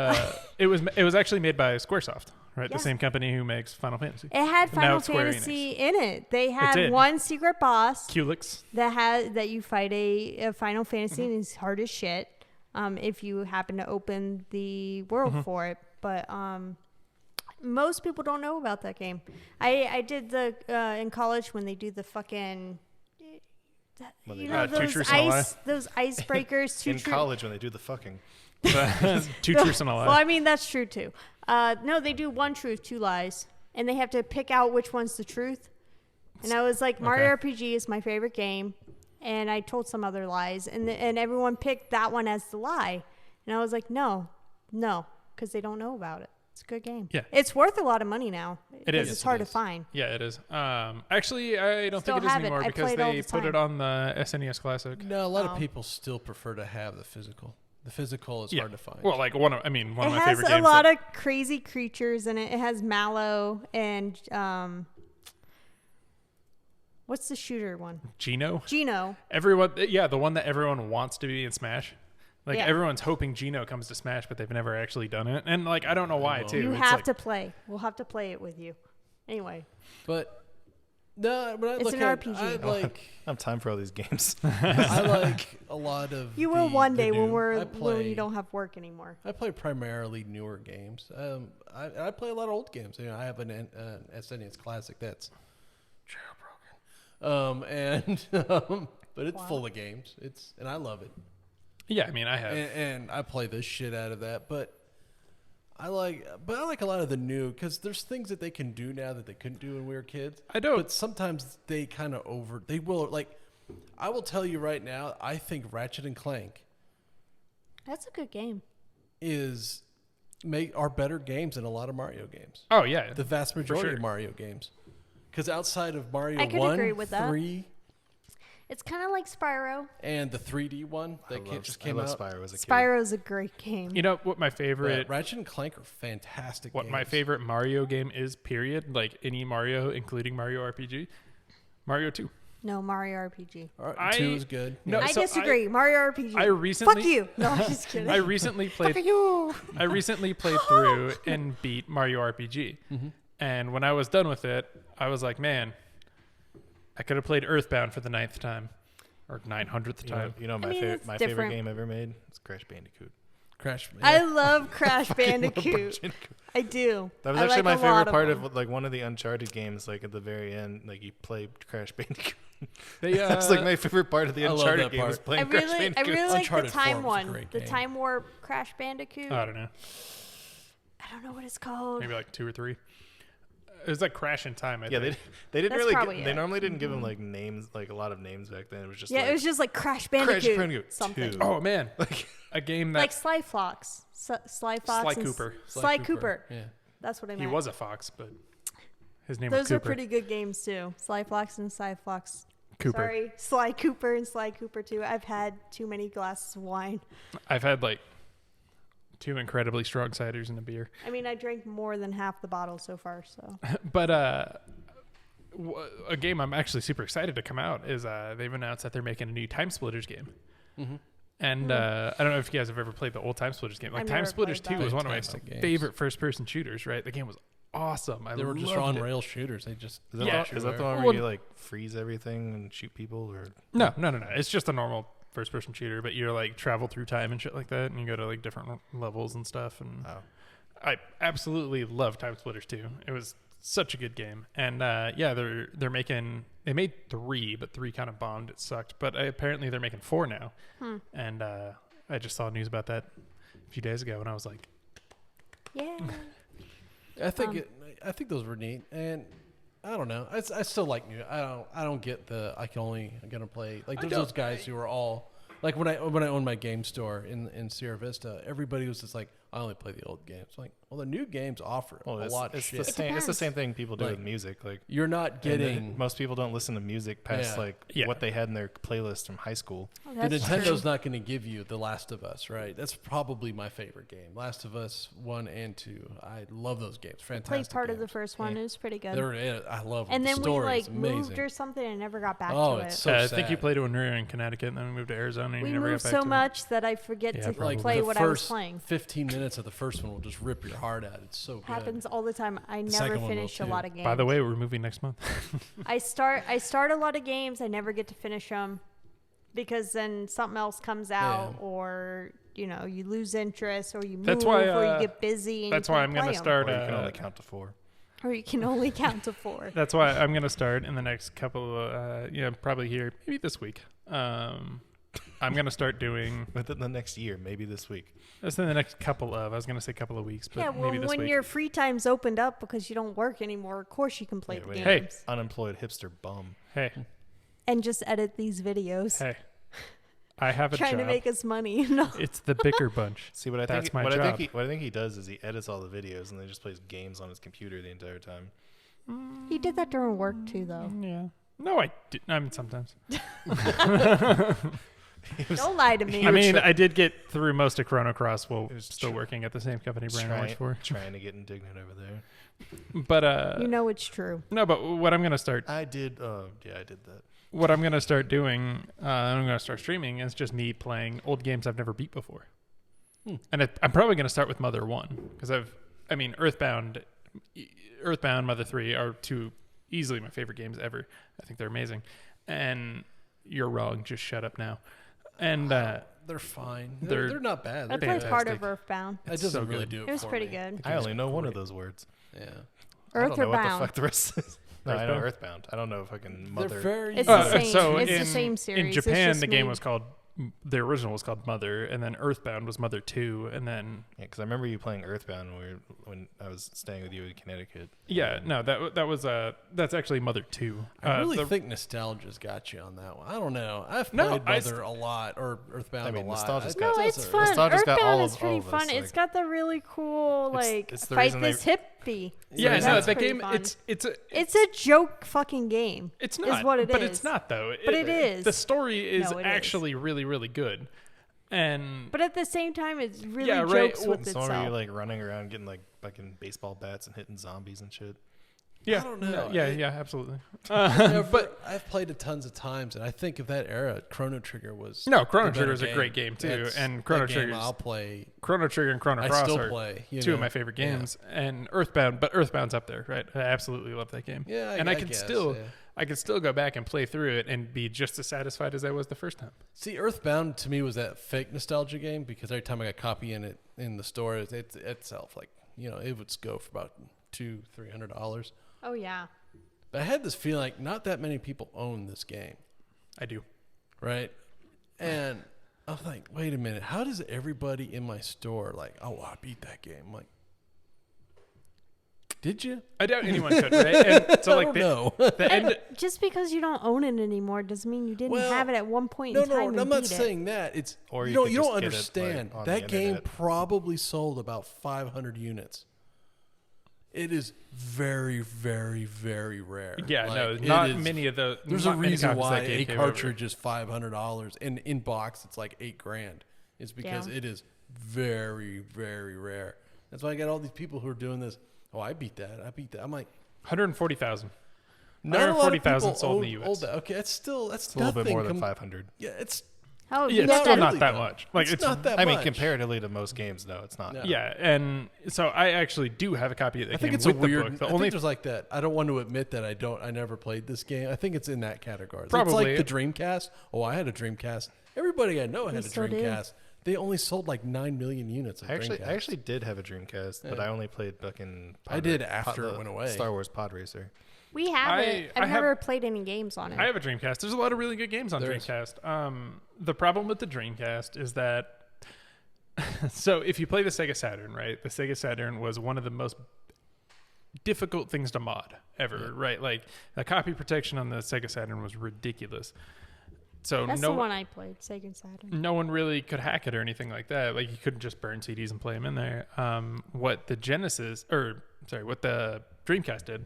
it was actually made by SquareSoft, right? Yeah. The same company who makes Final Fantasy. It had Now Final it's Square Fantasy in it. They had did. one secret boss Culex. that you fight a Final Fantasy Mm-hmm. and it's hard as shit. If you happen to open the world Mm-hmm. for it, but most people don't know about that game. I did the in college when they do the fucking. When they You do know Two those Truths and a Lie? those icebreakers. In college when they do the fucking. Two truths and a lie. Well, I mean that's true too. No, they do one truth, 2 lies, and they have to pick out which one's the truth. And I was like, Mario RPG is my favorite game, and I told some other lies, and everyone picked that one as the lie, and I was like, no, because they don't know about it. It's a good game. Yeah. It's worth a lot of money now. It is. It's Yes, hard it to is. find. Yeah, it is. Actually, I don't Still think it is have it. anymore I because play it all they the put it time. on the SNES Classic. No, a lot Oh. of people still prefer to have the physical. The physical is Yeah. hard to find. Well, like one of my It favorite has games. a lot of crazy creatures in it. It has Mallow and what's the shooter one? Gino. Gino. Everyone, yeah, the one that everyone wants to be in Smash. Like Yeah. everyone's hoping Gino comes to Smash, but they've never actually done it. And like I don't know why too. You It's have like, to play. We'll have to play it with you. Anyway, but no, but I It's look an at, RPG. I like I have time for all these games. I like a lot of. you will the- one the day when new- we're I when play, you don't have work anymore. I play primarily newer games. I play a lot of old games. You know, I have an SNES Classic that's jailbroken, but it's full of games. And I love it. Yeah, I mean I have. And I play the shit out of that. But I like a lot of the new because there's things that they can do now that they couldn't do when we were kids. I don't. But sometimes they kind of they will like. I will tell you right now. I think Ratchet and Clank That's a good game. are better games than a lot of Mario games. Oh yeah. The vast majority sure. of Mario games. Because outside of Mario I could 1, agree with that. 3, It's kind of like Spyro. and the 3D one that just came I love out. Spyro as a kid. Spyro's a great game. You know what my favorite But Ratchet and Clank are fantastic what games. my favorite Mario game is, period. Like any Mario, including Mario RPG. Mario 2. No, Mario RPG. Two is good. No, I so disagree. Mario RPG. I recently Fuck you. No, I'm just kidding. I recently played. I recently played through and beat Mario RPG, and when I was done with it, I was like, man, I could have played Earthbound for the 9th time, or 900th time. You know I mean, it's my different. favorite game ever made? It's Crash Bandicoot. Crash. I love Crash Fucking love Bandicoot. Bandicoot. I do. That was I actually like my a favorite lot part them. of like one of the Uncharted games. Like at the very end, like you play Crash Bandicoot. They, That's like my favorite part of the I love Uncharted that game was part. playing I Crash really Bandicoot. like Uncharted the time 4 was a one. great The game. Time Warp Crash Bandicoot. I don't know, I don't know what it's called. maybe like 2 or 3. It was like Crash in Time. I Yeah, think. they didn't That's really. probably They it. normally didn't give him like names, like a lot of names back then. It was just Yeah, like, it was just like Crash Bandicoot. Bandicoot something. 2. Oh man, a game that Like Sly Fox. Sly Fox. Sly and Cooper. Sly Cooper. Yeah. That's what I he meant. was a fox, but his name was Those Cooper. are pretty good games too. Sly Fox and Sly Fox. Cooper. Sorry, Sly Cooper and Sly Cooper too. I've had too many glasses of wine. I've had like 2 incredibly strong ciders and a beer. I mean, I drank more than half the bottle so far. So But a game I'm actually super excited to come out is they've announced that they're making a new Time Splitters game. And I don't know if you guys have ever played the old Time Splitters game. Like I've Time never Splitters played 2 that. was one of my Fantastic games. favorite first-person shooters. Right, the game was awesome. They were just loved on it. rail shooters. They just Is that, Yeah, is that the one Well, where you like freeze everything and shoot people, or No. It's just a normal first-person shooter, but you're like travel through time and shit like that, and you go to like different levels and stuff. And I absolutely love Time Splitters 2. It was such a good game. And yeah, they made 3, but 3 kind of bombed. It sucked. But apparently they're making 4 now. And I just saw news about that a few days ago, and I was like, yeah. I think those were neat, and I don't know. I still like new. I don't get the I'm gonna play like there's those guys who are all like when I owned my game store in Sierra Vista, everybody was just like, I only play the old games. Like, well, the new games offer a lot of it's shit. the same. It's the depends. same thing people do Like, with music. Like You're not and getting most people don't listen to music past Yeah. like Yeah. what they had in their playlist from high school. Oh, the that's Nintendo's true. not going to give you The Last of Us, right? That's probably my favorite game. Last of Us 1 and 2. I love those games. Played Fantastic. part of the games. first one. Yeah. It was pretty good. I love them. And then the we story like is amazing. moved or something and never got back Oh, to it's it. so I sad. think you played it when we were in Connecticut, and then we moved to Arizona, and We you never moved got back so to much that I forget Yeah, to probably. like play the what I was first playing. 15 minutes of the first one will just rip your heart out. It's so good. Happens all the time. I never second one will finish a too. lot of games. By the way, we're moving next month. I start a lot of games. I never get to finish them because then something else comes out, or you lose interest, or you move, That's why, or you get busy. And That's you why can't I'm going play to 'em. start. Or you can only count to 4. Or you can only count to 4. That's why I'm going to start in the next couple of, probably here, maybe this week. I'm going to start doing, Within the next year, maybe this week. that's in the next couple of, I was going to say couple of weeks, but Yeah, well, maybe this when week. your free time's opened up because you don't work anymore, of course you can play Yeah, the wait. games Hey. Unemployed hipster bum. Hey, and just edit these videos, hey, I have a trying job. to make us money. No, It's the Bicker Bunch. See what I That's think. my What job. I think he does is he edits all the videos and then just plays games on his computer the entire time. he did that during work too, though. Yeah. No, I didn't. I mean, sometimes. Don't lie to me. I mean, I did get through most of Chrono Cross while It was still working at the same company Brian Trying, works for. trying to get indignant over there. But you know it's true. no, but what I'm gonna start, I did. Yeah, I did that. what I'm gonna start doing, I'm gonna start streaming is just me playing old games I've never beat before. And I'm probably gonna start with Mother 1 because Earthbound, Mother 3 are 2 easily my favorite games ever. I think they're amazing. And you're wrong. Just shut up now. And They're fine. They're- They're not bad. I They're played part fantastic. of Earthbound. That It's doesn't so really good. do it. It was for pretty me. good. I only know one of those words. Yeah. I don't know what the Earthbound. fuck the rest is. No, I know Earthbound? Earthbound. I don't know fucking They're Mother. very. It's the same. So It's the in, same series. In It's Japan, just the game made- was called, the original was called Mother, and then Earthbound was Mother 2, and then Yeah, because I remember you playing Earthbound when I was staying with you in Connecticut. that's actually Mother 2. I really the- think nostalgia's got you on that one. I don't know. I've No, played I Mother a lot, or Earthbound I mean, a lot. nostalgia's I got- think No, that's it's a- fun. Nostalgia's got Earthbound all is of- pretty all of us, fun. It's like- got the really cool it's the fight reason this hippie. yeah, reason no, That's the pretty game. fun. It's a joke fucking game. It's not, what it but is. it's not though. But it is. The story is No, it is. actually really, really good, and But at the same time, it's really Yeah, right. jokes Well, with It's the one where itself. you're like running around getting like fucking baseball bats and hitting zombies and shit. Yeah, I don't know. Yeah, absolutely. But I've played it tons of times, and I think of that era, Chrono Trigger was No, Chrono the better Trigger is a great game too, That's- and Chrono that game Trigger, I'll play. Chrono Trigger and Chrono I Cross still are play. two of my favorite games, and Earthbound, but Earthbound's up there, right? I absolutely love that game. Yeah, and I guess, can yeah. I can still go back and play through it and be just as satisfied as I was the first time. See, Earthbound to me was that fake nostalgia game because every time I got a copy in the store, it itself like it would go for about $200-$300. Oh yeah. But I had this feeling like not that many people own this game, I do. right? And I was like, wait a minute, how does everybody in my store like, oh, I beat that game? I'm like, did you? I doubt anyone could, right? And so like No. the end. Just because you don't own it anymore doesn't mean you didn't have it at one point in time. No, and I'm not beat it. saying that. It's Or you you don't could you just don't get it, like, understand. on the That game internet. probably sold about 500 units. It is very, very, very rare. Yeah, Like, no, it not is- many of the. There's not a many reason copies why that game a came over. cartridge is $500 and in box it's like $8,000. It's because Yeah. it is very, very rare. That's why I got all these people who are doing this. Oh, I beat that. I'm like, 140,000. not a lot of 140,000 people sold in the own- US. own that. Okay, that's a It's a little bit more than 500. Yeah, it's Oh, Yeah, it's not still that- not really that though. much. Like it's not that I much. mean, comparatively to most games, no, it's not. No. Yeah, and so I actually do have a copy of that I think game it's a with the weird. book. The I only think there's like that. I don't want to admit that I never played this game. I think it's in that category. It's Probably. like the Dreamcast. Oh, I had a Dreamcast. Everybody I know had a still do. Dreamcast. They only sold like 9 million units of I Dreamcast. actually did have a Dreamcast, but I only played fucking. I did after it went away. Star Wars Pod Racer. We have it. I I've have- never played any games on it. I have a Dreamcast. There's a lot of really good games on There is. Dreamcast. The problem with the Dreamcast is that so if you play the Sega Saturn, right? The Sega Saturn was one of the most difficult things to mod ever, right? Like the copy protection on the Sega Saturn was ridiculous. So That's the one I played, Sega Saturn. no one really could hack it or anything like that. Like you couldn't just burn CDs and play them in there. What the what the Dreamcast did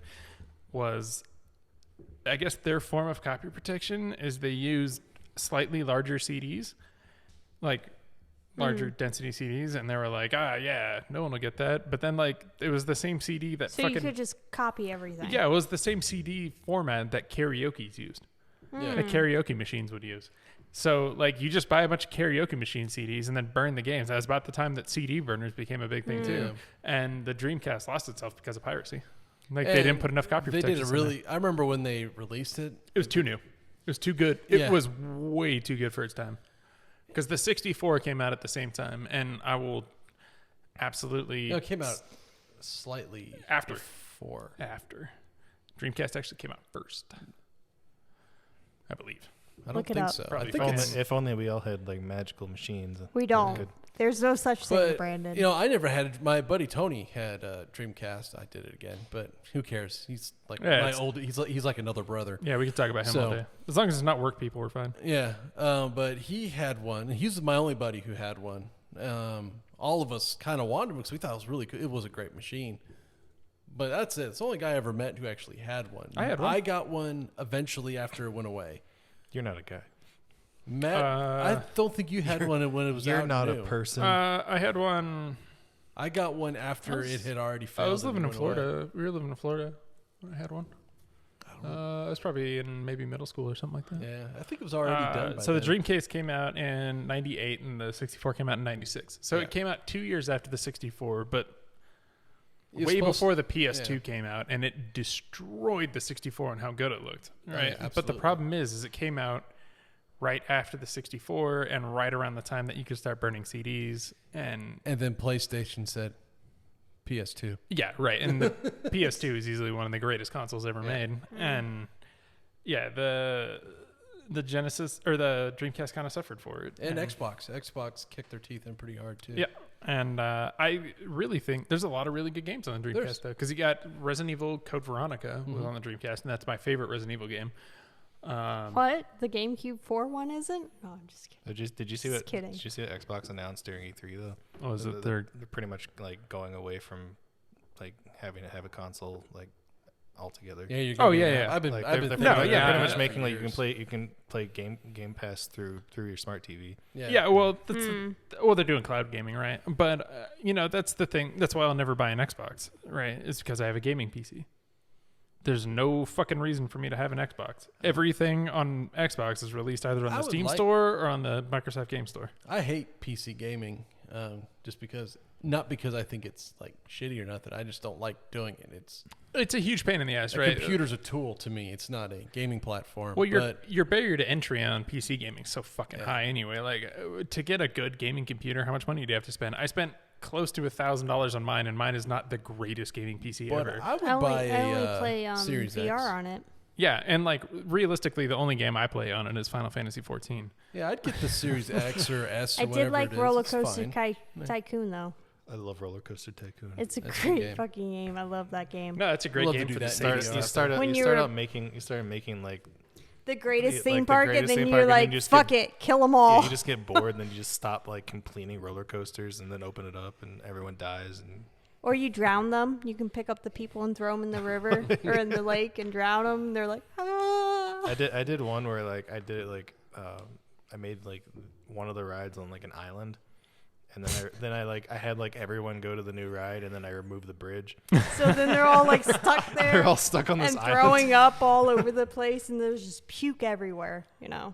was, I guess their form of copy protection is they used slightly larger CDs, like larger density CDs, and they were like, yeah, no one will get that. But then like it was the same CD that So fucking you could just copy everything. yeah, it was the same CD format that karaoke's used. Yeah. That karaoke machines would use. So, like, you just buy a bunch of karaoke machine CDs and then burn the games. That was about the time that CD burners became a big thing, too. And the Dreamcast lost itself because of piracy. Like, they didn't put enough copy They protection. did a really. I remember when they released it. It was too new. It was too good. It Yeah. was way too good for its time. Because the 64 came out at the same time, and I will absolutely... It came out slightly After. before. After. Dreamcast actually came out first. I believe. I don't Look it think up. so. Probably I think it's. If only we all had like magical machines. We don't. Good. There's no such thing, But Brandon. I never had. My buddy Tony had a Dreamcast. I did it again, but who cares? He's like Yeah, my it's- old. He's like another brother. Yeah, we could talk about him all So- day. As long as it's not work people, we're fine. Yeah, but he had one. He's my only buddy who had one. All of us kind of wanted one because we thought it was really good. It was a great machine. But that's it. It's the only guy I ever met who actually had one. I had one. I got one eventually after it went away. You're not a guy. Matt, I don't think you had one when it was You're out not new. a person. I had one. I got one after it had already I failed. was living and in went away. Florida. We were living in Florida when I had one. I was probably in maybe middle school or something like that. Yeah, I think it was already done. By So the then. Dreamcast came out in '98 and the 64 came out in '96. So Yeah. it came out 2 years after the 64, but It was way supposed- before the PS2 yeah. came out, and it destroyed the 64 and how good it looked. Right, yeah, but the absolutely. problem is it came out right after the 64 and right around the time that you could start burning CDs and And then PlayStation said PS2. yeah, right. And the PS2 is easily one of the greatest consoles ever made. And yeah, the Genesis or the Dreamcast kind of suffered for it. And Xbox. Xbox kicked their teeth in pretty hard too. Yeah. And I really think there's a lot of really good games on the Dreamcast There's- though, because you got Resident Evil Code Veronica was Mm-hmm. on the Dreamcast, and that's my favorite Resident Evil game. What? The GameCube 4 one isn't? No, I'm just kidding. Did you see Just what? kidding. Did you see what Xbox announced during E3 though? What was it? They're pretty much like going away from like having to have a console like altogether. Yeah, you're Oh, gonna- yeah, yeah. I've been. Like I've they're been. pretty No, much- yeah, they're pretty yeah, much for making like years. you can play Game Pass through your smart TV. Yeah, well, that's well, they're doing cloud gaming, right? But that's the thing. That's why I'll never buy an Xbox, right? It's because I have a gaming PC. there's no fucking reason for me to have an Xbox. Everything on Xbox is released either on I the would Steam like- store or on the Microsoft Game Store. I hate PC gaming, just because, not because I think it's like shitty or nothing. I just don't like doing it. It's a huge pain in the ass, A right? computer's a tool to me. It's not a gaming platform. Well, but your barrier to entry on PC gaming is so fucking high anyway. Like, to get a good gaming computer, how much money do you have to spend? I spent close to $1,000 on mine, and mine is not the greatest gaming PC but ever. I would I buy only a play Series VR X. on it. Yeah, and like realistically, the only game I play on it is Final Fantasy 14. Yeah, I'd get the Series X or S or I whatever did like it is. Roller It's Coaster fine. Tycoon though. I love Roller Coaster Tycoon. It's a That's a good great game. fucking game. I love that game. No, it's a great love to game do for the that start. maybe. you started When you you're- started making like The greatest like, theme the park, greatest and then theme you're park, and then like, you just fuck get- it, kill them all. you just get bored and then you just stop like completing roller coasters and then open it up and everyone dies and Or you drown them. You can pick up the people and throw them in the river or in the lake and drown them. They're like, ah. I did one where like I did it like I made like one of the rides on like an island. And then I had like everyone go to the new ride, and then I removed the bridge. So then they're all like stuck there. They're all stuck on this and island. throwing up all over the place, and there's just puke everywhere. You know,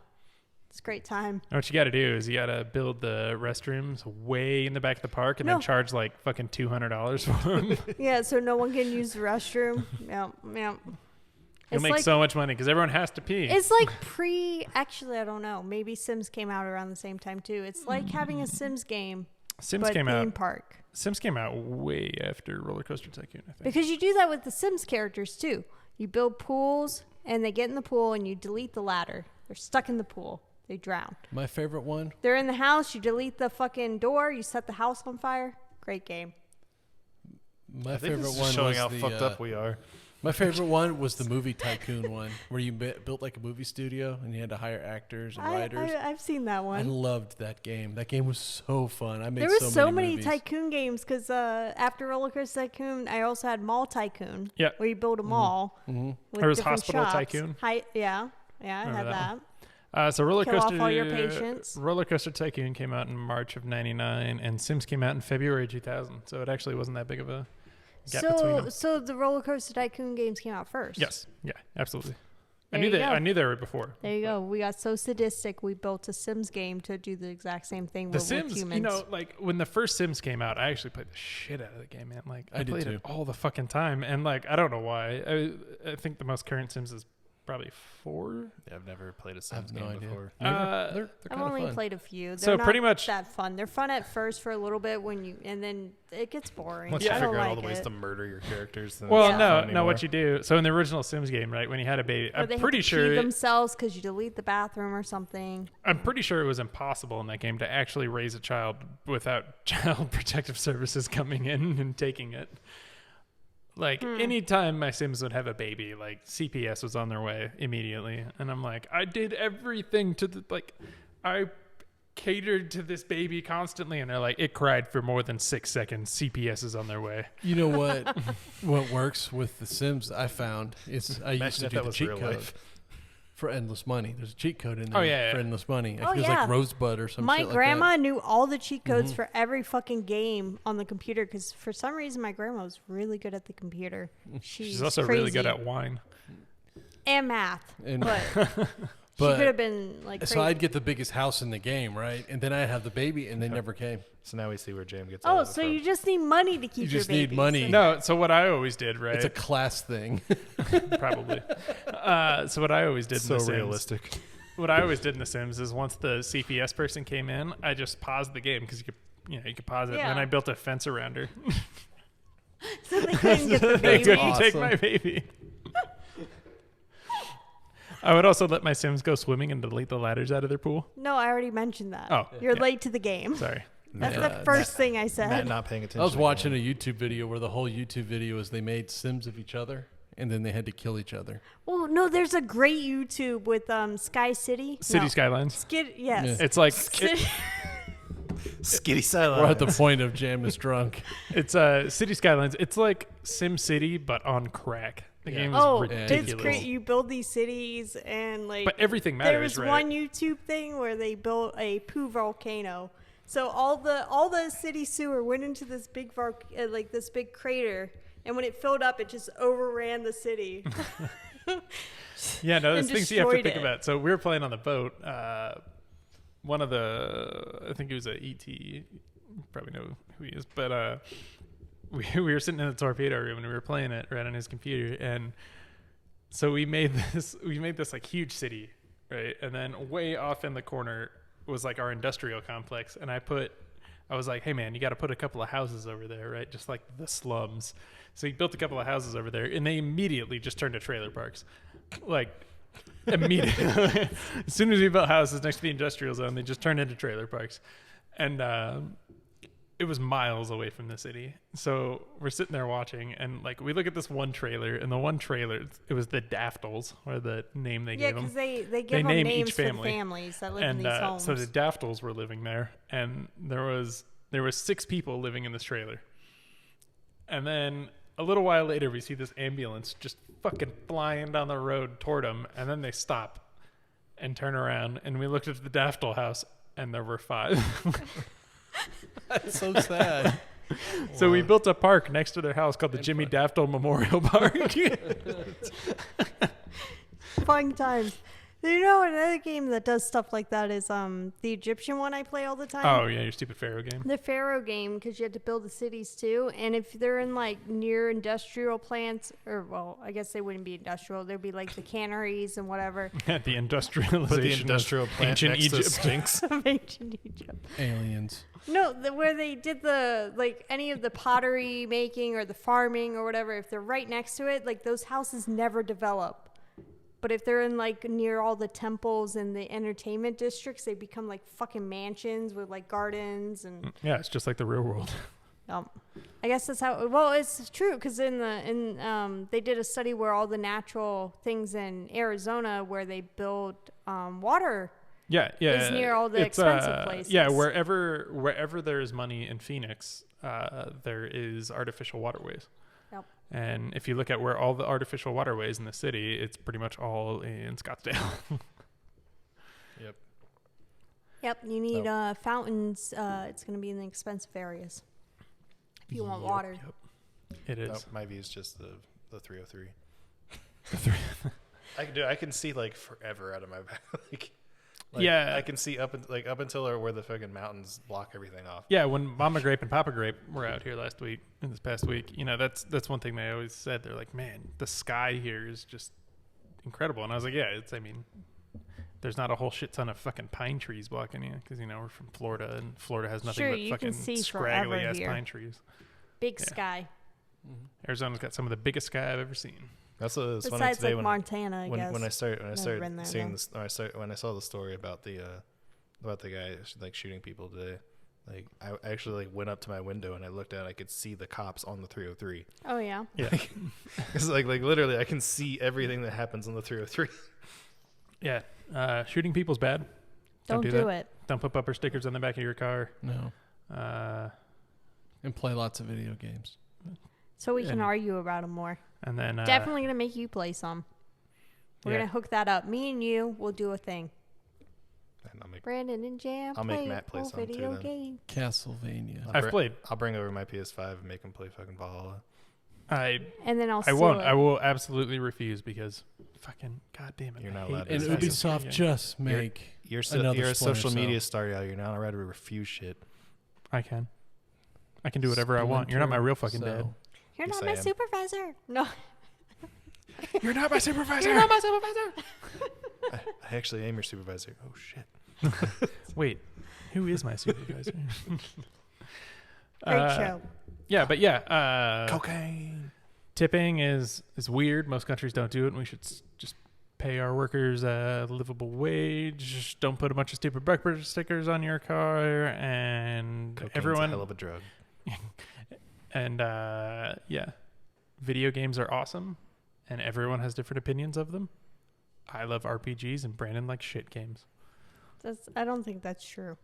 it's a great time. And what you got to do is you got to build the restrooms way in the back of the park, and No. then charge like fucking $200 for them. Yeah, so no one can use the restroom. Yeah. You'll It's make like, so much money because everyone has to pee. it's like actually, I don't know. Maybe Sims came out around the same time too. It's like having a Sims game, Sims but came theme out. park. Sims came out way after Roller Coaster Tycoon, I think. Because you do that with the Sims characters too. You build pools, and they get in the pool, and you delete the ladder. They're stuck in the pool. They drown. My favorite one. They're in the house. You delete the fucking door. You set the house on fire. Great game. My I think favorite this is one showing was how the, fucked up we are. My favorite one was the movie Tycoon one, where you built like a movie studio and you had to hire actors and writers. I've seen that I one. loved that game. That game was so fun. I made There was so many movies. Tycoon games because after Roller Coaster Tycoon, I also had Mall Tycoon. Yeah. Where you build a mall. Mhm. With There was different Hospital shops. Tycoon. Yeah, I Remember had that that. So Roller Kill off Coaster, all your patients. Roller Coaster Tycoon came out in March of '99, and Sims came out in February 2000. So it actually wasn't that big of a gap between them. So the Roller Coaster Tycoon games came out first. Yes, yeah, absolutely. There you go. I knew they were before. There you go. We got so sadistic, we built a Sims game to do the exact same thing The with Sims, humans. you know, like when the first Sims came out, I actually played the shit out of the game, man. Like I did played too. it all the fucking time, and like I don't know why. I think the most current Sims is probably 4. Yeah, I've never played a I Sims have no game idea. before. They're I've kind of only fun. played a few. They're So not pretty much- that fun. They're fun at first for a little bit and then it gets boring. Once I you don't figure out like all the ways it. to murder your characters, then Well, it's not no, fun no. What anymore. you do? So in the original Sims game, right, when you had a baby, Or they I'm have pretty to sure. pee themselves because you delete the bathroom or something. I'm pretty sure it was impossible in that game to actually raise a child without Child Protective Services coming in and taking it. Like anytime my Sims would have a baby, like CPS was on their way immediately, and I'm like, I did everything I catered to this baby constantly, and they're like, it cried for more than 6 seconds. CPS is on their way. You know what? What works with the Sims I found is I used Imagine to if do that the was cheat real code life. for endless money. There's a cheat code in Oh, there yeah, for yeah. endless money. I Oh, think it was yeah. like Rosebud or something. My grandma like knew all the cheat codes for every fucking game on the computer because for some reason my grandma was really good at the computer. She's also crazy. really good at wine. and math, And- but she But- could have been like that. crazy. So I'd get the biggest house in the game, right? And then I'd have the baby, and they never came. So now we see where Jam gets. all Oh, of it so from. you just need money to keep You your just need babies. money. No, so what I always did, right? It's a class thing. Probably. So what I always did so in the Sims, realistic. what I always did in The Sims is once the CPS person came in, I just paused the game because you could pause it, and then Yeah. I built a fence around her. So they couldn't get the They baby. couldn't take Awesome. my baby. I would also let my Sims go swimming and delete the ladders out of their pool. No, I already mentioned that. Oh, You're yeah. late to the game. Sorry. That's Yeah, the first thing I said. Matt not paying attention. I was watching a YouTube video where the whole YouTube video is they made Sims of each other, and then they had to kill each other. Well, no, there's a great YouTube with Sky City. City No. Skylines. Skid, yes. It's like City- Skitty We're at silence. the point of Jam is drunk. it's City Skylines. It's like Sim City but on crack. The game is oh, ridiculous. it's great. You build these cities and like. But everything there matters, was right? one YouTube thing where they built a poo volcano. So all the city sewer went into this big this big crater And when it filled up, it just overran the city. Yeah, no, there's And things you have to destroyed think it. about. So we were playing on the boat. One of the, I think he was a ET, you probably know who he is, but we were sitting in the torpedo room and we were playing it right on his computer, and so we made this like huge city, right? And then way off in the corner was like our industrial complex, and I was like, hey man, you got to put a couple of houses over there, right? Just like the slums. So he built a couple of houses over there, and they immediately just turned to trailer parks. Like, immediately. As soon as we built houses next to the industrial zone, they just turned into trailer parks. And it was miles away from the city. So we're sitting there watching, and like we look at this one trailer, and the one trailer, it was the Daftals, or the name they Yeah, gave them. because they give They them name names each for the family. families that live And in these homes. so the Daftals were living there, and there was 6 people living in this trailer. And then a little while later, we see this ambulance just fucking flying down the road toward them, and then they stop and turn around, and we looked at the Daftal house, and there were 5. That's so sad. So we built a park next to their house called the Jimmy Daftal Memorial Park. Fun times. You know, another game that does stuff like that is the Egyptian one I play all the time. Oh yeah, your stupid Pharaoh game. The Pharaoh game, because you had to build the cities too. And if they're in like near industrial plants, or well, I guess they wouldn't be industrial. There'd be like the canneries and whatever. The industrialization. Put the industrial of plant ancient next to Egypt. Sphinx. Of ancient Egypt. Aliens. No, where they did the like any of the pottery making or the farming or whatever. If they're right next to it, like those houses never develop. But if they're in like near all the temples and the entertainment districts, they become like fucking mansions with like gardens and. Yeah, it's just like the real world. I guess that's how. Well, it's true because they did a study where all the natural things in Arizona where they build water. Yeah. Is near all the expensive places. Yeah, wherever there is money in Phoenix, there is artificial waterways. Yep. And if you look at where all the artificial waterways in the city, it's pretty much all in Scottsdale. Yep. Yep. You need fountains. It's going to be in the expensive areas if you want water. Yep. It is. No, my view is just the 303. I can see like forever out of my back. Like, yeah, I can see up until where the fucking mountains block everything off. Yeah, when Mama Grape and Papa Grape were out here this past week, you know, that's one thing they always said. They're like, man, the sky here is just incredible. And I was like, yeah, there's not a whole shit ton of fucking pine trees blocking you because, you know, we're from Florida and Florida has nothing Sure, but you can fucking see scraggly forever ass here. pine trees. Big sky. Arizona's got some of the biggest sky I've ever seen. That's what was funny Besides today like Montana, I guess. when I started Never been there, seeing though. this, when I saw the story about the guy like shooting people today, like I actually like went up to my window and I looked out. I could see the cops on the 303. Oh yeah. Yeah. It's like literally I can see everything that happens on the 303. Yeah. Shooting people's bad. Don't do do that. it. Don't put bumper stickers on the back of your car. No. And play lots of video games. So we can And- argue about them more. And then Definitely gonna make you play some. We're yeah. gonna hook that up. Me and you will do a thing. And I'll make Brandon and Jam. I'll make Matt play a some too, video then. game. Castlevania. I'll I've played. I'll bring over my PS5 and make him play fucking Valhalla. I And then I'll. I won't. steal I it. will absolutely refuse because fucking goddamn it. You're I not hate allowed to And say Assassin's that. Ubisoft Creed. just make You're another a Splinter social Cell. media star now. You're not allowed to refuse shit. I can do whatever I want. You're not my real fucking dad. Cell. You're Yes, not I my am. supervisor. No. You're not my supervisor. You're not my supervisor. I actually am your supervisor. Oh shit. Wait, who is my supervisor? Great show. Yeah, but yeah, Cocaine. tipping is weird. Most countries don't do it, and we should just pay our workers a livable wage. Don't put a bunch of stupid bumper stickers on your car, and Cocaine's everyone. a hell of a drug. And yeah, video games are awesome, and everyone has different opinions of them. I love RPGs, and Brandon likes shit games. I don't think that's true.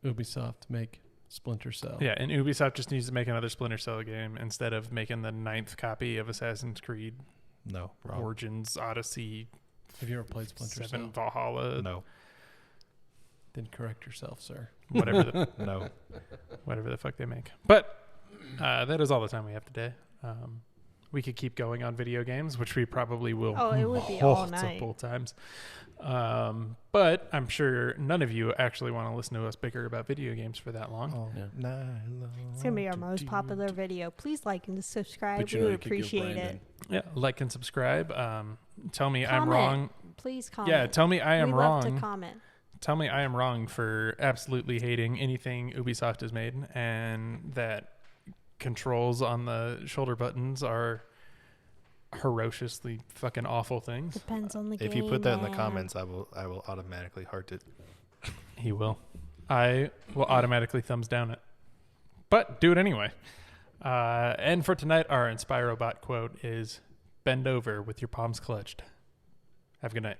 Ubisoft make Splinter Cell. Yeah, and Ubisoft just needs to make another Splinter Cell game instead of making the 9th copy of Assassin's Creed No, wrong. Origins, Odyssey, Have you ever played Splinter 7 Cell? Valhalla, No, Then correct yourself, sir. whatever the no. whatever the fuck they make. But that is all the time we have today. We could keep going on video games, which we probably will. Oh, it would be all multiple night. times. But I'm sure none of you actually want to listen to us bicker about video games for that long. All Yeah. night long. It's going to be our most popular video. Please like and subscribe. But you We know, would you could give appreciate Brandon- it. Yeah, like and subscribe. Tell me I'm Comment. wrong. Please comment. Yeah, tell me I am we wrong. love to comment. Tell me I am wrong for absolutely hating anything Ubisoft has made, and that controls on the shoulder buttons are ferociously fucking awful things. Depends on the game. If you put that in the man. comments, I will automatically heart it. He will. I will automatically thumbs down it. But do it anyway. And for tonight, our InspiroBot quote is, "Bend over with your palms clutched." Have a good night.